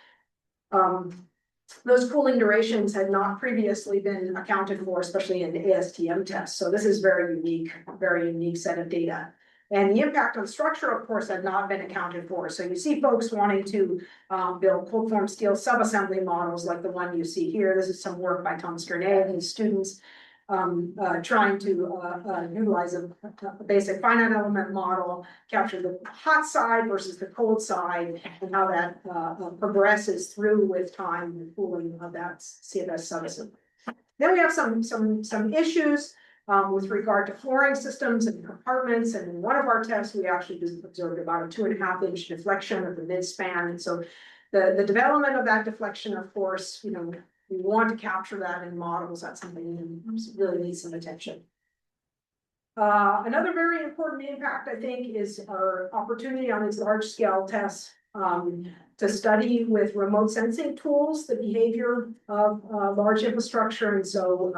S15: Those cooling durations had not previously been accounted for, especially in the ASTM tests. So this is very unique set of data. And the impact on structure, of course, had not been accounted for. So you see folks wanting to build cold form steel subassembly models like the one you see here. This is some work by Thomas Gurney and his students trying to utilize a basic finite element model, capture the hot side versus the cold side, and how that progresses through with time and cooling of that CFS subassembly. Then we have some issues with regard to flooring systems and compartments. And in one of our tests, we actually observed about a 2.5 inch deflection of the midspan. And so the development of that deflection, of course, we want to capture that in models. That's something that really needs some attention. Another very important impact, I think, is our opportunity on these large scale tests to study with remote sensing tools the behavior of large infrastructure. And so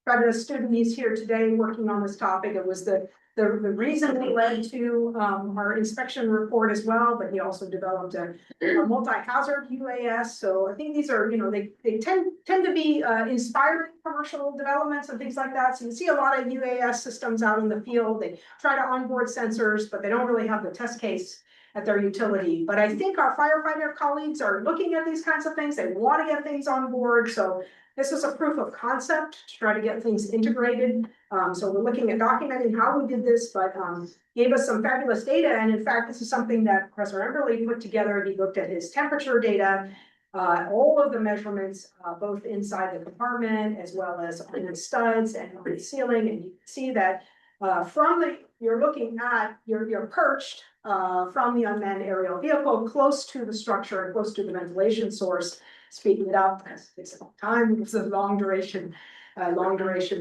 S15: fabulous student is here today working on this topic. It was the reason we led to our inspection report as well, but he also developed a multi-hazard UAS. So I think these are, they tend to be inspiring commercial developments and things like that. So you see a lot of UAS systems out in the field. They try to onboard sensors, but they don't really have the test case at their utility. But I think our firefighter colleagues are looking at these kinds of things. They want to get things on board. So this is a proof of concept to try to get things integrated. So we're looking at documenting how we did this, but gave us some fabulous data. And in fact, this is something that Professor Emberley put together. He looked at his temperature data, all of the measurements, both inside the compartment as well as on the studs and on the ceiling. And you can see that you're looking at, you're perched from the unmanned aerial vehicle close to the structure and close to the ventilation source, speeding it up because it takes a long time because of long duration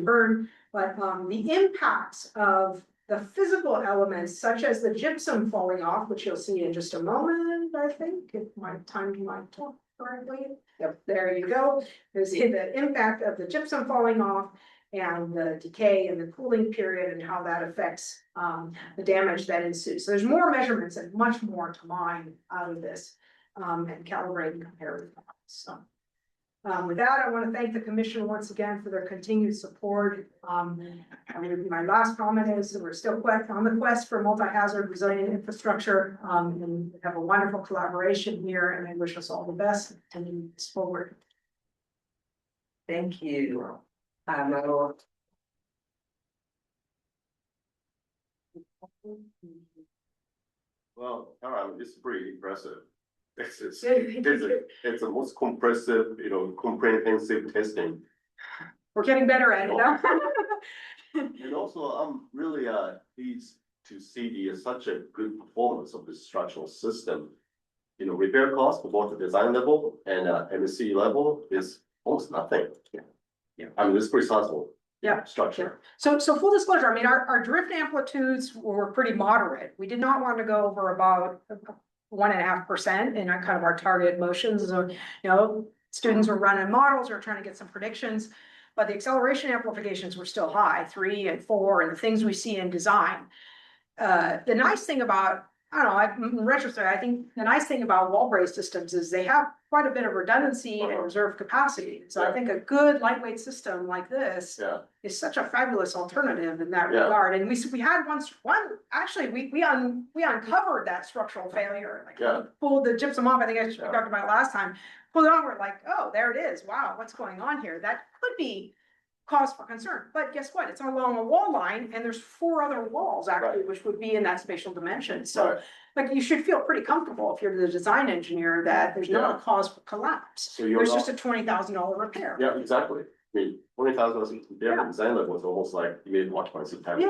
S15: burn. But the impacts of the physical elements, such as the gypsum falling off, which you'll see in just a moment, I think, if my time might talk correctly. Yep, there you go. There's the impact of the gypsum falling off and the decay and the cooling period and how that affects the damage that ensues. So there's more measurements and much more to mine out of this and calibrate and compare with that. So with that, I want to thank the commission once again for their continued support. My last comment is we're still on the quest for multi-hazard resilient infrastructure, and we have a wonderful collaboration here, and I wish us all the best and move this forward.
S8: Thank you.
S14: Well, all right, this is pretty impressive. It's the most compressive, comprehensive testing.
S15: We're getting better at it, huh?
S14: And also, I'm really pleased to see such a good performance of the structural system. Repair cost for both the design level and MSC level is almost nothing.
S15: Yeah.
S14: I mean, it's pretty sizable.
S15: Yeah.
S14: Structure.
S15: So full disclosure, I mean, our drift amplitudes were pretty moderate. We did not want to go over about 1.5% in our kind of our target motions. So, students were running models or trying to get some predictions, but the acceleration amplifications were still high, 3 and 4, and the things we see in design. The nice thing about, I don't know, in retrospect, I think the nice thing about wall brace systems is they have quite a bit of redundancy and reserve capacity. So I think a good lightweight system like this is such a fabulous alternative in that regard. And we had actually we uncovered that structural failure. Like we pulled the gypsum off. I think I talked about it last time. Pulled it on, we're like, oh, there it is. Wow, what's going on here? That could be cause for concern. But guess what? It's along a wall line and there's 4 other walls actually, which would be in that spatial dimension. So like you should feel pretty comfortable if you're the design engineer that there's not a cause for collapse.
S14: So
S15: there's just a $20,000 repair.
S14: Yeah, exactly. I mean, 20,000 doesn't design level was almost like you made occupancy time.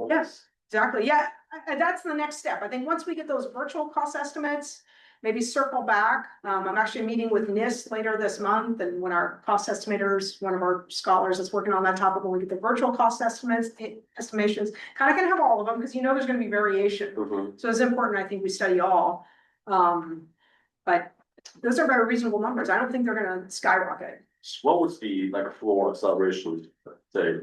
S15: Yes, exactly. Yeah, that's the next step. I think once we get those virtual cost estimates, maybe circle back. I'm actually meeting with NIST later this month, and when our cost estimators, one of our scholars that's working on that topic, when we get the virtual cost estimations, kind of can have all of them because there's going to be variation. So it's important, I think, we study all. But those are very reasonable numbers. I don't think they're going to skyrocket.
S14: What would be like a floor acceleration say?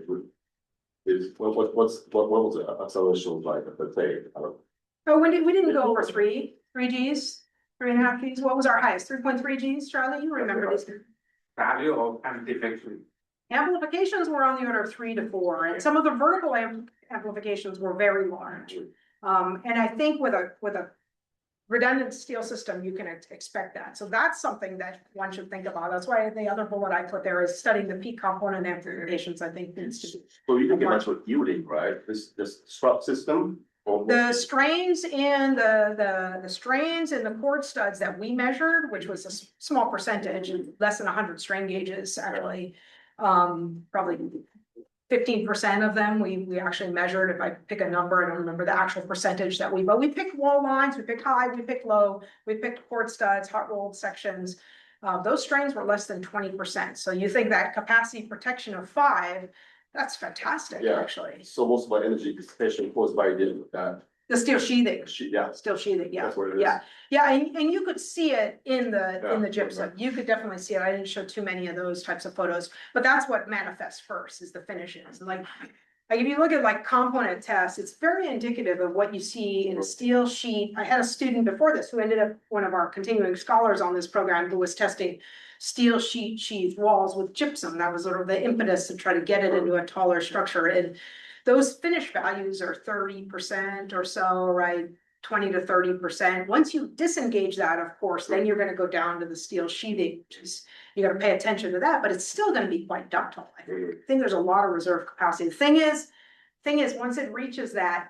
S14: What was the acceleration like? Let's say I don't know.
S15: Oh, we didn't go over 3 Gs. 3.5 Gs. What was our highest? 3.3 Gs, Charlie? You remember these?
S11: Value of amplification.
S15: Amplifications were on the order of 3 to 4, and some of the vertical amplifications were very large. And I think with a redundant steel system, you can expect that. So that's something that one should think about. That's why the other bullet I put there is studying the peak component amplifications. I think needs to be.
S14: So you can get much with yielding, right? This strut system.
S15: The strains in the strains in the cord studs that we measured, which was a small percentage, less than 100 strain gauges, actually, probably 15% of them we actually measured. If I pick a number, I don't remember the actual percentage but we picked wall lines, we picked high, we picked low, we picked cord studs, hot rolled sections. Those strains were less than 20%. So you think that capacity protection of 5. That's fantastic, actually.
S14: So most of my energy dissipation caused by that.
S15: The steel sheathing. Steel sheathing,
S14: That's what it is.
S15: Yeah, and you could see it in the gypsum. You could definitely see it. I didn't show too many of those types of photos, but that's what manifests first is the finishes. Like if you look at like component tests, it's very indicative of what you see in a steel sheet. I had a student before this who ended up one of our continuing scholars on this program who was testing steel sheathed walls with gypsum. That was sort of the impetus to try to get it into a taller structure. And those finish values are 30% or so, right? 20 to 30%. Once you disengage that, of course, then you're going to go down to the steel sheathing, which is, you got to pay attention to that, but it's still going to be quite ductile. I think there's a lot of reserve capacity. The thing is, once it reaches that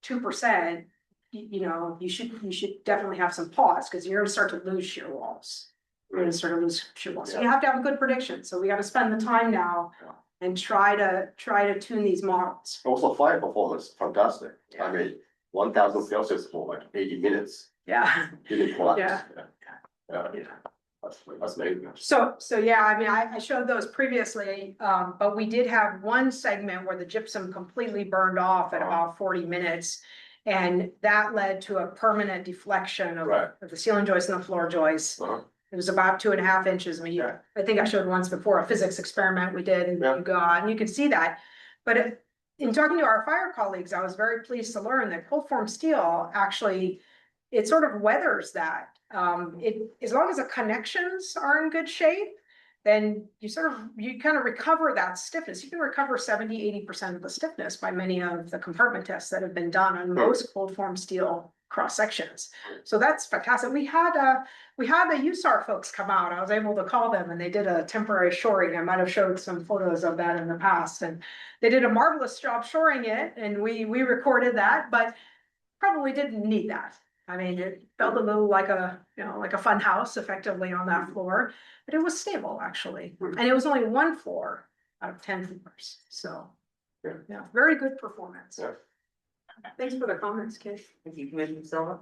S15: 2%, you should definitely have some pause because you're going to start to lose shear walls. You're going to start to lose shear walls. So you have to have a good prediction. So we got to spend the time now and try to tune these models.
S14: Also, fire performance, fantastic. I mean, 1,000 Celsius for like 80 minutes.
S15: Yeah.
S14: Didn't collapse.
S15: Yeah.
S14: That's amazing.
S15: So yeah, I mean, I showed those previously, but we did have one segment where the gypsum completely burned off at about 40 minutes. And that led to a permanent deflection of the ceiling joist and the floor joist. It was about 2.5 inches. I mean, I think I showed once before a physics experiment we did, and you could see that. But in talking to our fire colleagues, I was very pleased to learn that cold form steel actually, it sort of weathers that. As long as the connections are in good shape, then you kind of recover that stiffness. You can recover 70–80% of the stiffness by many of the compartment tests that have been done on most cold form steel cross sections. So that's fantastic. We had the USAR folks come out. I was able to call them and they did a temporary shoring. I might have showed some photos of that in the past, and they did a marvelous job shoring it, and we recorded that, but probably didn't need that. I mean, it felt a little like a, like a fun house effectively on that floor, but it was stable actually. And it was only one floor out of 10 floors, so. Yeah, very good performance.
S14: Yeah.
S15: Thanks for the comments, Kate.
S8: Thank you, Commissioner Silva.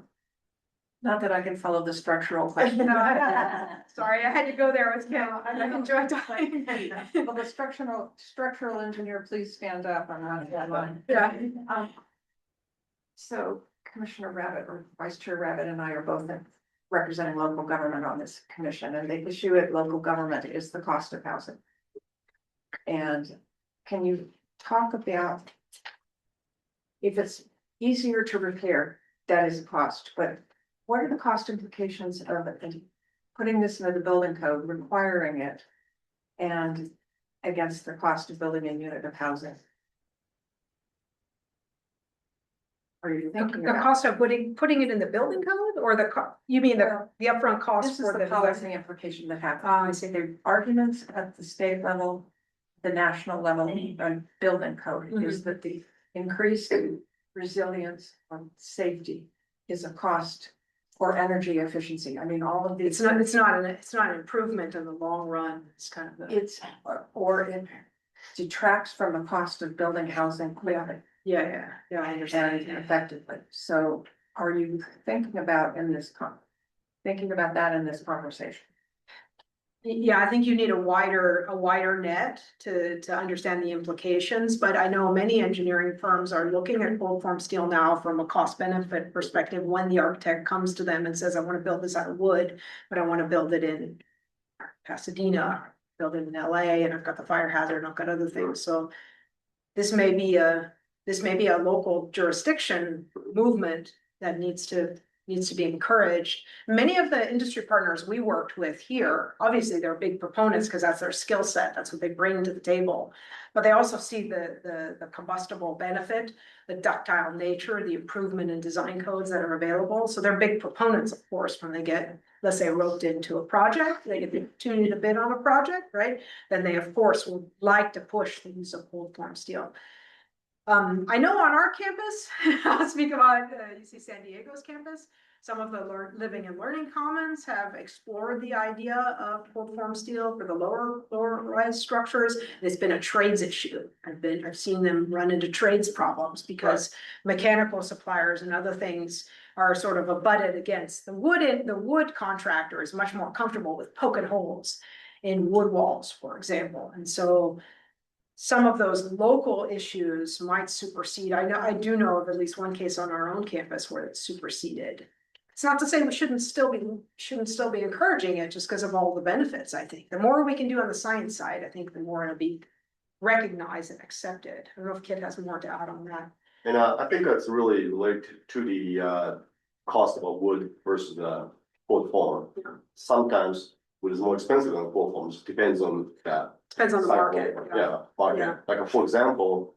S10: Not that I can follow the structural question.
S15: Sorry, I had to go there with Kim. I enjoyed talking.
S10: Will the structural engineer please stand up? I'm not that line.
S15: Yeah.
S10: So Commissioner Rabbit or Vice Chair Rabbit and I are both representing local government on this commission, and the issue at local government is the cost of housing. And can you talk about if it's easier to repair, that is a cost, but what are the cost implications of it, putting this into the building code, requiring it, and against the cost of building a unit of housing? Are you thinking
S15: The
S10: about?
S15: cost of putting it in the building code or you mean the upfront cost
S10: This is
S15: for
S10: the
S15: the
S10: policy implication that happens.
S15: I see.
S10: The arguments at the state level, the national level, and building code is that the increased resilience and safety is a cost or energy efficiency. I mean, all of these.
S15: It's not an improvement in the long run. It's kind of
S10: It's, or it detracts from the cost of building housing quickly
S15: yeah, I
S10: and
S15: understand.
S10: effectively. So are you thinking about thinking about that in this conversation?
S15: Yeah, I think you need a wider net to understand the implications, but I know many engineering firms are looking at cold form steel now from a cost benefit perspective. When the architect comes to them and says, I want to build this out of wood, but I want to build it in Pasadena, build it in LA, and I've got the fire hazard, and I've got other things, so this may be a local jurisdiction movement that needs to be encouraged. Many of the industry partners we worked with here, obviously they're big proponents because that's their skill set, that's what they bring to the table. But they also see the combustible benefit, the ductile nature, the improvement in design codes that are available. So they're big proponents, of course, when they get, let's say, roped into a project, they get the opportunity to bid on a project, right? Then they, of course, would like to push the use of cold form steel. I know on our campus, I'll speak about UC San Diego's campus, some of the living and learning commons have explored the idea of cold form steel for the lower rise structures. It's been a trades issue. I've seen them run into trades problems because mechanical suppliers and other things are sort of abutted against the wood contractor is much more comfortable with poking holes in wood walls, for example. And so some of those local issues might supersede. I do know of at least one case on our own campus where it's superseded. It's not to say we shouldn't still be encouraging it just because of all the benefits. I think the more we can do on the science side, I think the more it'll be recognized and accepted. I don't know if Kit has more to add on that.
S14: And I think that's really related to the cost of a wood versus the cold form. Sometimes wood is more expensive than cold form, just depends on that.
S15: Depends on the market.
S14: Yeah, market.
S15: Yeah.
S14: Like for example,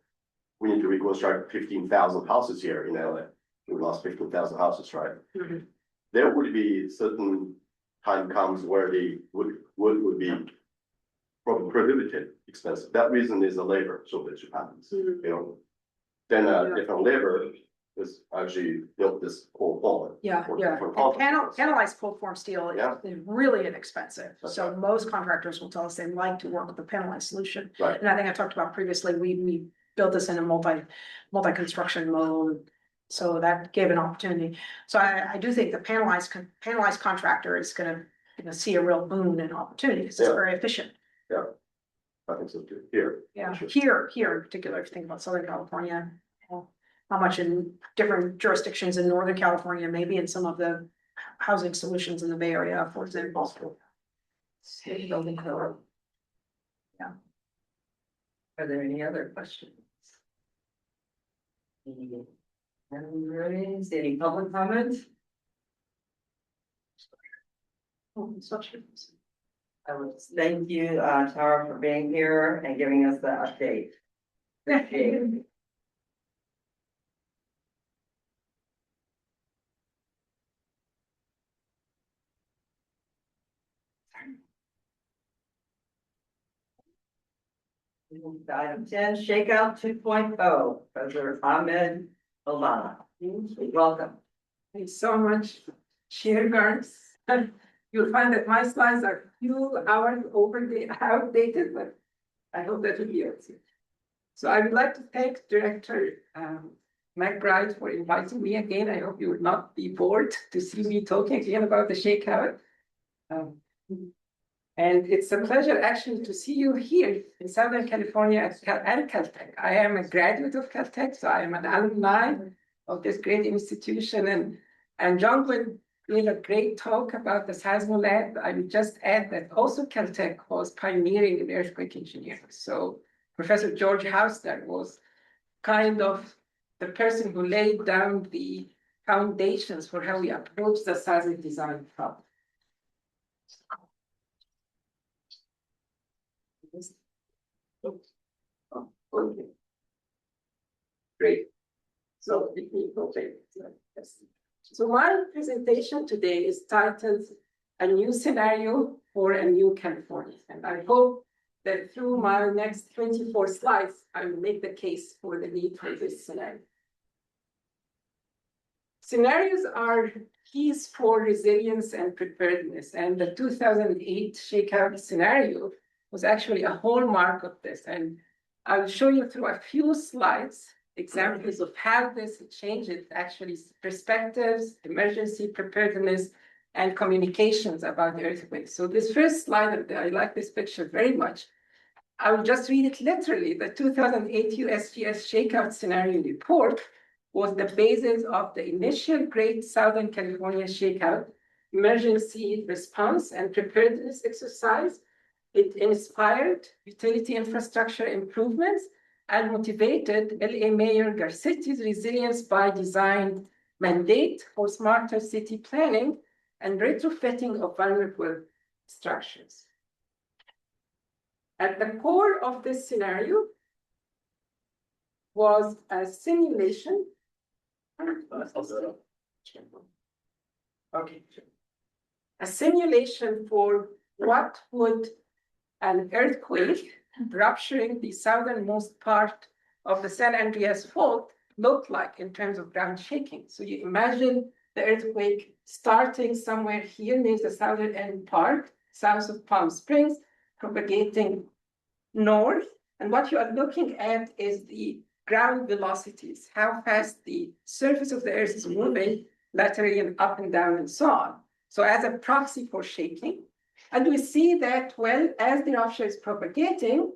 S14: we need to reconstruct 15,000 houses here in LA. We lost 15,000 houses, right?
S15: Mhm.
S14: There would be certain time comes where the wood would be probably prohibitive expensive. That reason is the labor shortage happens, you know. Then different labor is actually built this cold form.
S15: Yeah. And panelized cold form steel is really inexpensive. So most contractors will tell us they like to work with the panelized solution.
S14: Right.
S15: And I think I talked about previously, we built this in a multi-construction mode. So that gave an opportunity. So I do think the panelized contractor is gonna see a real boon and opportunity because it's very efficient.
S14: Yeah. I think so too, here.
S15: Yeah,
S14: Sure.
S15: here in particular, if you think about Southern California, how much in different jurisdictions in Northern California, maybe in some of the housing solutions in the Bay Area, for example. State building code. Yeah.
S8: Are there any other questions? Any public comment? I would thank you, Tara, for being here and giving us the update. Appreciate it. Item 10, Shakeout 2.0, President Ahmed Olana. Welcome.
S15: Thanks so much, Chair Garnes. You'll find that my slides are few hours outdated, but I hope that will be okay. So I would like to thank Director McBride for inviting me again. I hope you would not be bored to see me talking again about the shakeout. And it's a pleasure actually to see you here in Southern California at Caltech. I am a graduate of Caltech, so I am an alumni of this great institution. And John gave a great talk about the Seismolab. I would just add that also Caltech was pioneering in earthquake engineering. So Professor George Hausner was kind of the person who laid down the foundations for how we approach the seismic design problem. Okay. Great. So my presentation today is titled A New Scenario for a New California. And I hope that through my next 24 slides, I will make the case for the need for this scenario. Scenarios are keys for resilience and preparedness. And the 2008 shakeout scenario was actually a hallmark of this. And I'll show you through a few slides examples of how this changes actually perspectives, emergency preparedness, and communications about the earthquake. So this first slide, I like this picture very much. I will just read it literally. The 2008 USGS shakeout scenario report was the basis of the initial Great Southern California Shakeout emergency response and preparedness exercise. It inspired utility infrastructure improvements and motivated LA Mayor Garcetti's resilience by design mandate for smarter city planning and retrofitting of vulnerable structures. At the core of this scenario was a simulation. Okay. A simulation for what would an earthquake rupturing the southernmost part of the San Andreas Fault look like in terms of ground shaking. So you imagine the earthquake starting somewhere here near the southern end part, south of Palm Springs, propagating north. And what you are looking at is the ground velocities, how fast the surface of the earth is moving laterally and up and down and so on. So as a proxy for shaking. And we see that, well, as the rupture is propagating,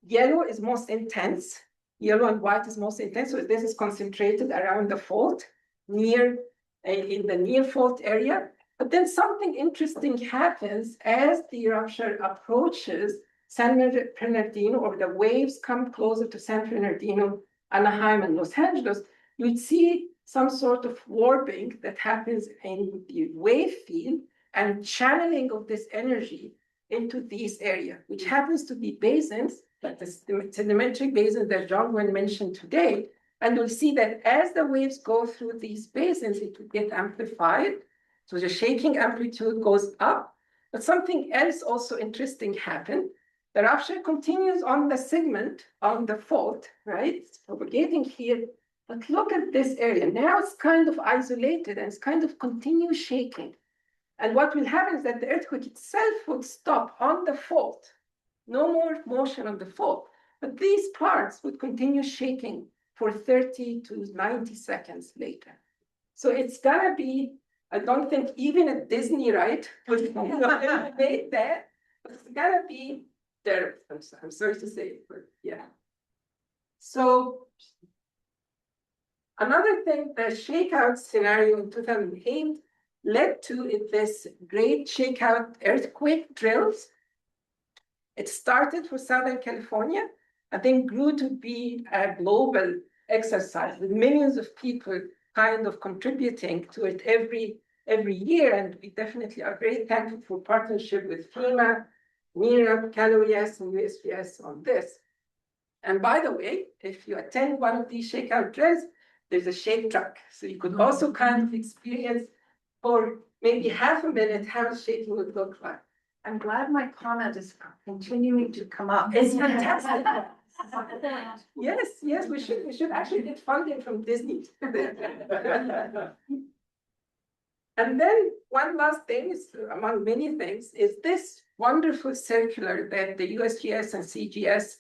S15: yellow is most intense. Yellow and white is most intense. So this is concentrated around the fault, in the near fault area. But then something interesting happens as the rupture approaches San Bernardino, or the waves come closer to San Bernardino, Anaheim, and Los Angeles. You'd see some sort of warping that happens in the wave field and channeling of this energy into these areas, which happens to be basins, like the sedimentary basin that John Gwen mentioned today. And we'll see that as the waves go through these basins, it will get amplified. So the shaking amplitude goes up. But something else also interesting happened. The rupture continues on the segment on the fault, right? It's propagating here. But look at this area. Now it's kind of isolated and it's kind of continuous shaking. And what will happen is that the earthquake itself will stop on the fault. No more motion on the fault. But these parts would continue shaking for 30 to 90 seconds later. So it's gonna be, I don't think even a Disney ride would make that, but it's gonna be there. I'm sorry to say it, but yeah. So another thing, the shakeout scenario in 2008 led to this great shakeout earthquake drills. It started for Southern California and then grew to be a global exercise with millions of people kind of contributing to it every year. And we definitely are very thankful for partnership with FEMA, NERA, CalOES, and USGS on this. And by the way, if you attend one of these shakeout drills, there's a shake truck. So you could also kind of experience for maybe half a minute how shaking would look like.
S9: I'm glad my comment is continuing to come up.
S15: It's fantastic. Yes, we should actually get funding from Disney. And then one last thing is, among many things, is this wonderful circular that the USGS and CGS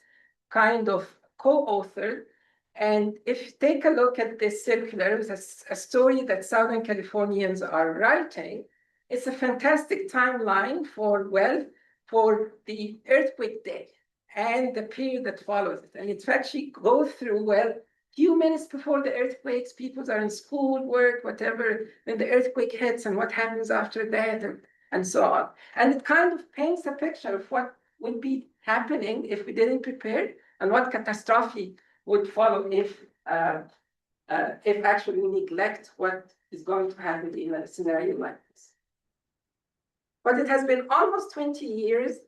S15: kind of co-authored. And if you take a look at this circular, it's a story that Southern Californians are writing. It's a fantastic timeline for the earthquake day and the period that follows it. And it actually goes through, few minutes before the earthquakes, people are in school, work, whatever, then the earthquake hits and what happens after that, and so on. And it kind of paints a picture of what would be happening if we didn't prepare and what catastrophe would follow if actually we neglect what is going to happen in a scenario like this. But it has been almost 20 years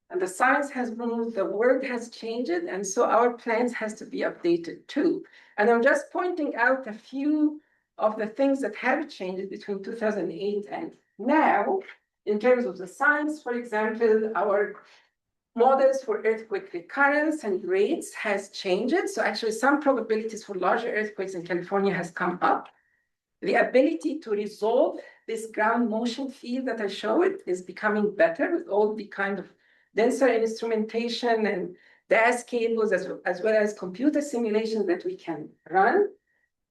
S15: and the science has moved, the world has changed, and so our plans has to be updated too. And I'm just pointing out a few of the things that have changed between 2008 and now. In terms of the science, for example, our models for earthquake recurrence and rates has changed. So actually some probabilities for larger earthquakes in California has come up. The ability to resolve this ground motion field that I showed is becoming better with all the kind of denser instrumentation and DAS cables as well as computer simulations that we can run.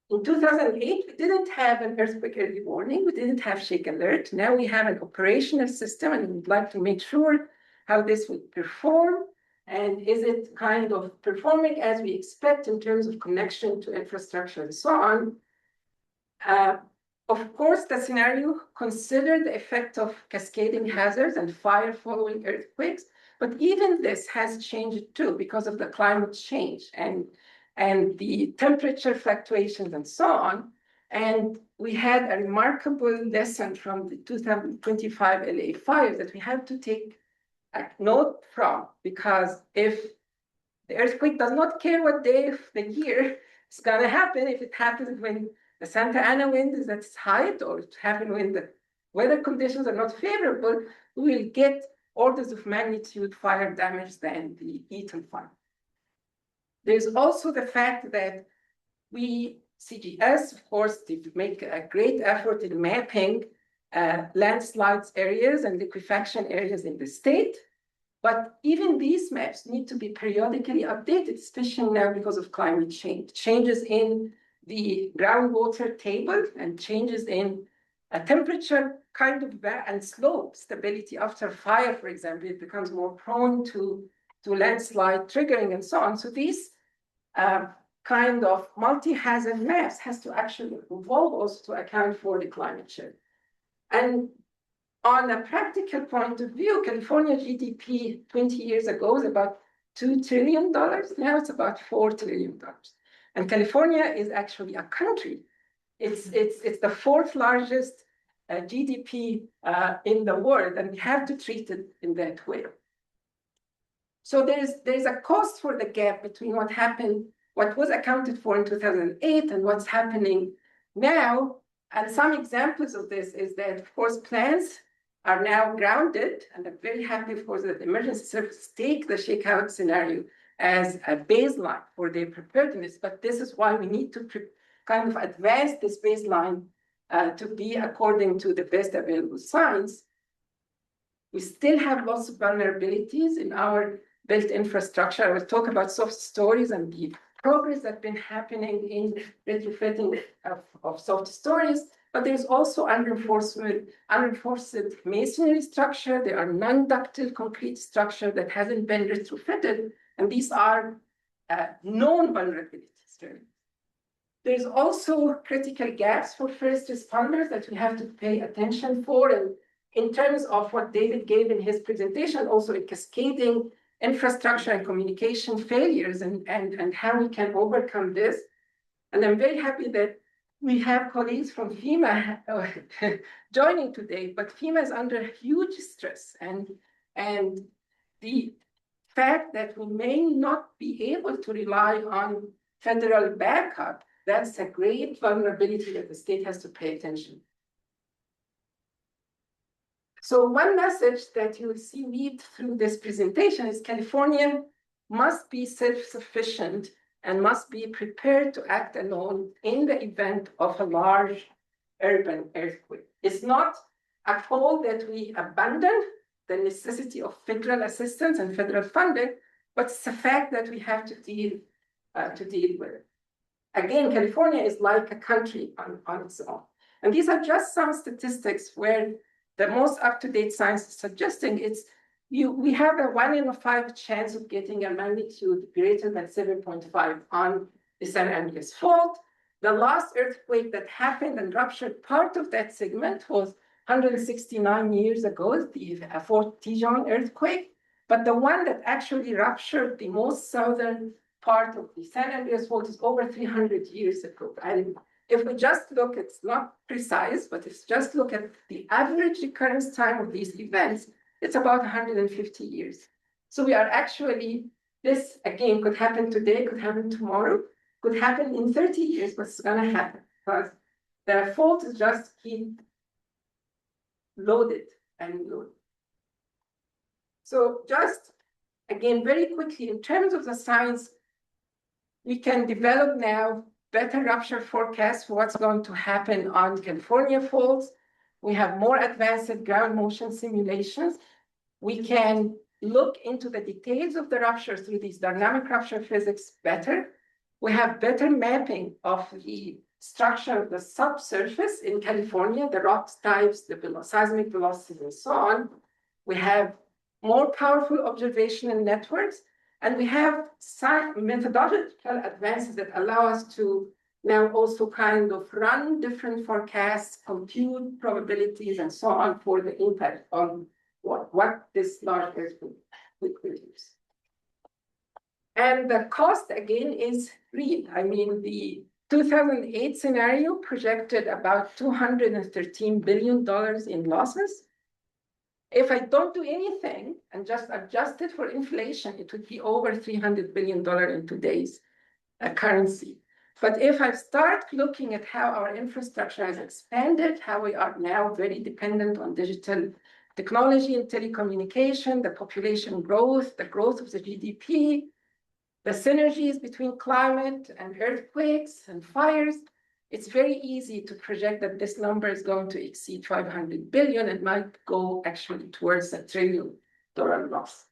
S15: In 2008, we didn't have an earthquake early warning. We didn't have shake alert. Now we have an operational system and we'd like to make sure how this would perform. And is it kind of performing as we expect in terms of connection to infrastructure and so on? Of course, the scenario considered the effect of cascading hazards and fire following earthquakes, but even this has changed too because of the climate change and the temperature fluctuations and so on. And we had a remarkable lesson from the 2025 LA fires that we have to take a note from, because if the earthquake does not care what day of the year it's gonna happen, if it happens when the Santa Ana wind is at its height, or it happens when the weather conditions are not favorable, we will get orders of magnitude fire damage than the Eaton fire. There's also the fact that CGS, of course, did make a great effort in mapping landslides areas and liquefaction areas in the state. But even these maps need to be periodically updated, especially now because of climate change. Changes in the groundwater table and changes in temperature kind of and slope stability after fire, for example, it becomes more prone to landslide triggering and so on. So these kind of multi-hazard maps has to actually evolve also to account for the climate change. And on a practical point of view, California GDP 20 years ago was about $2 trillion. Now it's about $4 trillion. And California is actually a country. It's the fourth largest GDP in the world, and we have to treat it in that way. So there's a cost for the gap between what was accounted for in 2008 and what's happening now. And some examples of this is that, of course, plans are now grounded, and I'm very happy, of course, that the emergency services take the shakeout scenario as a baseline for their preparedness. But this is why we need to kind of advance this baseline to be according to the best available science. We still have lots of vulnerabilities in our built infrastructure. I will talk about soft stories and the progress that's been happening in retrofitting of soft stories. But there's also unreinforced masonry structure. There are non-ductile concrete structure that hasn't been retrofitted, and these are known vulnerabilities. There's also critical gaps for first responders that we have to pay attention for, and in terms of what David gave in his presentation, also in cascading infrastructure and communication failures and how we can overcome this. And I'm very happy that we have colleagues from FEMA joining today, but FEMA is under huge stress, and the fact that we may not be able to rely on federal backup, that's a great vulnerability that the state has to pay attention. So one message that you will see weaved through this presentation is California must be self-sufficient and must be prepared to act alone in the event of a large urban earthquake. It's not a fault that we abandon the necessity of federal assistance and federal funding, but it's a fact that we have to deal with. Again, California is like a country on its own. And these are just some statistics where the most up-to-date science is suggesting we have a 1 in 5 chance of getting a magnitude greater than 7.5 on the San Andreas Fault. The last earthquake that happened and ruptured part of that segment was 169 years ago, the Fort Tejon earthquake. But the one that actually ruptured the most southern part of the San Andreas Fault is over 300 years ago. And if we just look, it's not precise, but if just look at the average recurrence time of these events, it's about 150 years. So we are actually, this again could happen today, could happen tomorrow, could happen in 30 years, what's gonna happen? Because the fault is just keep loaded and loaded. So just again, very quickly, in terms of the science, we can develop now better rupture forecasts for what's going to happen on California faults. We have more advanced ground motion simulations. We can look into the details of the rupture through these dynamic rupture physics better. We have better mapping of the structure of the subsurface in California, the rock types, the seismic velocities, and so on. We have more powerful observational networks, and we have methodological advances that allow us to now also kind of run different forecasts, compute probabilities, and so on for the impact on what this large earthquake will produce. And the cost, again, is real. I mean, the 2008 scenario projected about $213 billion in losses. If I don't do anything and just adjust it for inflation, it would be over $300 billion in today's currency. But if I start looking at how our infrastructure has expanded, how we are now very dependent on digital technology and telecommunication, the population growth, the growth of the GDP, the synergies between climate and earthquakes and fires, it's very easy to project that this number is going to exceed 500 billion and might go actually towards $1 trillion loss.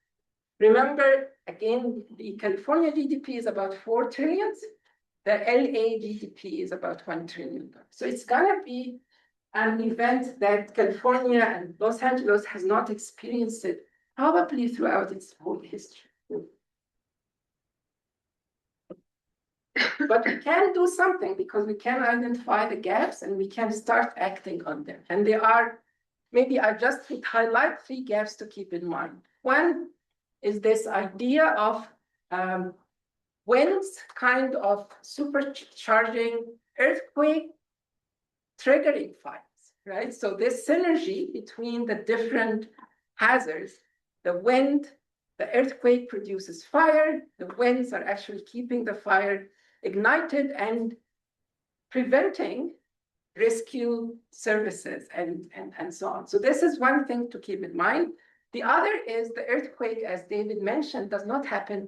S15: Remember, again, the California GDP is about 4 trillion. The LA GDP is about $1 trillion. So it's gonna be an event that California and Los Angeles has not experienced it probably throughout its whole history. But we can do something because we can identify the gaps and we can start acting on them. And there are, maybe I just would highlight 3 gaps to keep in mind. One is this idea of winds kind of supercharging earthquake triggering fires, right? So this synergy between the different hazards, the wind, the earthquake produces fire, the winds are actually keeping the fire ignited and preventing rescue services and so on. So this is one thing to keep in mind. The other is the earthquake, as David mentioned, does not happen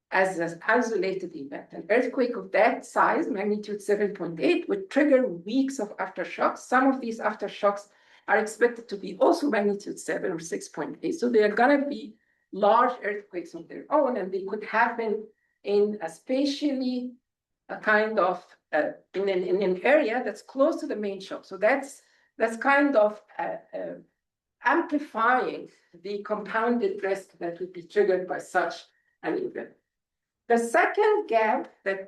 S15: as an isolated event. An earthquake of that size, magnitude 7.8, would trigger weeks of aftershocks. Some of these aftershocks are expected to be also magnitude 7 or 6.8. So they are gonna be large earthquakes of their own, and they could happen in a spatially kind of in an area that's close to the main shock. So that's kind of amplifying the compounded risk that would be triggered by such an event. The second gap that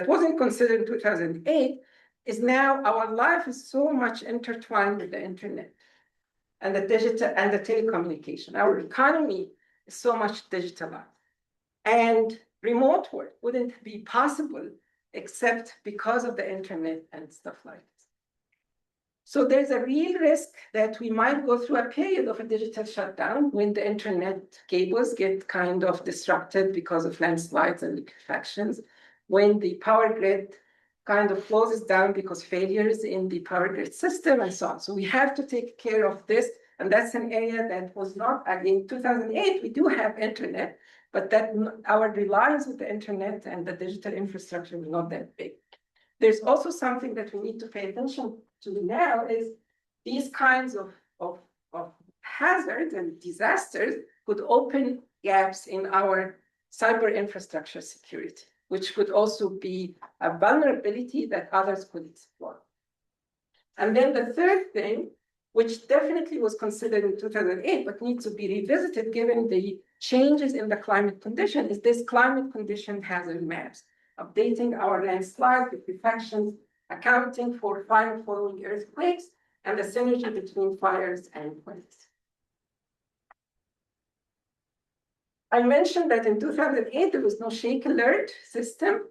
S15: wasn't considered in 2008 is now our life is so much intertwined with the internet and the digital and the telecommunication. Our economy is so much digitalized. And remote work wouldn't be possible except because of the internet and stuff like this. So there's a real risk that we might go through a period of a digital shutdown when the internet cables get kind of disrupted because of landslides and liquefactions, when the power grid kind of closes down because failures in the power grid system and so on. So we have to take care of this. And that's an area that was not, again, 2008, we do have internet, but that our reliance with the internet and the digital infrastructure was not that big. there's also something that we need to pay attention to now is these kinds of hazards and disasters could open gaps in our cyber infrastructure security, which could also be a vulnerability that others could explore. And then the third thing, which definitely was considered in 2008, but needs to be revisited given the changes in the climate condition, is this climate condition hazard maps, updating our landslides, liquefactions, accounting for fire following earthquakes, and the synergy between fires and quakes. I mentioned that in 2008, there was no shake alert system.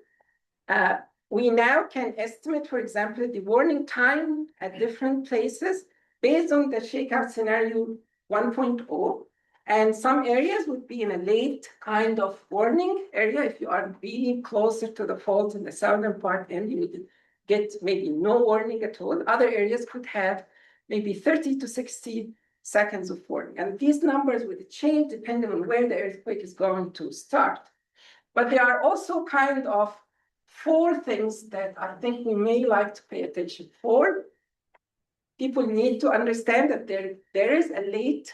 S15: We now can estimate, for example, the warning time at different places based on the shakeout scenario 1.0. And some areas would be in a late kind of warning area. If you are really closer to the fault in the southern part, then you would get maybe no warning at all. Other areas could have maybe 30 to 60 seconds of warning. And these numbers would change depending on where the earthquake is going to start. But there are also kind of 4 things that I think we may like to pay attention for. People need to understand that there is a late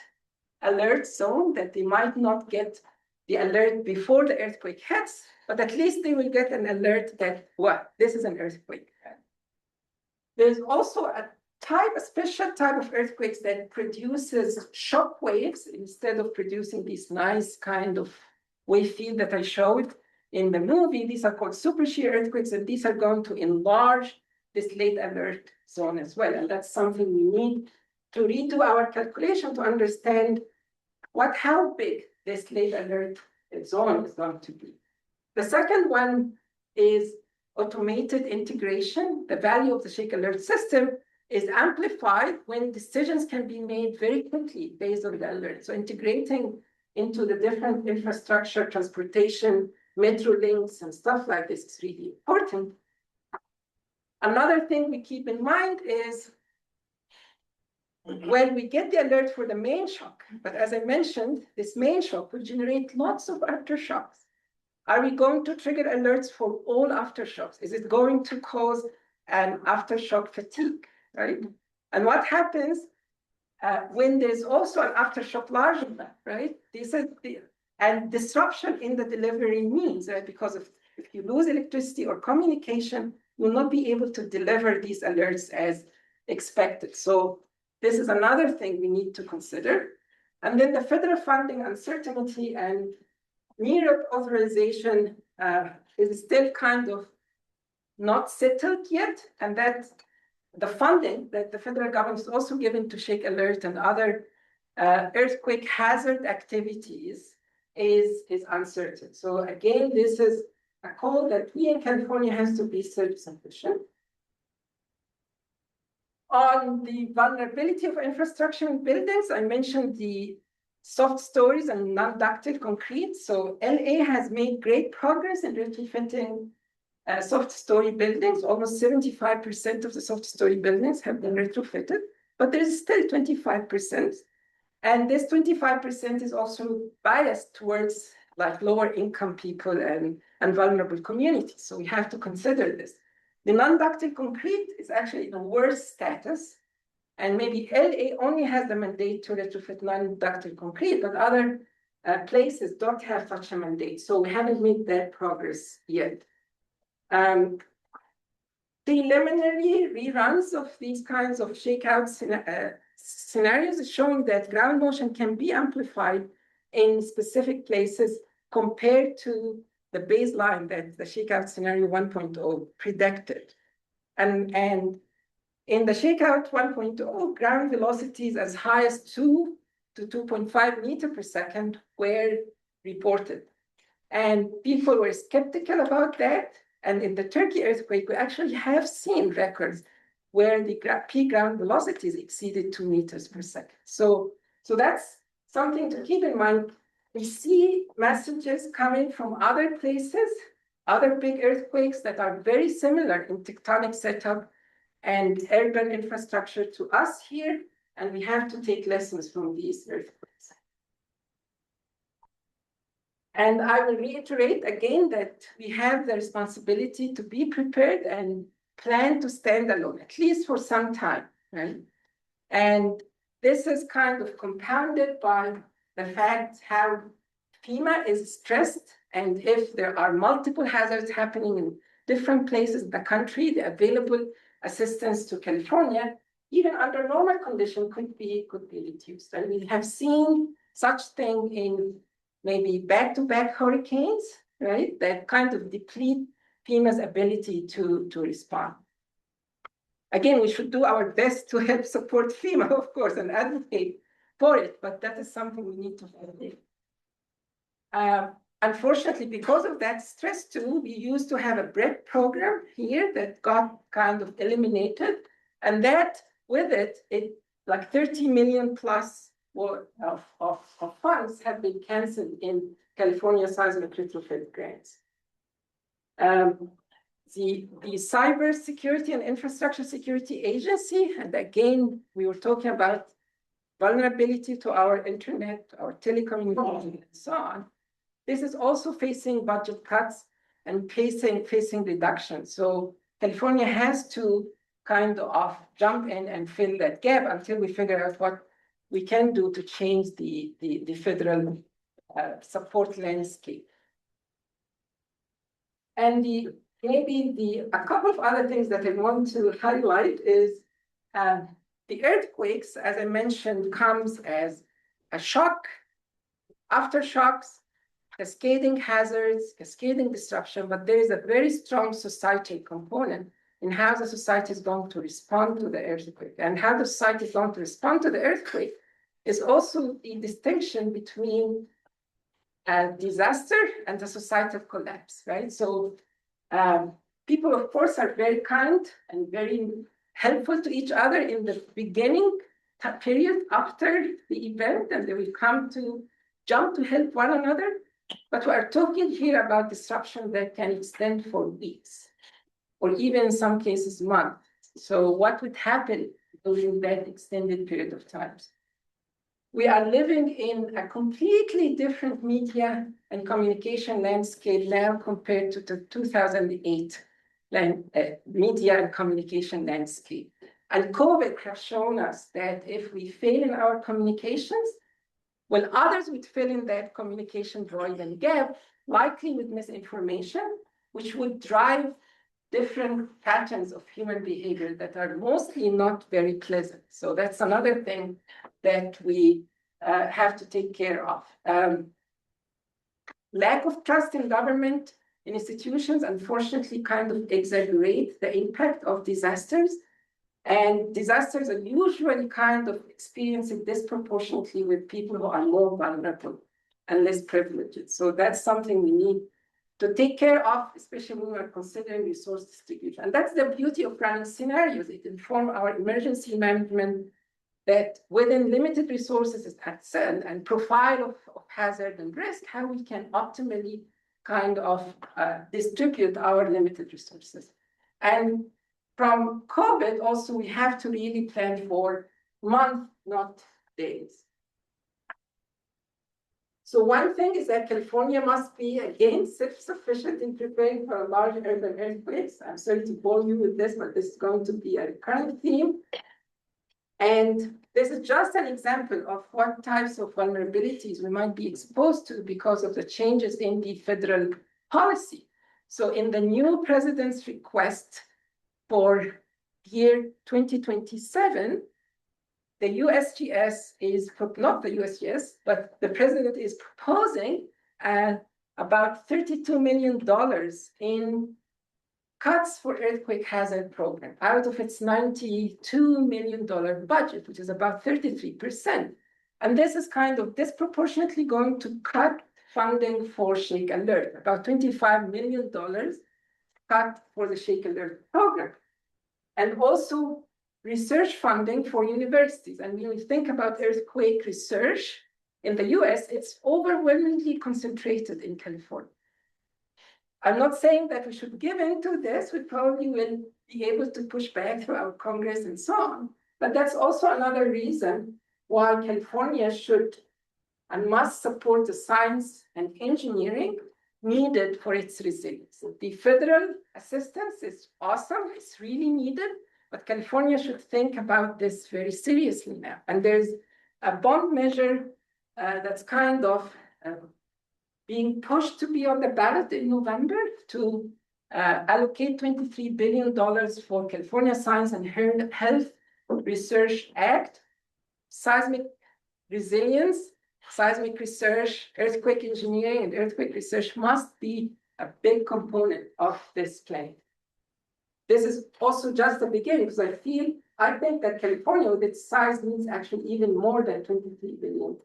S15: alert zone, that they might not get the alert before the earthquake hits, but at least they will get an alert that, well, this is an earthquake. There's also a special type of earthquakes that produces shock waves instead of producing this nice kind of wave field that I showed in the movie. These are called super shear earthquakes, and these are going to enlarge this late alert zone as well. And that's something we need to redo our calculation to understand how big this late alert zone is going to be. The second one is automated integration. The value of the shake alert system is amplified when decisions can be made very quickly based on the alert. So integrating into the different infrastructure, transportation, metro links, and stuff like this is really important. Another thing we keep in mind is when we get the alert for the main shock, but as I mentioned, this main shock will generate lots of aftershocks. Are we going to trigger alerts for all aftershocks? Is it going to cause an aftershock fatigue, right? And what happens when there's also an aftershock large enough, right? And disruption in the delivery means, right? Because if you lose electricity or communication, you will not be able to deliver these alerts as expected. So this is another thing we need to consider. And then the federal funding uncertainty and NERAP authorization is still kind of not settled yet. And that the funding that the federal government is also given to shake alert and other earthquake hazard activities is uncertain. So again, this is a call that we in California has to be self-sufficient. On the vulnerability of infrastructure and buildings, I mentioned the soft stories and non-ductile concrete. So LA has made great progress in retrofitting soft story buildings. Almost 75% of the soft story buildings have been retrofitted, but there's still 25%. And this 25% is also biased towards like lower income people and vulnerable communities. So we have to consider this. The non-ductile concrete is actually the worst status. And maybe LA only has the mandate to retrofit non-ductile concrete, but other places don't have such a mandate. So we haven't made that progress yet. Preliminary reruns of these kinds of shakeout scenarios is showing that ground motion can be amplified in specific places compared to the baseline that the shakeout scenario 1.0 predicted. And in the shakeout 1.0, ground velocities as high as 2 to 2.5 meters per second were reported. And people were skeptical about that. And in the Turkey earthquake, we actually have seen records where the peak ground velocities exceeded 2 meters per second. So that's something to keep in mind. We see messages coming from other places, other big earthquakes that are very similar in tectonic setup and urban infrastructure to us here, and we have to take lessons from these earthquakes. And I will reiterate again that we have the responsibility to be prepared and plan to stand alone, at least for some time, right? And this is kind of compounded by the fact how FEMA is stressed, and if there are multiple hazards happening in different places in the country, the available assistance to California, even under normal conditions, could be reduced. And we have seen such thing in maybe back-to-back hurricanes, right? That kind of deplete FEMA's ability to respond. Again, we should do our best to help support FEMA, of course, and advocate for it, but that is something we need to do. Unfortunately, because of that stress too, we used to have a BREP program here that got kind of eliminated, and that with it like 30 million plus of funds have been canceled in California seismic retrofit grants. The Cyber Security and Infrastructure Security Agency, and again, we were talking about vulnerability to our internet, our telecommunications, and so on. This is also facing budget cuts and facing reductions. So California has to kind of jump in and fill that gap until we figure out what we can do to change the federal support landscape. And a couple of other things that I want to highlight is the earthquakes, as I mentioned, comes as a shock, aftershocks, cascading hazards, cascading disruption, but there is a very strong societal component in how the society is going to respond to the earthquake. And how the society is going to respond to the earthquake is also the distinction between a disaster and a societal collapse, right? So people, of course, are very kind and very helpful to each other in the beginning period after the event, and they will come to jump to help one another. But we are talking here about disruption that can extend for weeks, or even in some cases months. So what would happen during that extended period of time? We are living in a completely different media and communication landscape now compared to the 2008 media and communication landscape. And COVID has shown us that if we fail in our communications, well, others would fill in that communication void and gap, likely with misinformation, which would drive different patterns of human behavior that are mostly not very pleasant. So that's another thing that we have to take care of. Lack of trust in government and institutions, unfortunately, kind of exaggerate the impact of disasters. And disasters are usually kind of experiencing disproportionately with people who are more vulnerable and less privileged. So that's something we need to take care of, especially when we're considering resource distribution. And that's the beauty of running scenarios. It informs our emergency management that within limited resources and profile of hazard and risk, how we can optimally kind of distribute our limited resources. And from COVID, also, we have to really plan for months, not days. So one thing is that California must be, again, self-sufficient in preparing for a large urban earthquakes. I'm sorry to bore you with this, but this is going to be a recurrent theme. And this is just an example of what types of vulnerabilities we might be exposed to because of the changes in the federal policy. So in the new president's request for year 2027, the USGS is, not the USGS, but the president is proposing about $32 million in cuts for earthquake hazard program out of its $92 million budget, which is about 33%. And this is kind of disproportionately going to cut funding for Shake Alert, about $25 million cut for the Shake Alert program. And also research funding for universities. And when you think about earthquake research in the US, it's overwhelmingly concentrated in California. I'm not saying that we should give into this. We probably will be able to push back through our Congress and so on. But that's also another reason why California should and must support the science and engineering needed for its resilience. The federal assistance is awesome, it's really needed, but California should think about this very seriously now. And there's a bond measure that's kind of being pushed to be on the ballot in November to allocate $23 billion for California Science and Health Research Act, seismic resilience, seismic research, earthquake engineering, and earthquake research must be a big component of this plan. This is also just the beginning, because I think that California with its size needs actually even more than $23 billion.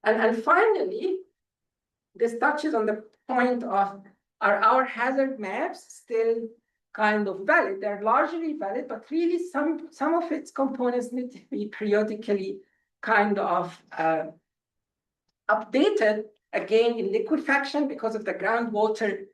S15: And finally, this touches on the point of, are our hazard maps still kind of valid? They're largely valid, but really some of its components need to be periodically kind of updated, again in liquefaction because of the groundwater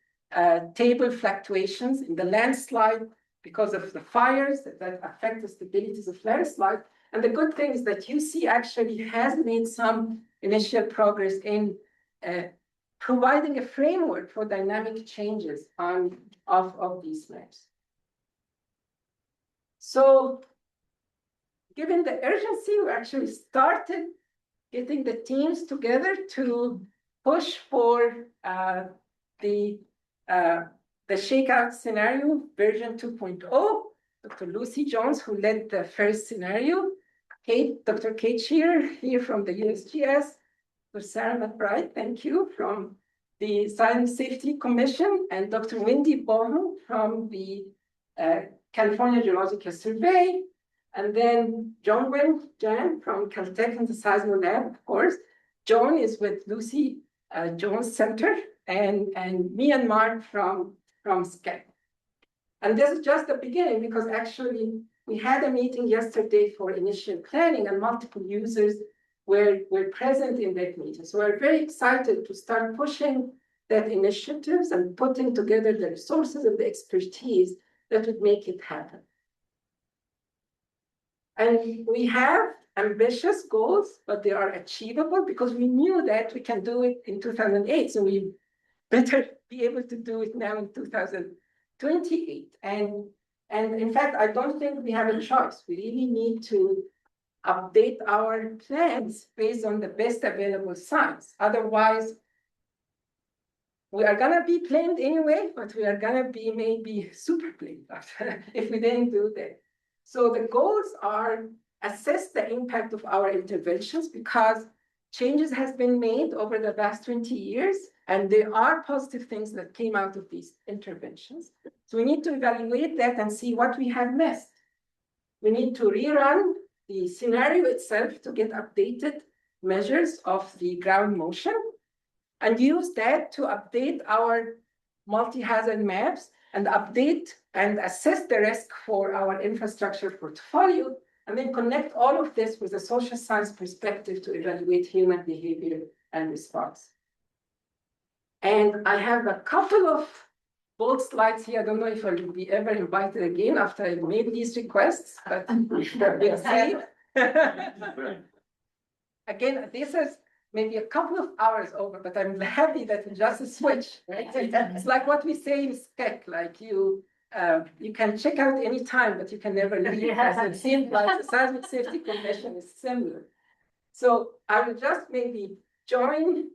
S15: table fluctuations, in the landslide because of the fires that affect the stabilities of landslide. And the good thing is that UC actually has made some initial progress in providing a framework for dynamic changes of these maps. So given the urgency, we actually started getting the teams together to push for the shakeout scenario version 2.0. Dr. Lucy Jones, who led the first scenario, Dr. Kate Shearer here from the USGS, Dr. Sarah McBride, thank you, from the Seismic Safety Commission, and Dr. Wendy Bohan from the California Geological Survey, and then John Jan from Caltech and the Seismo Lab, of course. John is with Lucy Jones Center, and me and Mark from SCEC. And this is just the beginning, because actually we had a meeting yesterday for initial planning, and multiple users were present in that meeting. So we're very excited to start pushing that initiatives and putting together the resources and the expertise that would make it happen. And we have ambitious goals, but they are achievable because we knew that we can do it in 2008. So we better be able to do it now in 2028. And in fact, I don't think we have a choice. We really need to update our plans based on the best available science. Otherwise, we are gonna be blamed anyway, but we are gonna be maybe super blamed if we didn't do that. So the goals are assess the impact of our interventions, because changes has been made over the last 20 years, and there are positive things that came out of these interventions. So we need to evaluate that and see what we have missed. We need to rerun the scenario itself to get updated measures of the ground motion, and use that to update our multi-hazard maps and update and assess the risk for our infrastructure portfolio, and then connect all of this with a social science perspective to evaluate human behavior and response. And I have a couple of bold slides here. I don't know if I will be ever invited again after I made these requests, but we'll see. Again, this is maybe a couple of hours over, but I'm happy that it's just a switch, right? It's like what we say in SCEC, like you can check out any time, but you can never leave. It seems like the Seismic Safety Commission is similar. So I will just maybe join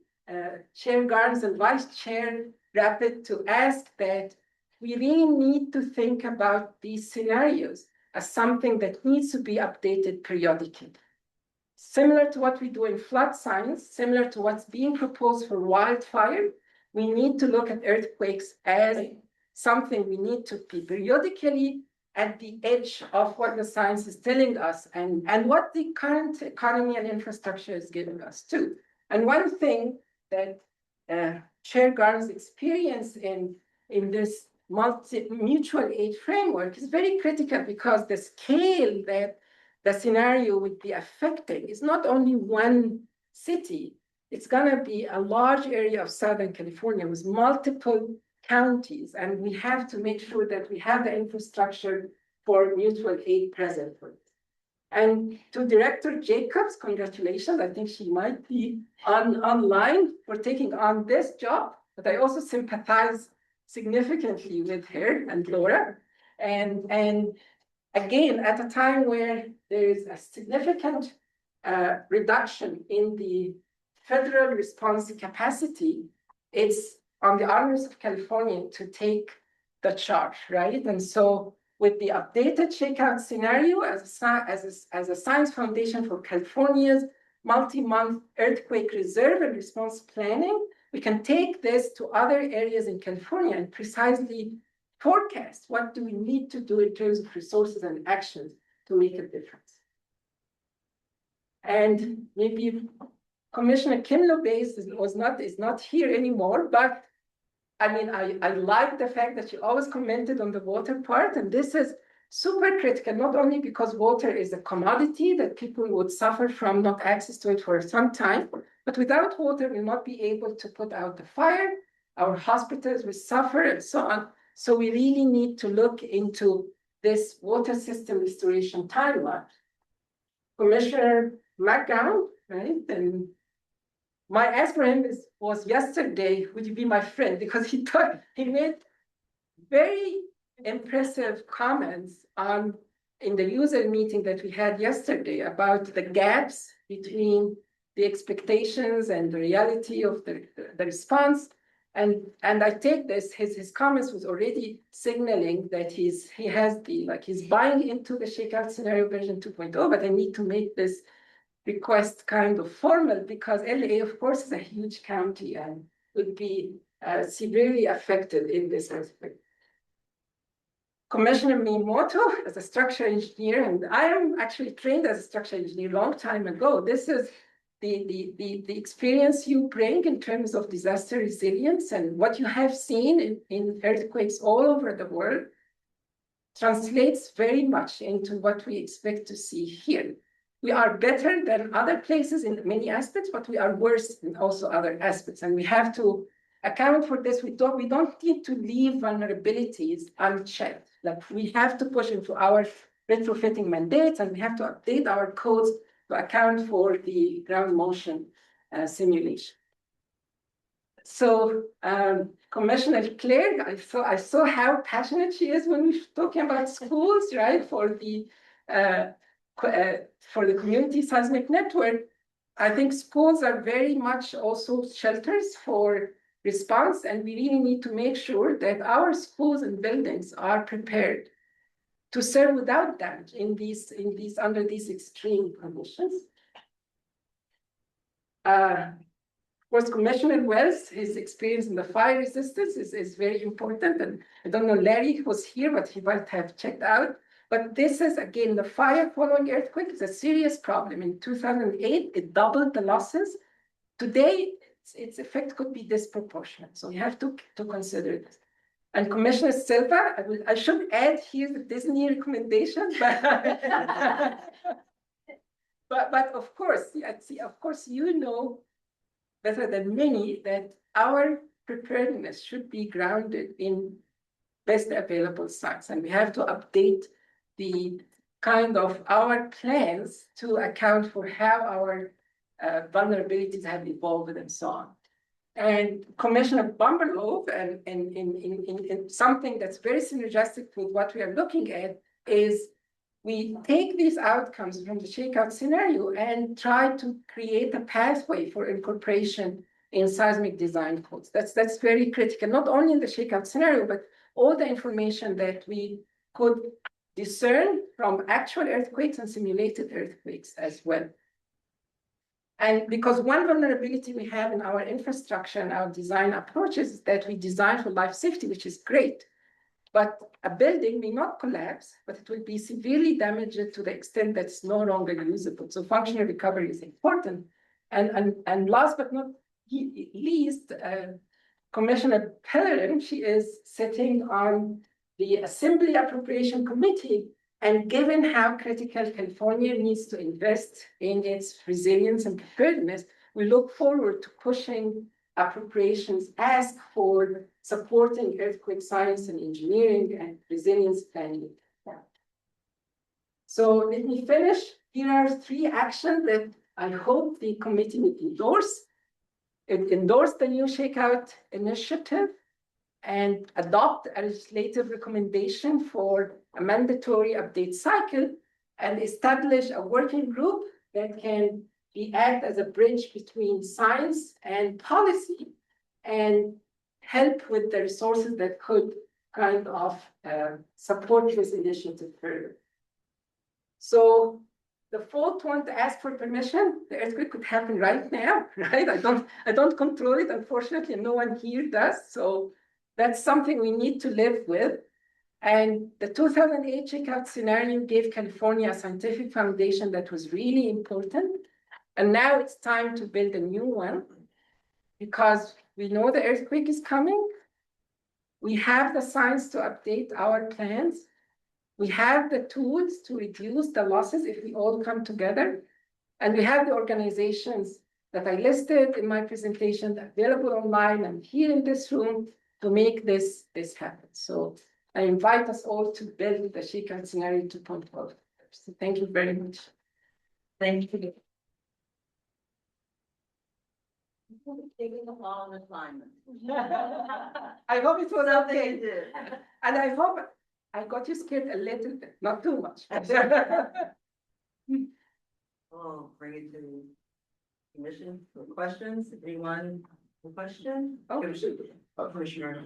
S15: Chair Garnes and Vice Chair Rapid to ask that we really need to think about these scenarios as something that needs to be updated periodically. Similar to what we do in flood science, similar to what's being proposed for wildfire, we need to look at earthquakes as something we need to be periodically at the edge of what the science is telling us and what the current economy and infrastructure is giving us too. And one thing that Chair Garnes' experience in this mutual aid framework is very critical, because the scale that the scenario would be affecting is not only one city, it's gonna be a large area of Southern California with multiple counties, and we have to make sure that we have the infrastructure for mutual aid present for it. And to Director Jacobs, congratulations. I think she might be online for taking on this job, but I also sympathize significantly with her and Laura. And again, at a time where there is a significant reduction in the federal response capacity, it's on the honors of California to take the charge, right? And so with the updated shakeout scenario as a science foundation for California's multi-month earthquake reserve and response planning, we can take this to other areas in California and precisely forecast what do we need to do in terms of resources and actions to make a difference. And maybe Commissioner Kimlo-Bass is not here anymore, but I mean, I like the fact that she always commented on the water part, and this is super critical, not only because water is a commodity that people would suffer from not access to it for some time, but without water, we'll not be able to put out the fire, our hospitals will suffer, and so on. So we really need to look into this water system restoration timeline. Commissioner McGowan, right? And my ask for him was yesterday, would you be my friend? Because he made very impressive comments in the user meeting that we had yesterday about the gaps between the expectations and the reality of the response. And I take this, his comments was already signaling that he's buying into the shakeout scenario version 2.0, but I need to make this request kind of formal because LA, of course, is a huge county and would be severely affected in this aspect. Commissioner Miyamoto, as a structural engineer, and I am actually trained as a structural engineer a long time ago. This is the experience you bring in terms of disaster resilience and what you have seen in earthquakes all over the world translates very much into what we expect to see here. We are better than other places in many aspects, but we are worse in also other aspects. And we have to account for this. We don't need to leave vulnerabilities unchecked. Like we have to push into our retrofitting mandates and we have to update our codes to account for the ground motion simulation. So Commissioner Claire, I saw how passionate she is when we're talking about schools, right? For the community seismic network, I think schools are very much also shelters for response, and we really need to make sure that our schools and buildings are prepared to serve without damage under these extreme conditions. Of course, Commissioner Wells, his experience in the fire resistance is very important. And I don't know, Larry was here, but he might have checked out. But this is, again, the fire following earthquake is a serious problem. In 2008, it doubled the losses. Today, its effect could be disproportionate. So you have to consider this. And Commissioner Silva, I should add here the Disney recommendation, but of course, you know better than many that our preparedness should be grounded in best available science. And we have to update the kind of our plans to account for how our vulnerabilities have evolved and so on. And Commissioner Bumberlove, and in something that's very synergistic with what we are looking at is we take these outcomes from the shakeout scenario and try to create a pathway for incorporation in seismic design codes. That's very critical, not only in the shakeout scenario, but all the information that we could discern from actual earthquakes and simulated earthquakes as well. And because one vulnerability we have in our infrastructure and our design approaches is that we design for life safety, which is great. But a building may not collapse, but it will be severely damaged to the extent that it's no longer usable. So functional recovery is important. And last but not least, Commissioner Pellerin, she is sitting on the Assembly Appropriation Committee. And given how critical California needs to invest in its resilience and preparedness, we look forward to pushing appropriations ask for supporting earthquake science and engineering and resilience planning. So let me finish. Here are 3 actions that I hope the committee will endorse. It endorse the new shakeout initiative and adopt a legislative recommendation for a mandatory update cycle and establish a working group that can act as a bridge between science and policy and help with the resources that could kind of support this initiative further. So the fourth one to ask for permission, the earthquake could happen right now, right? I don't control it, unfortunately, no one here does. So that's something we need to live with. And the 2008 checkout scenario gave California a scientific foundation that was really important. And now it's time to build a new one because we know the earthquake is coming. We have the science to update our plans. We have the tools to reduce the losses if we all come together. And we have the organizations that I listed in my presentation available online and here in this room to make this happen. So I invite us all to build the shakeout scenario 2.0. So thank you very much.
S8: Thank you. Taking a long assignment.
S15: I hope it was
S8: Something
S15: okay.
S8: you did.
S15: And I hope I got you scared a little bit, not too much.
S8: We'll bring it to commission for questions. Anyone have a question?
S15: Oh,
S8: Commissioner.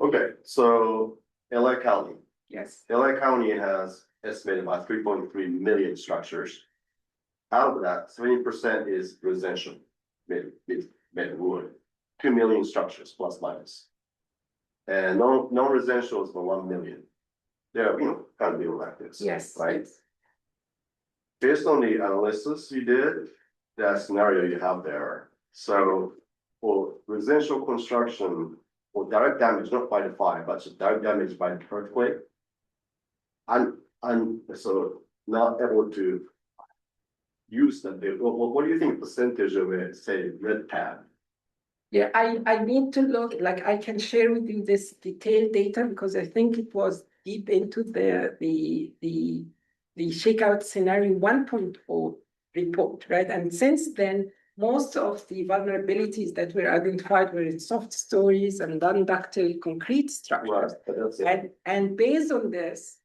S14: Okay, so LA County.
S15: yes.
S14: LA County has estimated about 3.3 million structures. Out of that, 70% is residential, made wood, 2 million structures plus minus. And non-residential is for 1 million. They're, kind of deal like this.
S15: Yes.
S14: Right?
S15: Yes.
S14: Based on the analysis you did, that scenario you have there. So for residential construction, for direct damage, not by the fire, but just direct damage by the earthquake, I'm so not able to use that. What do you think percentage of it, say, red tab?
S15: Yeah, I need to look, like I can share with you this detailed data because I think it was deep into the shakeout scenario 1.0 report, right? And since then, most of the vulnerabilities that were identified were in soft stories and non-ductile concrete structures.
S14: Right,
S15: and based on this,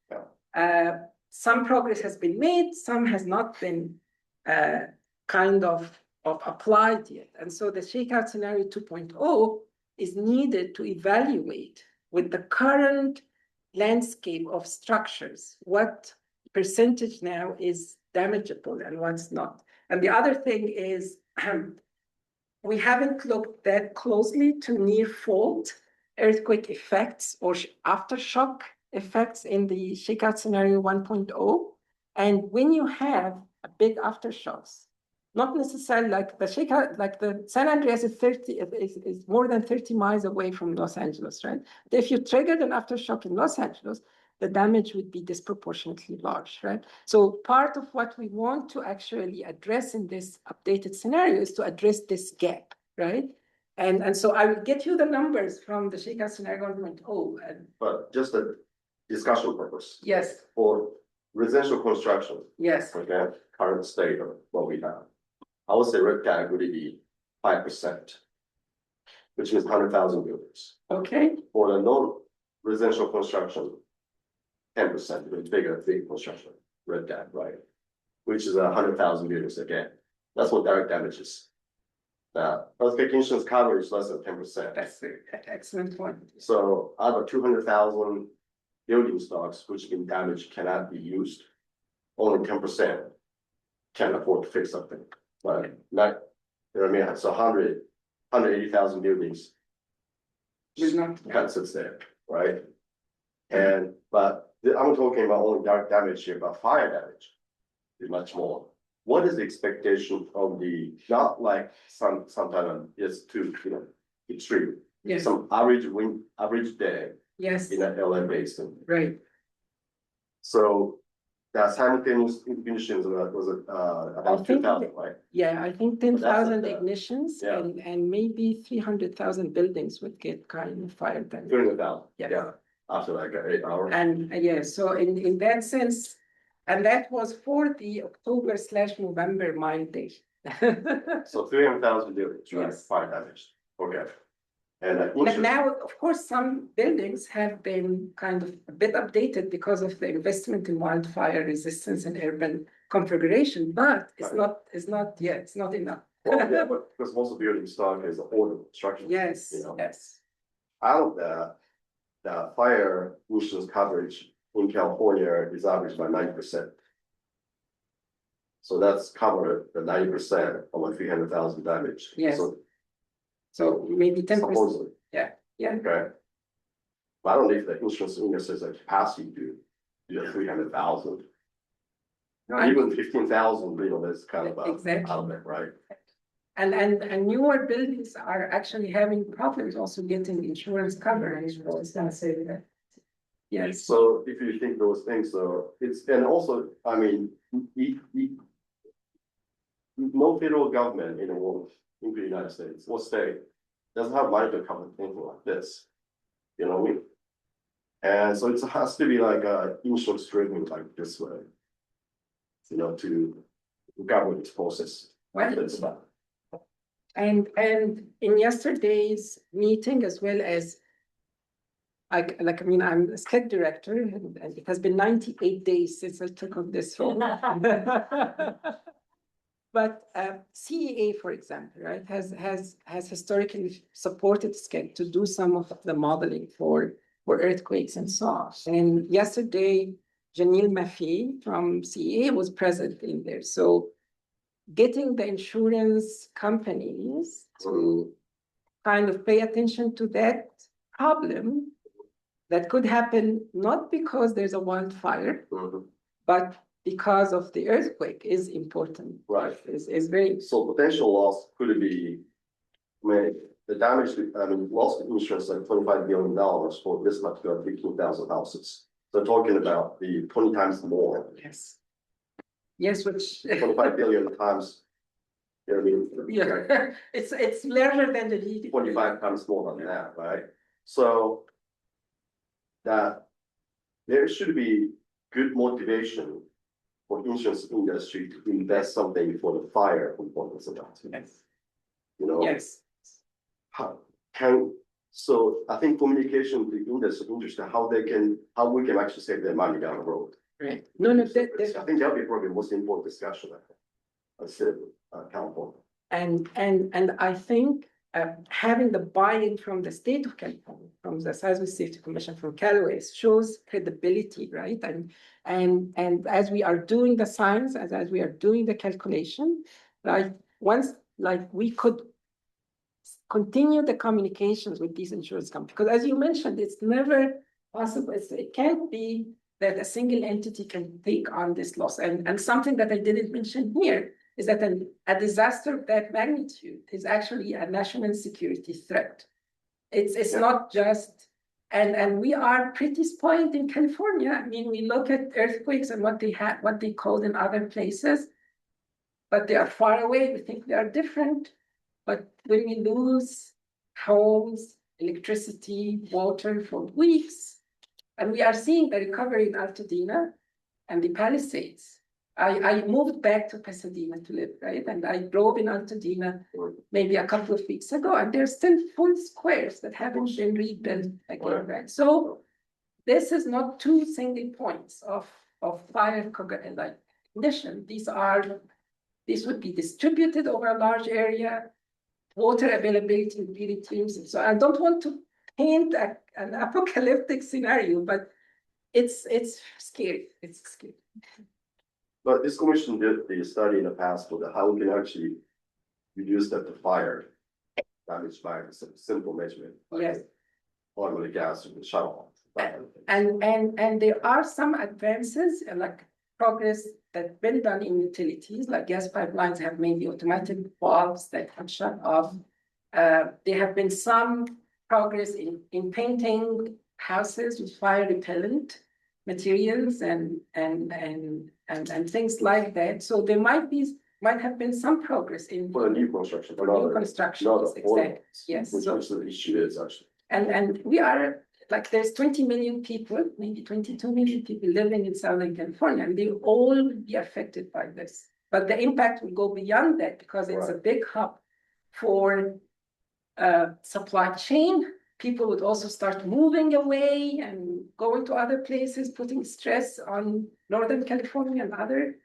S15: some progress has been made, some has not been kind of applied yet. And so the shakeout scenario 2.0 is needed to evaluate with the current landscape of structures, what percentage now is damageable and what's not. And the other thing is, we haven't looked that closely to near fault earthquake effects or aftershock effects in the shakeout scenario 1.0. And when you have a big aftershocks, not necessarily like the shakeout, like the San Andreas is more than 30 miles away from Los Angeles, right? But if you triggered an aftershock in Los Angeles, the damage would be disproportionately large, right? So part of what we want to actually address in this updated scenario is to address this gap, right? And so I will get you the numbers from the shakeout scenario 1.0.
S14: But just a discussion purpose.
S15: Yes.
S14: For residential construction.
S15: Yes.
S14: Okay, current state of what we have. I would say red tag would be 5%, which is 100,000 buildings.
S15: Okay.
S14: For the non-residential construction, 10%, with big construction, red tag, right? Which is 100,000 buildings again. That's what direct damage is. Now, earthquake insurance coverage is less than 10%.
S15: That's an excellent point.
S14: So out of 200,000 building stocks which been damaged cannot be used, only 10% can afford to fix something. But not, you know what I mean? So 180,000 buildings kind of sits there, right? But I'm talking about only direct damage here, but fire damage is much more. What is the expectation of the, not like sometimes it's too, extreme.
S15: Yes.
S14: Some average day.
S15: Yes.
S14: In an LA basin.
S15: Right.
S14: So that simultaneous ignitions was about 2,000, right?
S15: Yeah, I think 10,000
S14: That's
S15: ignitions
S14: yeah.
S15: and maybe 300,000 buildings would get kind of fired then.
S14: 200,000.
S15: Yeah.
S14: Yeah. After like 8 hours.
S15: And so in that sense, And that was for the October/November mild day.
S14: So 300,000 units, right?
S15: Yes.
S14: Fire damage. Okay. And
S15: Now, of course, some buildings have been kind of a bit updated because of the investment in wildfire resistance and urban configuration, but it's not yet, it's not enough.
S14: well, yeah, but because most of the building stock is older construction.
S15: Yes,
S14: You know.
S15: yes.
S14: Out of that, the fire insurance coverage in California is averaged by 90%. So that's covered the 90% of a 300,000 damage.
S15: Yes.
S14: So
S15: Maybe 10%.
S14: supposedly.
S15: Yeah.
S14: Okay. But I don't know if the insurance industry has a capacity to do 300,000.
S15: No,
S14: Even 15,000, you know, that's kind of
S15: Exactly.
S14: out of it, right?
S15: And newer buildings are actually having problems also getting insurance coverage. I was gonna say that. Yes.
S14: So if you think those things, so it's, and also, I mean, no federal government in the world, in the United States or state, doesn't have money to cover things like this. You know what I mean? And so it has to be like a insurance driven like this way. You know, to govern this process.
S15: Well,
S14: That's about.
S15: And in yesterday's meeting, as well as I mean, I'm a SCED director, and it has been 98 days since I took on this role. But CEA, for example, right, has historically supported SCED to do some of the modeling for earthquakes and so on. And yesterday, Janil Mafi from CEA was present in there. So getting the insurance companies to kind of pay attention to that problem that could happen, not because there's a wildfire, but because of the earthquake is important.
S14: Right.
S15: Is very.
S14: So potential loss could be, I mean, the damage, I mean, loss of insurance like $25 billion for this particular 15,000 houses. So talking about the 20 times more.
S15: Yes. Yes, which.
S14: 25 billion times. You know what I mean?
S15: Yeah, it's larger than the GDP.
S14: 25 times more than that, right? So that there should be good motivation for insurance industry to invest something for the fire components of that.
S15: Yes.
S14: You know?
S15: Yes.
S14: So I think communication with the industry, how we can actually save their money down the road.
S15: Right. No, I think
S14: that'll be probably the most important discussion I said, California.
S15: And I think having the buy-in from the state of California, from the Seismic Safety Commission, from Callaway, shows credibility, right? And as we are doing the science, as we are doing the calculation, like once, like we could continue the communications with these insurance companies, because as you mentioned, it's never possible. It can't be that a single entity can take on this loss. And something that I didn't mention here is that a disaster of that magnitude is actually a national security threat. It's not just, and we are pretty spoiled in California. I mean, we look at earthquakes and what they called in other places, but they are far away. We think they are different. But when we lose homes, electricity, water for weeks, and we are seeing the recovery in Altadena and the Palisades. I moved back to Pasadena to live, right? And I drove in Altadena maybe a couple of weeks ago, and there's still full squares that haven't been rebuilt again, right? So this is not two single points of fire like condition. These would be distributed over a large area, water availability really teams. So I don't want to paint an apocalyptic scenario, but it's scary. It's scary.
S14: But this commission did the study in the past for how we can actually reduce the fire damage by simple measurement.
S15: Yes.
S14: Oil and gas and shut off.
S15: And there are some advances like progress that's been done in utilities, like gas pipelines have maybe automatic valves that can shut off. There have been some progress in painting houses with fire repellent materials and things like that. So there might have been some progress in
S14: for the new construction,
S15: for new construction. Exactly. Yes.
S14: Which the issue is actually.
S15: And we are like there's 20 million people, maybe 22 million people living in Southern California, and they all will be affected by this. But the impact will go beyond that because it's a big hub for supply chain. People would also start moving away and going to other places, putting stress on Northern California and other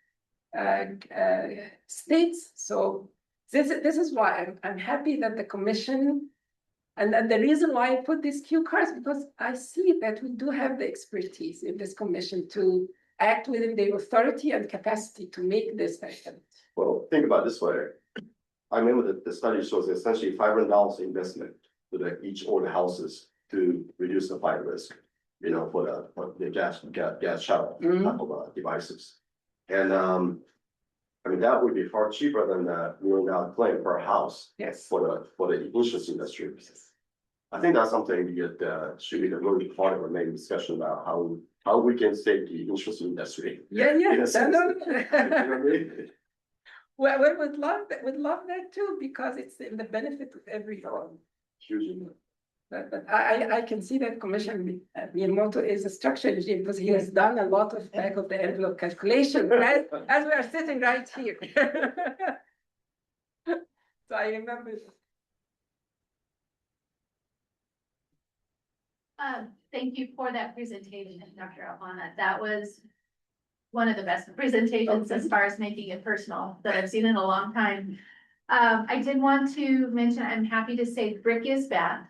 S15: states. So this is why I'm happy that the commission, and the reason why I put these cue cards, because I see that we do have the expertise in this commission to act within the authority and capacity to make this happen.
S14: Well, think about it this way. I remember that the study shows essentially $500 investment to each of the houses to reduce the fire risk, you know, for the gas shower type of devices. And I mean, that would be far cheaper than the $1 million claim per house.
S15: Yes.
S14: For the insurance industry. I think that's something we should be the really part of our main discussion about how we can save the insurance industry.
S15: Yeah.
S14: In a sense.
S15: No.
S14: You know what I mean?
S15: Well, we would love that too, because it's in the benefit of everyone.
S14: Hugely.
S15: But I can see that Commissioner Miyamoto is a structural engineer because he has done a lot of back of the envelope calculation as we are sitting right here. So I remember.
S4: Thank you for that presentation, Dr. Alvana. That was one of the best presentations as far as making it personal that I've seen in a long time. I did want to mention, I'm happy to say brick is back.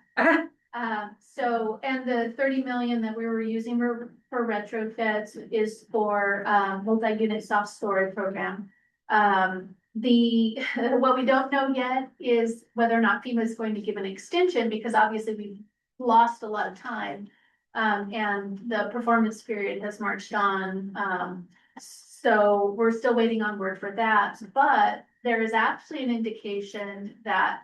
S4: So, and the 30 million that we were using for retrofits is for multi-unit soft storage program. What we don't know yet is whether or not FEMA is going to give an extension, because obviously we've lost a lot of time. And the performance period has marched on. So we're still waiting on word for that, but there is actually an indication that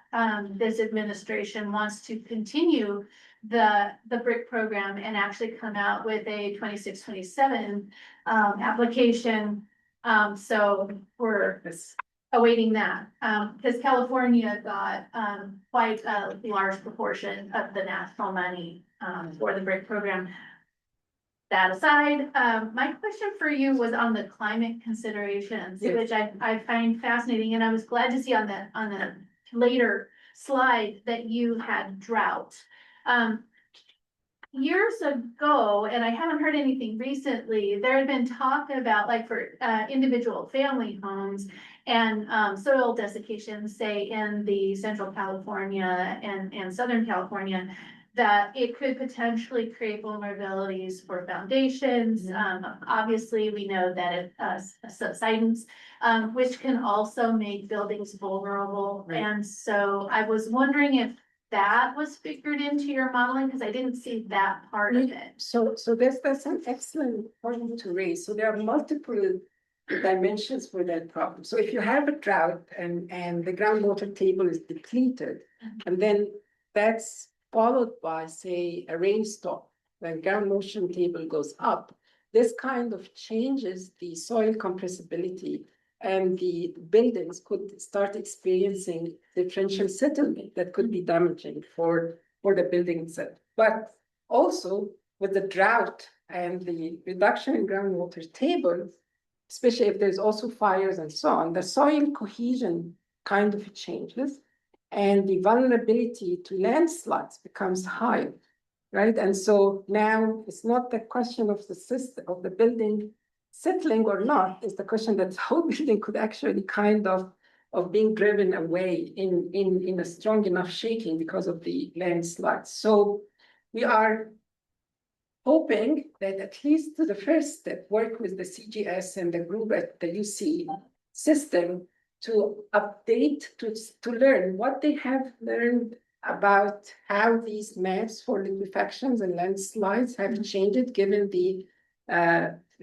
S4: this administration wants to continue the BRIC program and actually come out with a 26-27 application. So we're awaiting that, because California got quite a large proportion of the national money for the BRIC program. That aside, my question for you was on the climate considerations, which I find fascinating, and I was glad to see on the later slide that you had drought. Years ago, and I haven't heard anything recently, there had been talk about, like, for individual family homes and soil desiccation, say in the Central California and Southern California, that it could potentially create vulnerabilities for foundations. Obviously, we know that subsidence, which can also make buildings vulnerable.
S15: Right.
S4: And so I was wondering if that was figured into your modeling, because I didn't see that part of it.
S15: So that's an excellent point to raise. So there are multiple dimensions for that problem. So if you have a drought and the groundwater table is depleted, and then that's followed by, say, a rainstorm, when ground motion table goes up, this kind of changes the soil compressibility, and the buildings could start experiencing differential settlement that could be damaging for the building itself. But also with the drought and the reduction in groundwater table, especially if there's also fires and so on, the soil cohesion kind of changes, and the vulnerability to landslides becomes higher, right? And so now it's not the question of the system of the building settling or not, it's the question that the whole building could actually kind of being driven away in a strong enough shaking because of the landslides. So we are hoping that at least to the first step, work with the CGS and the group at the UC system to update, to learn what they have learned about how these maps for liquefactions and landslides have changed given the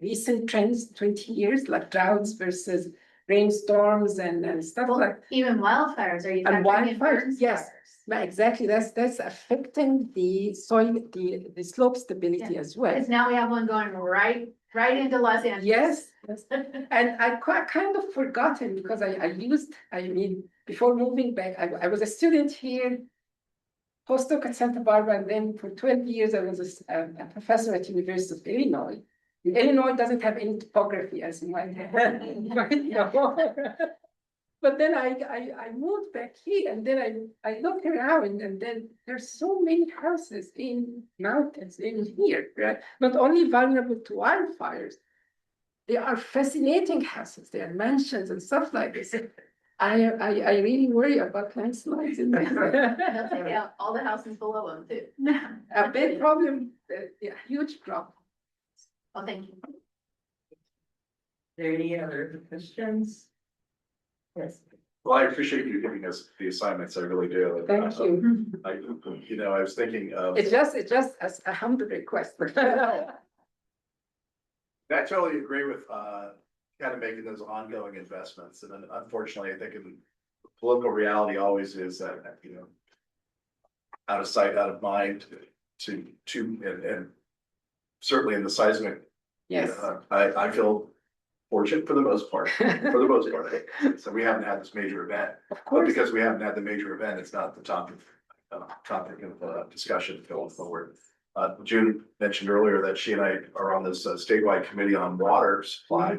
S15: recent trends, 20 years, like droughts versus rainstorms and stuff like.
S4: Even wildfires, are you
S15: And
S4: factoring in
S15: wildfires,
S4: burns
S15: yes.
S4: fires?
S15: Exactly, that's affecting the soil, the slope stability as well.
S4: Because now we have one going right into Los Angeles.
S15: Yes, and I kind of forgotten because I mean, before moving back, I was a student here postdoc at Santa Barbara, and then for 12 years, I was a professor at University of Illinois. Illinois doesn't have any topography, as you might know. But then I moved back here, and then I looked around, and then there's so many houses in mountains in here, right? Not only vulnerable to wildfires, they are fascinating houses. They are mansions and stuff like this. I really worry about landslides in there.
S4: Yeah, all the houses below them too.
S15: A big problem, yeah, huge problem.
S4: Well, thank you.
S8: There any other questions? Yes.
S2: Well, I appreciate you giving us the assignments, I really do.
S15: Thank you.
S2: I was thinking of.
S15: It's just as a humble request.
S2: I totally agree with, kind of making those ongoing investments, and then unfortunately, I think in political reality always is that, out of sight, out of mind, and certainly in the seismic.
S15: Yes.
S2: I feel fortunate for the most part, so we haven't had this major event.
S15: Of
S2: But
S15: course.
S2: because we haven't had the major event, it's not the topic of discussion going forward. June mentioned earlier that she and I are on this statewide committee on water supply.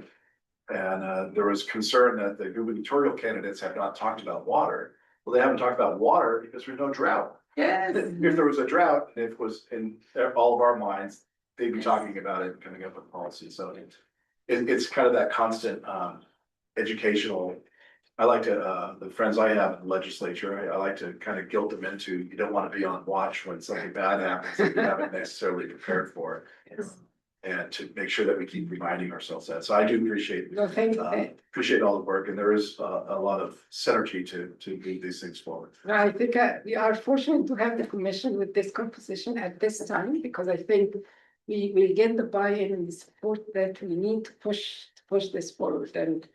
S2: And there was concern that the gubernatorial candidates have not talked about water. Well, they haven't talked about water because there's no drought.
S15: Yes.
S2: If there was a drought, and it was in all of our minds, they'd be talking about it and coming up with policy. So it's kind of that constant educational. I like to, the friends I have in the legislature, I like to kind of guilt them into, you don't want to be on watch when something bad happens that you haven't necessarily prepared for. And to make sure that we keep reminding ourselves that. So I do appreciate,
S15: No, thank you.
S2: appreciate all the work, and there is a lot of synergy to move these things forward.
S15: I think we are fortunate to have the commission with this composition at this time, because I think we will get the buy-in and the support that we need to push this forward. And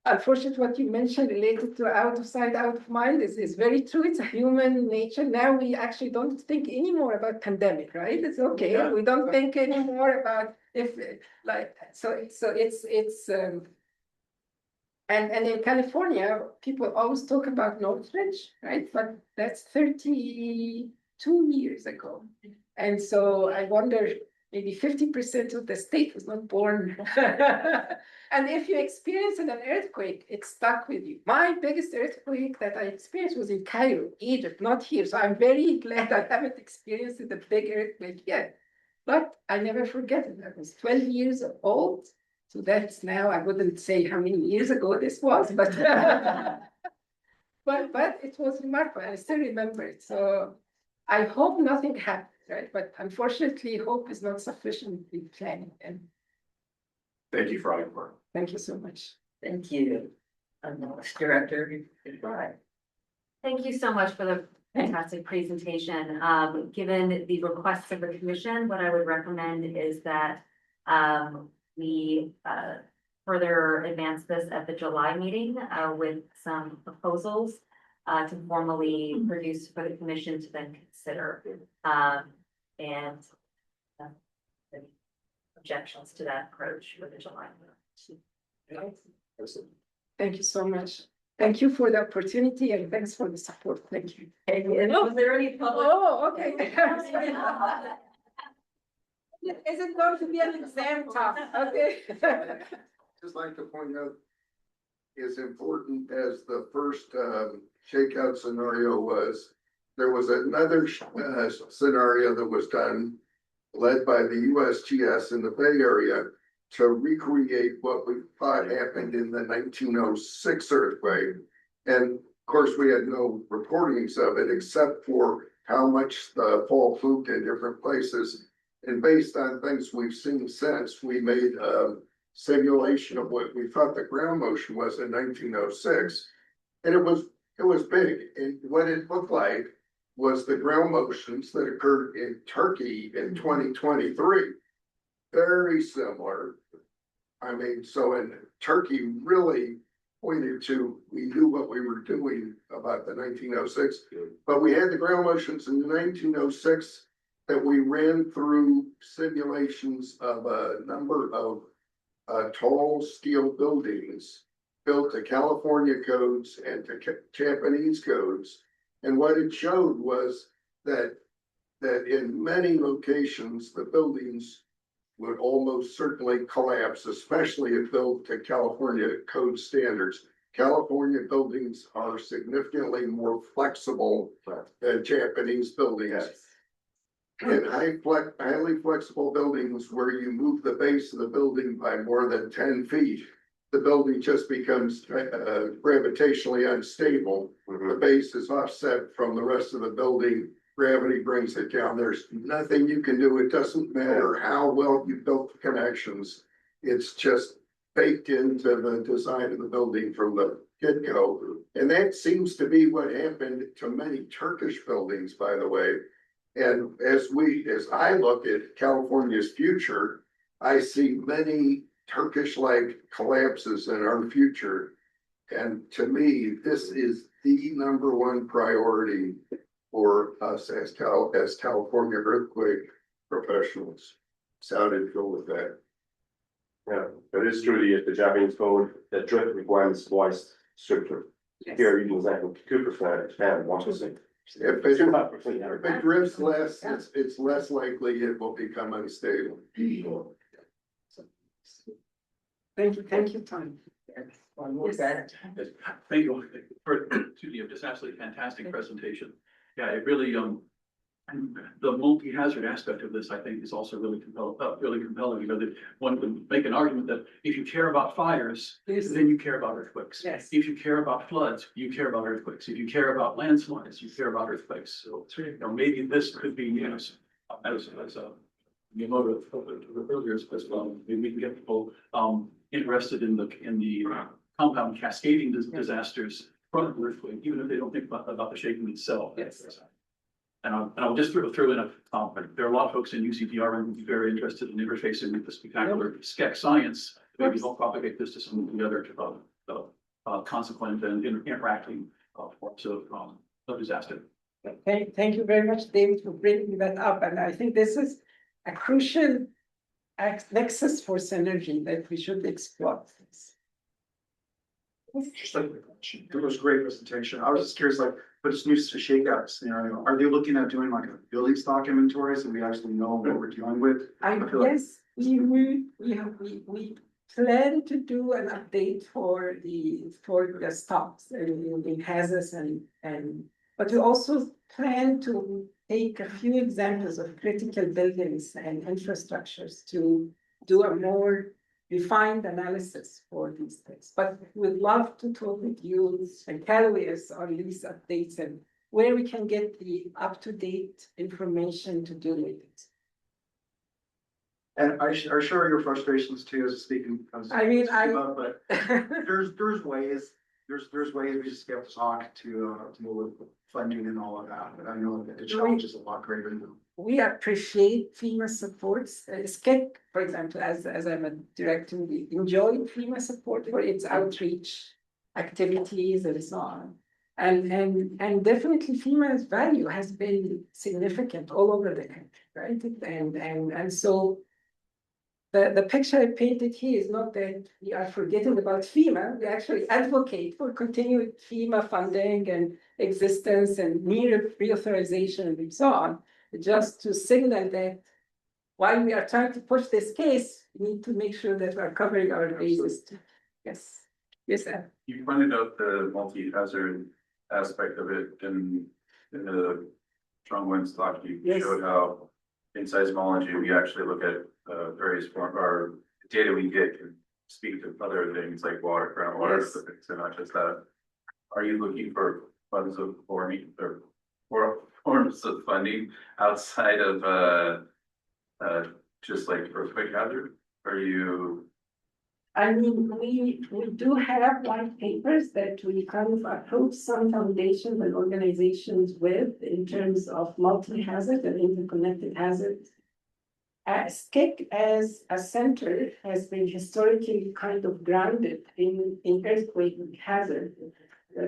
S15: unfortunately, what you mentioned related to out of sight, out of mind is very true. It's a human nature. Now we actually don't think anymore about pandemic, right? It's okay.
S2: Yeah.
S15: We don't think anymore about if it's and in California, people always talk about Northridge, right? But that's 32 years ago. And so I wonder, maybe 50% of the state was not born. And if you experience an earthquake, it stuck with you. My biggest earthquake that I experienced was in Cairo, Egypt, not here. So I'm very glad I haven't experienced the big earthquake yet. But I never forget it. I was 12 years old. So that's now, I wouldn't say how many years ago this was, but but it was remarkable. I still remember it. So I hope nothing happens, right? But unfortunately, hope is not sufficiently planning. And
S2: Thank you for all your work.
S15: thank you so much.
S8: Thank you. Next director, goodbye.
S5: Thank you so much for the fantastic presentation. Given the requests of the commission, what I would recommend is that we further advance this at the July meeting with some proposals to formally produce for the commission to then consider. And objections to that approach with the July meeting.
S15: Thank you so much. Thank you for the opportunity and thanks for the support. Thank you.
S8: And was there any public?
S15: Oh, okay. Is it going to be an exam talk? Okay.
S7: Just like to point out, as important as the first shakeout scenario was, there was another scenario that was done, led by the USGS in the Bay Area, to recreate what we thought happened in the 1906 earthquake. And of course, we had no reportings of it except for how much the fault moved in different places. And based on things we've seen since, we made a simulation of what we thought the ground motion was in 1906. And it was big. And what it looked like was the ground motions that occurred in Turkey in 2023. Very similar. I mean, so in Turkey really pointed to, we knew what we were doing about the 1906, but we had the ground motions in 1906 that we ran through simulations of a number of tall steel buildings built to California codes and to Japanese codes. And what it showed was that, that in many locations, the buildings would almost certainly collapse, especially if built to California code standards. California buildings are significantly more flexible than Japanese buildings. And highly flexible buildings where you move the base of the building by more than 10 feet, the building just becomes gravitationally unstable. The base is offset from the rest of the building. Gravity brings it down. There's nothing you can do. It doesn't matter how well you built the connections. It's just baked into the design of the building from the get-go. And that seems to be what happened to many Turkish buildings, by the way. And as I look at California's future, I see many Turkish-like collapses in our future. And to me, this is the number one priority for us as California earthquake professionals. Sounded good with that.
S14: Yeah, but it's true, the Japanese code, the drift requirements twice stricter. Here, you can say 2%, Japan 1%.
S7: If it drifts less, it's less likely it will become unstable.
S15: Thank you, Tony.
S13: Thank you for, just absolutely fantastic presentation. Yeah, it really, the multi-hazard aspect of this, I think, is also really compelling, you know, that one would make an argument that if you care about fires, then you care about earthquakes.
S15: Yes.
S13: If you care about floods, you care about earthquakes. If you care about landslides, you care about earthquakes. So, you know, maybe this could be, you know, as a motive earlier as well. Maybe we can get people interested in the compound cascading disasters from an earthquake, even if they don't think about the shaking itself.
S15: Yes.
S13: And I'll just throw in there are a lot of folks in UCPR who would be very interested in interfacing with the spectacular SCEC science. Maybe they'll propagate this to some of the other consequent and interacting forms of disaster.
S15: Thank you very much, David, for bringing that up. And I think this is a crucial nexus for synergy that we should explore.
S16: Just like, it was a great presentation. I was just curious, like, but it's new shakeout scenario. Are they looking at doing like a building stock inventory so we actually know what we're dealing with?
S15: Yes, we plan to do an update for the stocks in hazards but we also plan to take a few examples of critical buildings and infrastructures to do a more refined analysis for these things. But we'd love to talk with you and Callaway as our lease updates and where we can get the up-to-date information to do with it.
S16: And I share your frustrations too, as speaking. But there's ways we just have to talk to deal with funding and all of that. But I know that the challenge is a lot greater than.
S15: We appreciate FEMA supports. SCEC, for example, as I'm a director, we enjoy FEMA support for its outreach activities and so on. And definitely FEMA's value has been significant all over the country, right? And so the picture I painted here is not that we are forgetting about FEMA. We actually advocate for continued FEMA funding and existence and near reauthorization and so on. Just to signal that while we are trying to push this case, we need to make sure that we are covering our bases. Yes. Yes, sir.
S17: You pointed out the multi-hazard aspect of it in the strong winds talk. You showed how in seismology, we actually look at various our data we get can speak to other things like water, groundwater, so not just that. Are you looking for funds of forming or forms of funding outside of just like earthquake hazard? Are you?
S15: I mean, we do have white papers that we kind of approach some foundations and organizations with in terms of multi-hazard and interconnected hazards. SCEC as a center has been historically kind of grounded in earthquake hazard.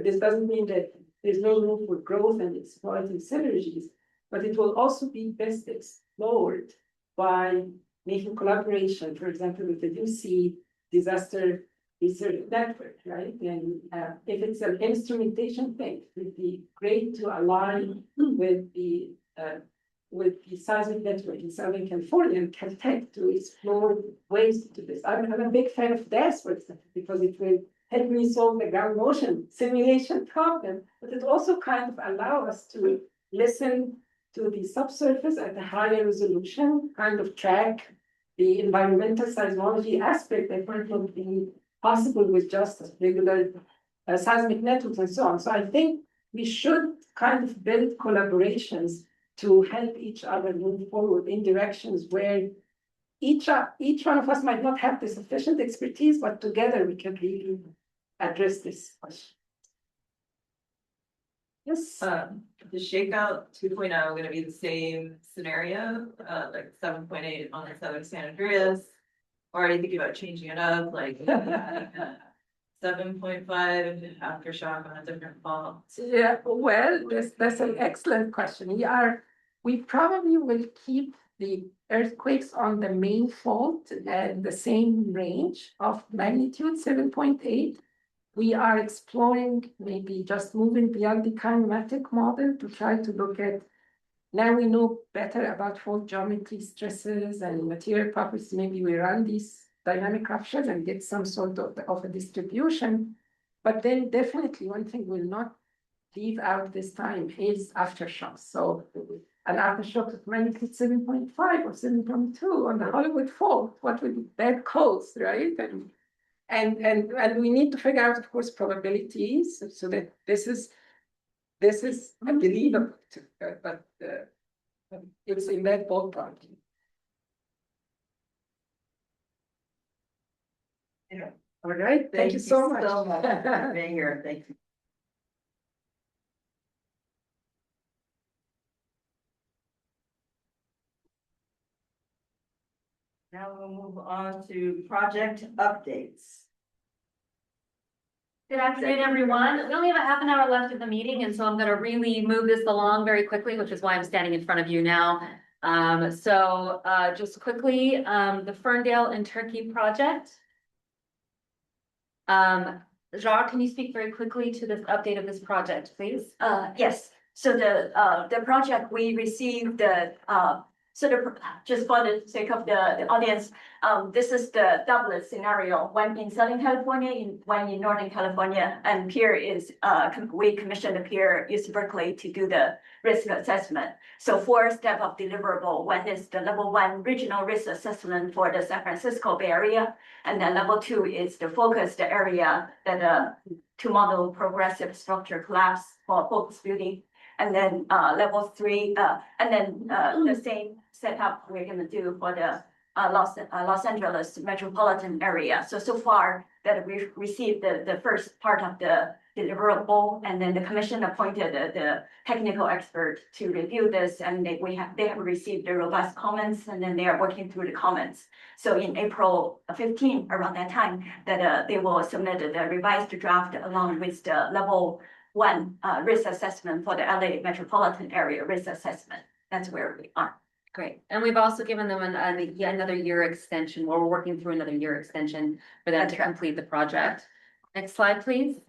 S15: This doesn't mean that there's no room for growth and exploiting synergies, but it will also be best explored by making collaboration, for example, with the UC Disaster Research Network, right? And if it's an instrumentation thing, it would be great to align with the with the seismic network in Southern California and Caltech to explore ways to do this. I'm a big fan of DAS, for example, because it will help me solve the ground motion simulation problem, but it also kind of allow us to listen to the subsurface at a higher resolution, kind of track the environmental seismology aspect that might not be possible with just regular seismic networks and so on. So I think we should kind of build collaborations to help each other move forward in directions where each one of us might not have the sufficient expertise, but together we can really address this question. Yes.
S18: The shakeout 2.0 going to be the same scenario, like 7.8 on the Southern San Andreas? Or are you thinking about changing it up, like 7.5 aftershock on a different fault?
S15: Yeah, well, that's an excellent question. We probably will keep the earthquakes on the main fault at the same range of magnitude 7.8. We are exploring maybe just moving beyond the kinematic model to try to look at, now we know better about fault geometry, stresses and material properties. Maybe we run these dynamic ruptures and get some sort of a distribution. But then definitely one thing we'll not leave out this time is aftershocks. So an aftershock of magnitude 7.5 or 7.2 on the Hollywood fault, what would be that cause, right? And we need to figure out, of course, probabilities so that this is unbelievable, but it's in that ballpark. Yeah. All right. Thank you so much.
S8: For being here. Thank you. Now we'll move on to project updates.
S5: Good afternoon, everyone. We only have a half an hour left of the meeting, and so I'm gonna really move this along very quickly, which is why I'm standing in front of you now. Just quickly, the Ferndale and Turkey project. Jar, can you speak very quickly to this update of this project, please?
S19: Yes, so the project we received just for the sake of the audience, this is the doublet scenario, one in Southern California, one in Northern California, and peer is, we commissioned a peer UC Berkeley to do the risk assessment. So 4 step of deliverable, one is the level 1 regional risk assessment for the San Francisco Bay Area, and then level 2 is the focused area that to model progressive structure collapse for focus building. And then level 3, and then the same setup we're going to do for the Los Angeles metropolitan area. So far that we've received the first part of the deliverable, and then the commission appointed the technical expert to review this, and they have received the robust comments, and then they are working through the comments. So in April 15, around that time, that they will submit the revised draft along with the level 1 risk assessment for the LA metropolitan area risk assessment. That's where we are.
S5: Great. And we've also given them another year extension, or we're working through another year extension for them to complete the project. Next slide, please.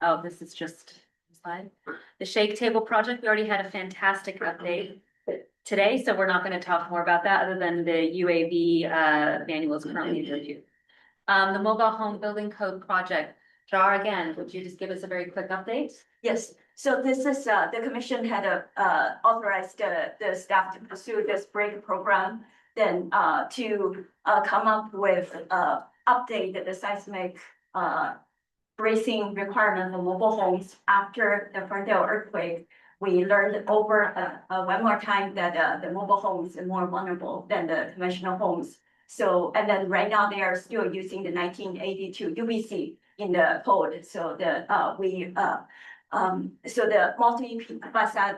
S5: Oh, this is just a slide. The Shake Table project, we already had a fantastic update today, so we're not going to talk more about that other than the UAV manual is currently in review. The Mobile Home Building Code project. Jar, again, would you just give us a very quick update?
S19: Yes, so this is, the commission had authorized the staff to pursue this break program, then to come up with update the seismic bracing requirement for mobile homes after the Ferndale earthquake. We learned over one more time that the mobile homes are more vulnerable than the conventional homes. So, and then right now they are still using the 1982 UBC in the code. So the multi-facet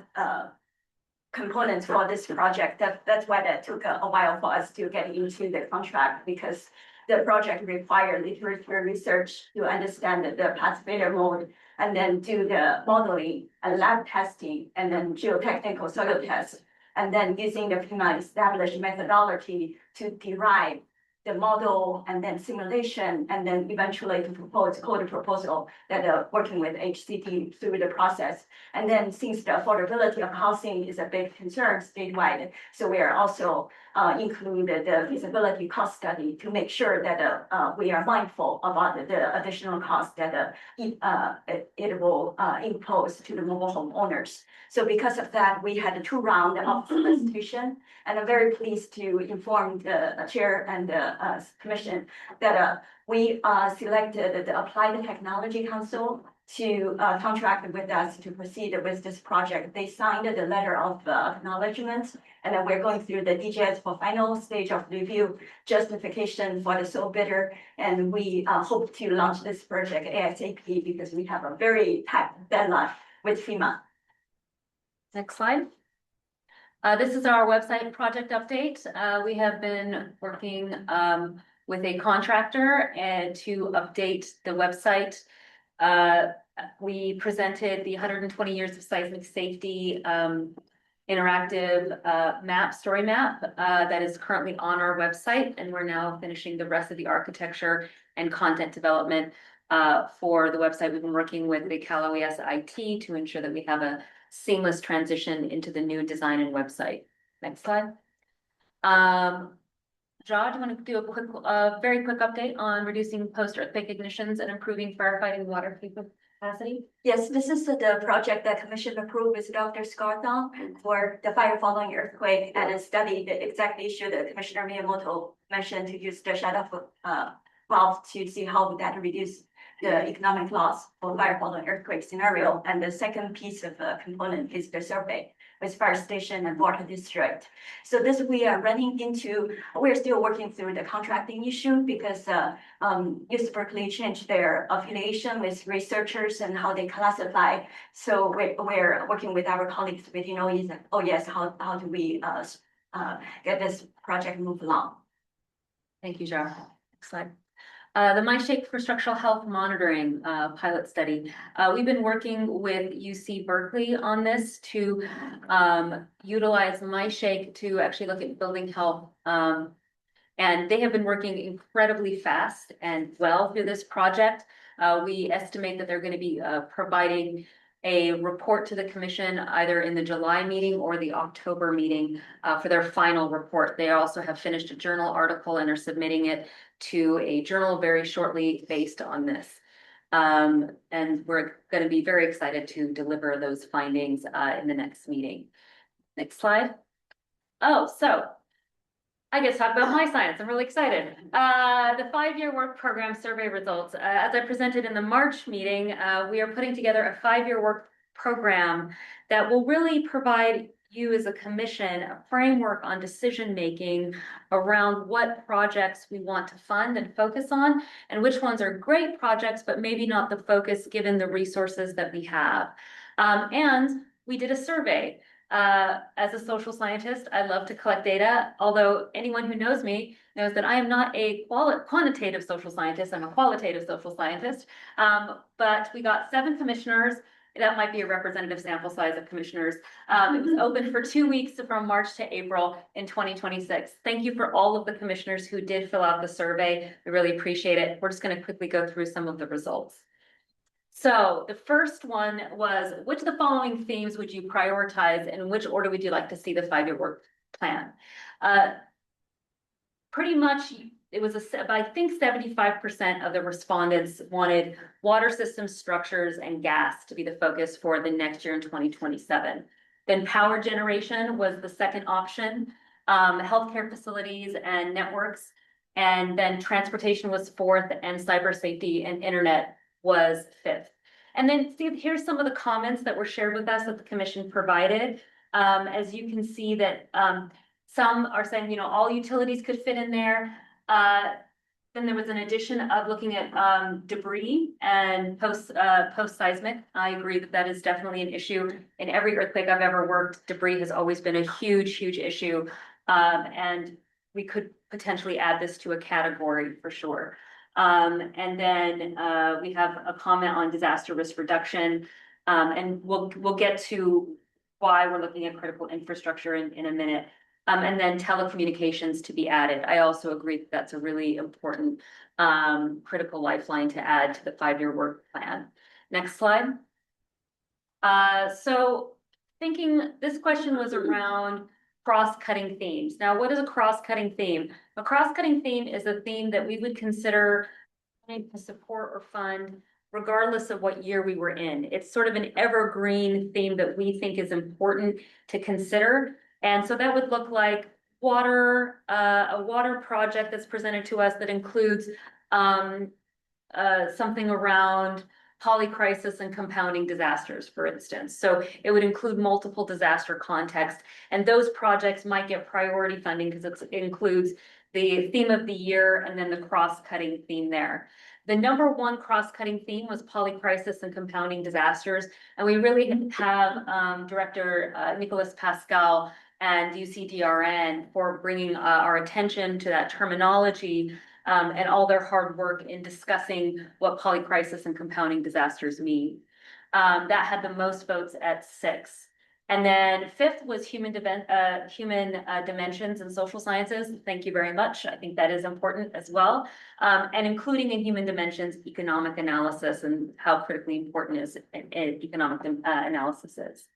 S19: components for this project, that's why that took a while for us to get into the contract, because the project required literature research to understand the path failure mode, and then do the modeling and lab testing, and then geotechnical soil tests, and then using the FEMA established methodology to derive the model and then simulation, and then eventually to propose code proposal that working with HCT through the process. And then since the affordability of housing is a big concern statewide, so we are also included the feasibility cost study to make sure that we are mindful about the additional cost that it will impose to the mobile home owners. So because of that, we had 2 rounds of solicitation, and I'm very pleased to inform the chair and the commission that we selected the Applied Technology Council to contract with us to proceed with this project. They signed the letter of acknowledgement, and then we're going through the DGS for final stage of review justification for the sole bidder. And we hope to launch this project ASAP because we have a very tight deadline with FEMA.
S5: Next slide. This is our website project update. We have been working with a contractor and to update the website. We presented the 120 years of seismic safety interactive story map that is currently on our website, and we're now finishing the rest of the architecture and content development for the website. We've been working with the Cal OES IT to ensure that we have a seamless transition into the new design and website. Next slide. Jaw, do you want to do a quick, very quick update on reducing post-earthquake ignitions and improving firefighting water capacity?
S19: Yes, this is the project that Commission approved with Dr. Scarthon for the fire following earthquake, and study the exact issue that Commissioner Miyamoto mentioned, to use the shut-off valve to see how that reduce the economic loss for fire following earthquake scenario. And the second piece of component is the survey with fire station and water district. So this we are running into, we're still working through the contracting issue because UC Berkeley changed their affiliation with researchers and how they classify. So we're working with our colleagues within OES, how do we get this project moved along.
S5: Thank you, Jar. Next slide. The MindShape for structural health monitoring pilot study. We've been working with UC Berkeley on this to utilize MindShape to actually look at building health. And they have been working incredibly fast and well through this project. We estimate that they're going to be providing a report to the commission either in the July meeting or the October meeting for their final report. They also have finished a journal article and are submitting it to a journal very shortly based on this. And we're going to be very excited to deliver those findings in the next meeting. Next slide. Oh, so I get to talk about my science. I'm really excited. The 5-year work program survey results. As I presented in the March meeting, we are putting together a 5-year work program that will really provide you as a commission a framework on decision-making around what projects we want to fund and focus on, and which ones are great projects, but maybe not the focus given the resources that we have. And we did a survey. As a social scientist, I love to collect data, although anyone who knows me knows that I am not a quantitative social scientist, I'm a qualitative social scientist. But we got 7 commissioners. That might be a representative sample size of commissioners. It was open for 2 weeks from March to April in 2026. Thank you for all of the commissioners who did fill out the survey. We really appreciate it. We're just going to quickly go through some of the results. So the first one was, which of the following themes would you prioritize, and in which order would you like to see the 5-year work plan? Pretty much, it was I think 75% of the respondents wanted water system structures and gas to be the focus for the next year in 2027. Then power generation was the second option, healthcare facilities and networks, and then transportation was 4th, and cyber safety and internet was 5th. And then see, here's some of the comments that were shared with us that the commission provided. As you can see that some are saying, you know, all utilities could fit in there. Then there was an addition of looking at debris and post-seismic. I agree that that is definitely an issue. In every earthquake I've ever worked, debris has always been a huge, huge issue. And we could potentially add this to a category for sure. And then we have a comment on disaster risk reduction. And we'll get to why we're looking at critical infrastructure in a minute. And then telecommunications to be added. I also agree that that's a really important critical lifeline to add to the 5-year work plan. Next slide. So thinking, this question was around cross-cutting themes. Now, what is a cross-cutting theme? A cross-cutting theme is a theme that we would consider to support or fund regardless of what year we were in. It's sort of an evergreen theme that we think is important to consider. And so that would look like water, a water project that's presented to us that includes something around polycrisis and compounding disasters, for instance. So it would include multiple disaster contexts, and those projects might get priority funding because it includes the theme of the year and then the cross-cutting theme there. The number one cross-cutting theme was polycrisis and compounding disasters, and we really have Director Nicolas Pascal and UCDRN for bringing our attention to that terminology and all their hard work in discussing what polycrisis and compounding disasters mean. That had the most votes at 6. And then 5th was human dimensions and social sciences. Thank you very much. I think that is important as well. And including in human dimensions, economic analysis and how critically important is economic analysis is.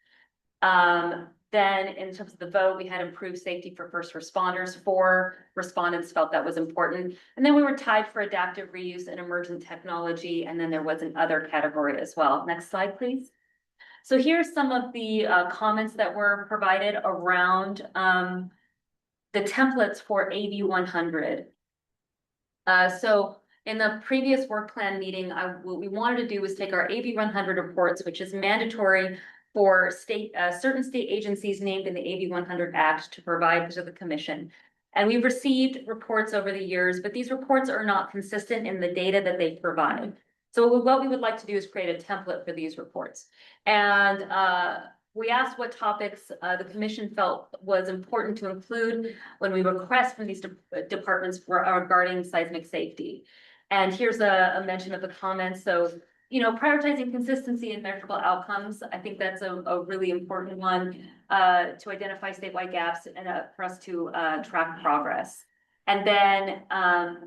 S5: Then in terms of the vote, we had improved safety for first responders. 4 respondents felt that was important. And then we were tied for adaptive reuse and emergent technology. And then there was an other category as well. Next slide, please. So here's some of the comments that were provided around the templates for AB 100. So in the previous work plan meeting, what we wanted to do was take our AB 100 reports, which is mandatory for certain state agencies named in the AB 100 Act to provide to the commission. And we've received reports over the years, but these reports are not consistent in the data that they provide. So what we would like to do is create a template for these reports. And we asked what topics the commission felt was important to include when we request from these departments regarding seismic safety. And here's a mention of the comments. So, you know, prioritizing consistency and measurable outcomes. I think that's a really important one to identify statewide gaps and for us to track progress. And then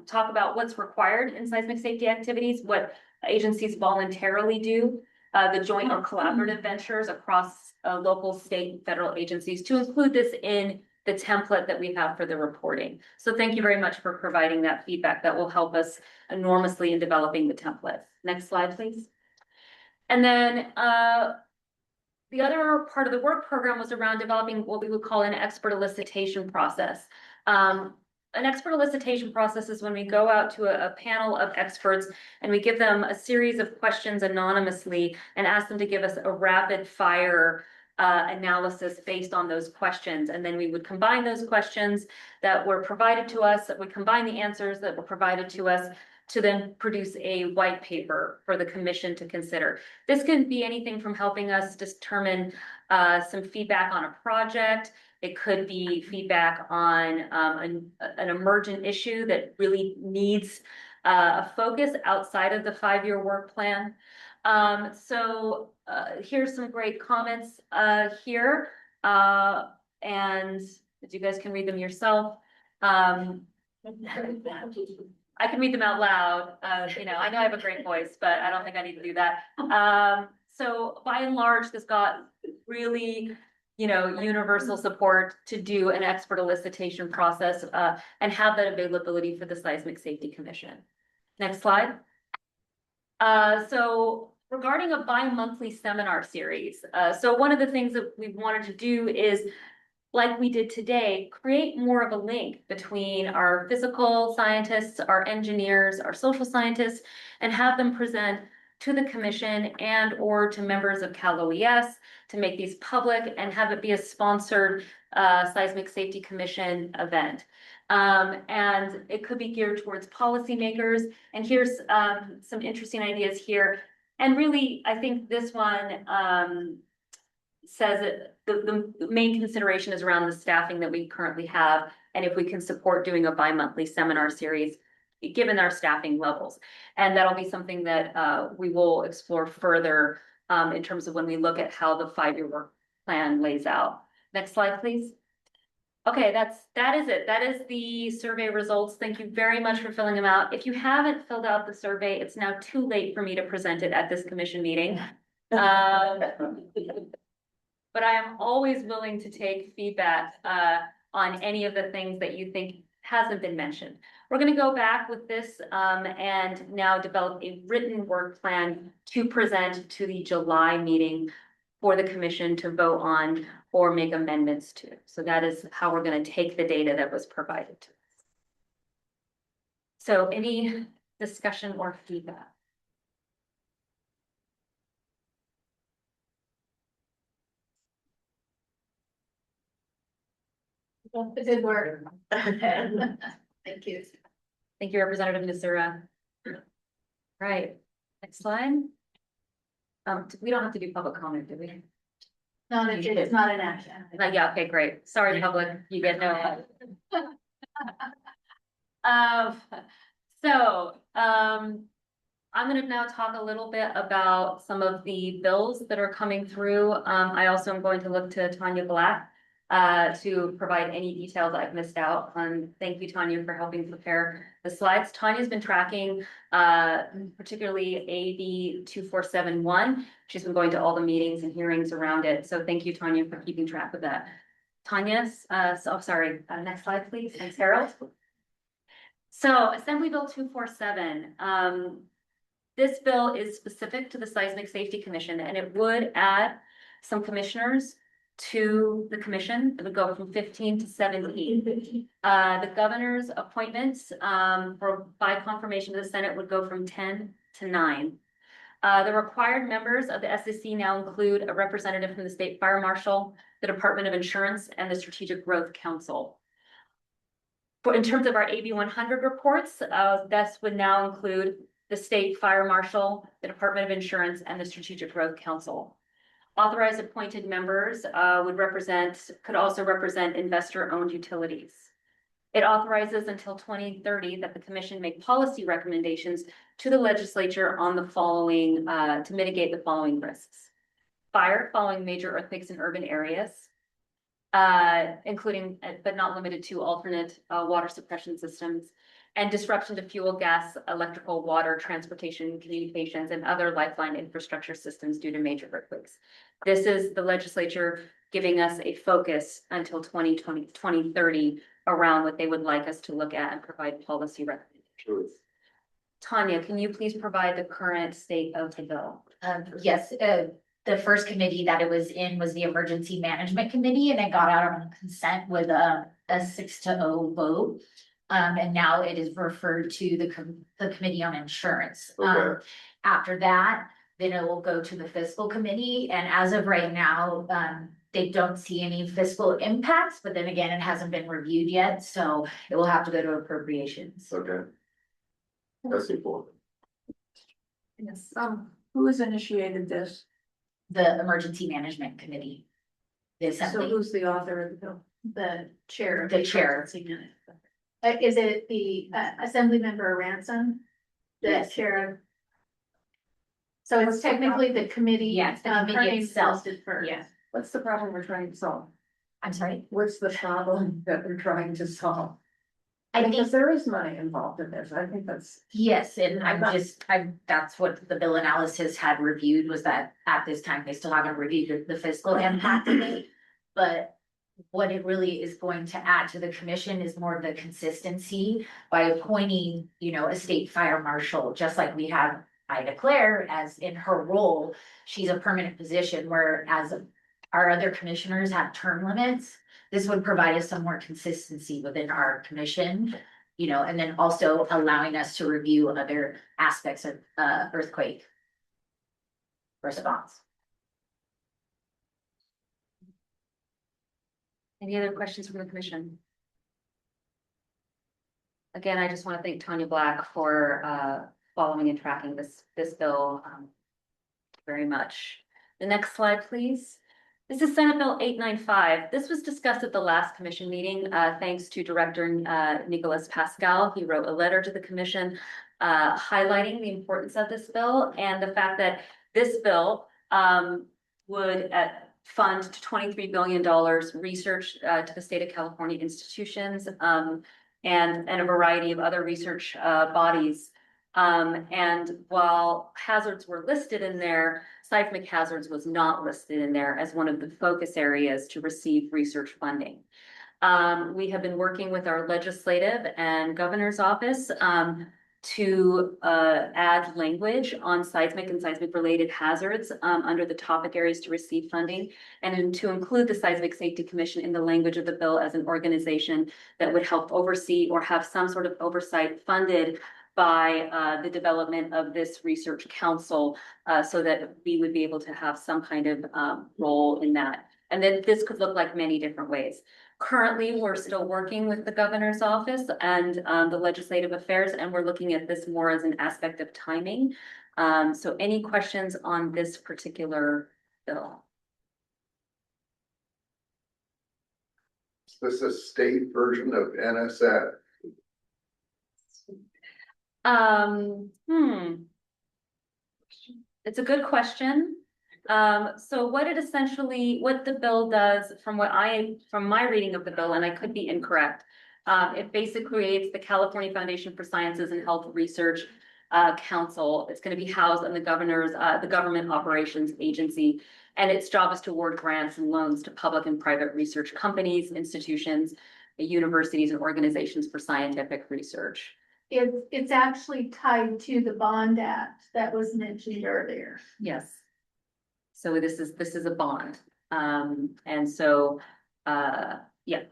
S5: talk about what's required in seismic safety activities, what agencies voluntarily do, the joint or collaborative ventures across local, state, and federal agencies to include this in the template that we have for the reporting. So thank you very much for providing that feedback. That will help us enormously in developing the template. Next slide, please. And then the other part of the work program was around developing what we would call an expert elicitation process. An expert elicitation process is when we go out to a panel of experts and we give them a series of questions anonymously and ask them to give us a rapid fire analysis based on those questions. And then we would combine those questions that were provided to us, that would combine the answers that were provided to us to then produce a white paper for the commission to consider. This can be anything from helping us determine some feedback on a project. It could be feedback on an emergent issue that really needs a focus outside of the 5-year work plan. So here's some great comments here, and you guys can read them yourself. I can read them out loud. You know, I know I have a great voice, but I don't think I need to do that. So by and large, this got really, you know, universal support to do an expert elicitation process and have that availability for the Seismic Safety Commission. Next slide. So regarding a bi-monthly seminar series, so one of the things that we wanted to do is, like we did today, create more of a link between our physical scientists, our engineers, our social scientists, and have them present to the commission and or to members of Cal OES to make these public and have it be a sponsored Seismic Safety Commission event. And it could be geared towards policymakers. And here's some interesting ideas here. And really, I think this one says that the main consideration is around the staffing that we currently have, and if we can support doing a bi-monthly seminar series, given our staffing levels. And that'll be something that we will explore further in terms of when we look at how the 5-year work plan lays out. Next slide, please. Okay, that is it. That is the survey results. Thank you very much for filling them out. If you haven't filled out the survey, it's now too late for me to present it at this commission meeting. But I am always willing to take feedback on any of the things that you think hasn't been mentioned. We're gonna go back with this and now develop a written work plan to present to the July meeting for the commission to vote on or make amendments to. So that is how we're gonna take the data that was provided to us. So any discussion or feedback?
S4: Good work. Thank you.
S5: Thank you, Representative Nasura. Right, next slide. We don't have to do public comment, do we?
S4: No, it's not an action.
S5: Yeah, okay, great. Sorry, public, you get no. I'm gonna now talk a little bit about some of the bills that are coming through. I also am going to look to Tanya Black to provide any details I've missed out on. Thank you, Tanya, for helping prepare the slides. Tanya's been tracking particularly AB 2471. She's been going to all the meetings and hearings around it. So thank you, Tanya, for keeping track of that. Tanya's, next slide, please. Thanks, Harold. So Assembly Bill 247. This bill is specific to the Seismic Safety Commission, and it would add some commissioners to the commission. It would go from 15 to 17. The governor's appointments by confirmation of the Senate would go from 10 to 9. The required members of the SSC now include a representative from the State Fire Marshal, the Department of Insurance, and the Strategic Growth Council. In terms of our AB 100 reports, this would now include the State Fire Marshal, the Department of Insurance, and the Strategic Growth Council. Authorized appointed members could also represent investor-owned utilities. It authorizes until 2030 that the commission make policy recommendations to the legislature on the following, to mitigate the following risks. Fire following major earthquakes in urban areas, including, but not limited to, alternate water suppression systems, and disruption to fuel, gas, electrical, water, transportation, communications, and other lifeline infrastructure systems due to major earthquakes. This is the legislature giving us a focus until 2030 around what they would like us to look at and provide policy recommendations. Tanya, can you please provide the current state of the bill?
S1: Yes, the first committee that it was in was the Emergency Management Committee, and it got out on consent with a 6-0 vote. And now it is referred to the Committee on Insurance.
S14: Okay.
S1: After that, then it will go to the Fiscal Committee, and as of right now, they don't see any fiscal impacts, but then again, it hasn't been reviewed yet, so it will have to go to appropriations.
S14: Okay. That's important.
S15: Yes, who has initiated this?
S1: The Emergency Management Committee. The
S15: So
S1: Assembly,
S15: who's the author of the bill?
S4: The chair.
S1: The chair.
S4: Is it the Assembly Member Ransom? The
S1: Yes.
S4: chair. So it's technically the committee.
S1: Yes, the
S4: her
S1: committee
S4: name's
S1: itself.
S4: listed first.
S1: Yes.
S15: What's the problem we're trying to solve?
S1: I'm sorry.
S15: What's the problem that we're trying to solve?
S1: I think,
S15: Because there is money involved in this. I think that's.
S1: yes, and that's what the bill analysis had reviewed, was that at this time, they still haven't reviewed the fiscal impact of it. But what it really is going to add to the commission is more of the consistency by appointing, a state fire marshal, just like we have Ida Claire as in her role. She's a permanent position, whereas our other commissioners have term limits. This would provide us some more consistency within our commission, and then also allowing us to review other aspects of earthquake response.
S5: Any other questions from the commission? Again, I just want to thank Tanya Black for following and tracking this bill very much. The next slide, please. This is Senate Bill 895. This was discussed at the last commission meeting, thanks to Director Nicholas Pascal. He wrote a letter to the commission highlighting the importance of this bill and the fact that this bill would
S20: fund to $23 billion research to the state of California institutions and a variety of other research bodies. And while hazards were listed in there, seismic hazards was not listed in there as one of the focus areas to receive research funding. We have been working with our legislative and governor's office to add language on seismic and seismic related hazards under the topic areas to receive funding, and to include the Seismic Safety Commission in the language of the bill as an organization that would help oversee or have some sort of oversight funded by the development of this research council, so that we would be able to have some kind of role in that. And then this could look like many different ways. Currently, we're still working with the governor's office and the legislative affairs, and we're looking at this more as an aspect of timing. So any questions on this particular bill?
S7: Is this a state version of NSF?
S20: It's a good question. So what the bill does, from my reading of the bill, and I could be incorrect, it basically creates the California Foundation for Sciences and Health Research Council. It's going to be housed in the Government Operations Agency, and its job is to award grants and loans to public and private research companies, institutions, universities, and organizations for scientific research.
S4: It's actually tied to the Bond Act that was mentioned earlier.
S20: Yes. So this is a bond. And so, yeah.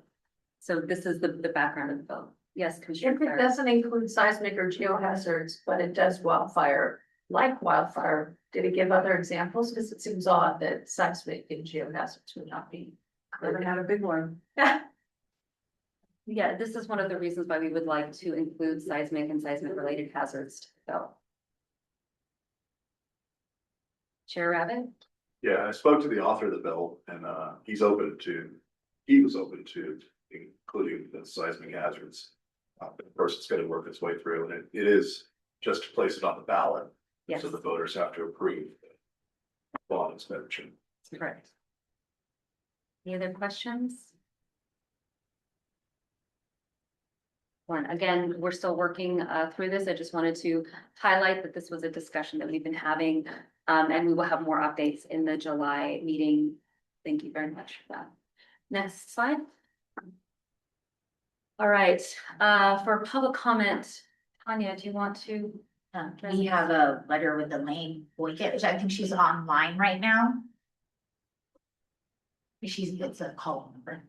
S20: So this is the background of the bill. Yes, Commissioner.
S10: If it doesn't include seismic or geohazards, but it does wildfire, like wildfire, did it give other examples? Because it seems odd that seismic and geohazards would not be.
S12: Never had a big one.
S20: Yeah, this is one of the reasons why we would like to include seismic and seismic related hazards to the bill. Chair Rabbit?
S2: Yeah, I spoke to the author of the bill and he was open to including the seismic hazards. Of course, it's going to work its way through, and it is just to place it on the ballot.
S20: Yes.
S2: So the voters have to approve the bond expenditure.
S20: Correct. Any other questions? Again, we're still working through this. I just wanted to highlight that this was a discussion that we've been having, and we will have more updates in the July meeting. Thank you very much for that. Next slide. All right, for public comment, Tanya, do you want to?
S1: We have a letter with Elaine Boykin, which I think she's online right now. It's a call number.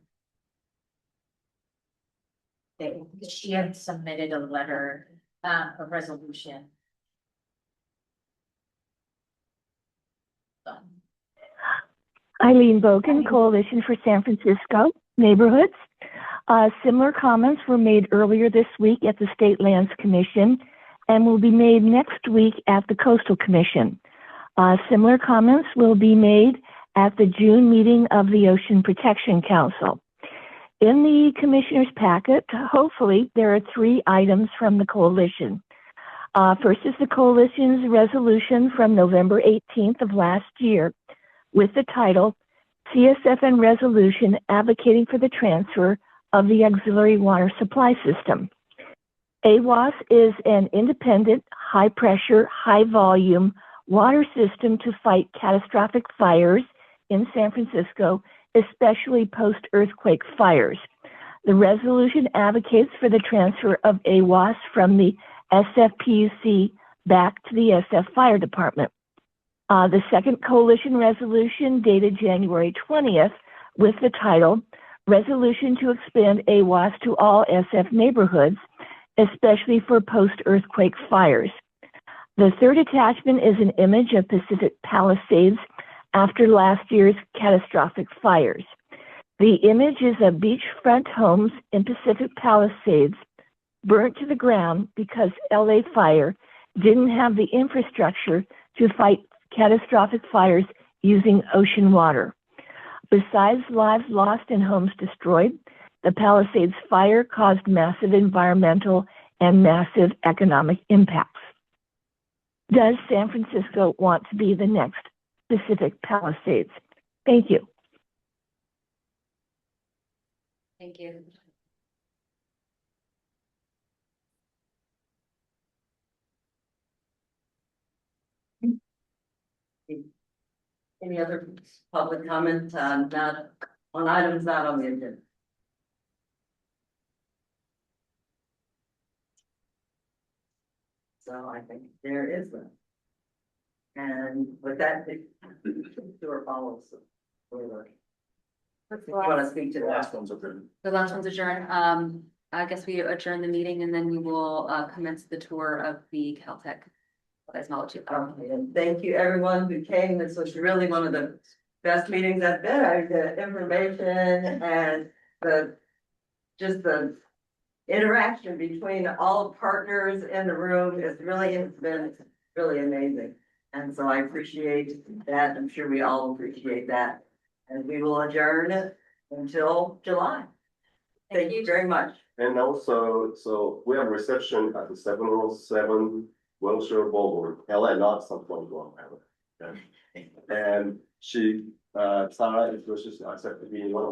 S1: She had submitted a letter, a resolution.
S21: Eileen Bogan, Coalition for San Francisco Neighborhoods. Similar comments were made earlier this week at the State Lands Commission and will be made next week at the Coastal Commission. Similar comments will be made at the June meeting of the Ocean Protection Council. In the commissioner's packet, hopefully, there are 3 items from the coalition. First is the coalition's resolution from November 18th of last year with the title, CSFN Resolution Advocating for the Transfer of the Auxiliary Water Supply System. AWAS is an independent, high-pressure, high-volume water system to fight catastrophic fires in San Francisco, especially post-earthquake fires. The resolution advocates for the transfer of AWAS from the SFPUC back to the SF Fire Department. The second coalition resolution dated January 20th with the title, Resolution to Expand AWAS to All SF Neighborhoods, especially for post-earthquake fires. The third attachment is an image of Pacific Palisades after last year's catastrophic fires. The image is of beachfront homes in Pacific Palisades burnt to the ground because LA Fire didn't have the infrastructure to fight catastrophic fires using ocean water. Besides lives lost and homes destroyed, the Palisades fire caused massive environmental and massive economic impacts. Does San Francisco want to be the next Pacific Palisades? Thank you.
S20: Thank you.
S8: Any other public comment, not on items not on the agenda? So I think there is one. And with that, the door follows. You want to speak to the last one's open?
S20: The last one's adjourned. I guess we adjourn the meeting and then we will commence the tour of the Caltech seismology.
S8: Okay, and thank you everyone who came. This was really one of the best meetings I've been. The information and just the interaction between all partners in the room has been really amazing. And so I appreciate that. I'm sure we all appreciate that. And we will adjourn until July. Thank you very much.
S14: And also, so we have a reception at the 707 Wilshire Boulevard, LA, not San Juan, okay? And Sarah is gracious to accept to be one of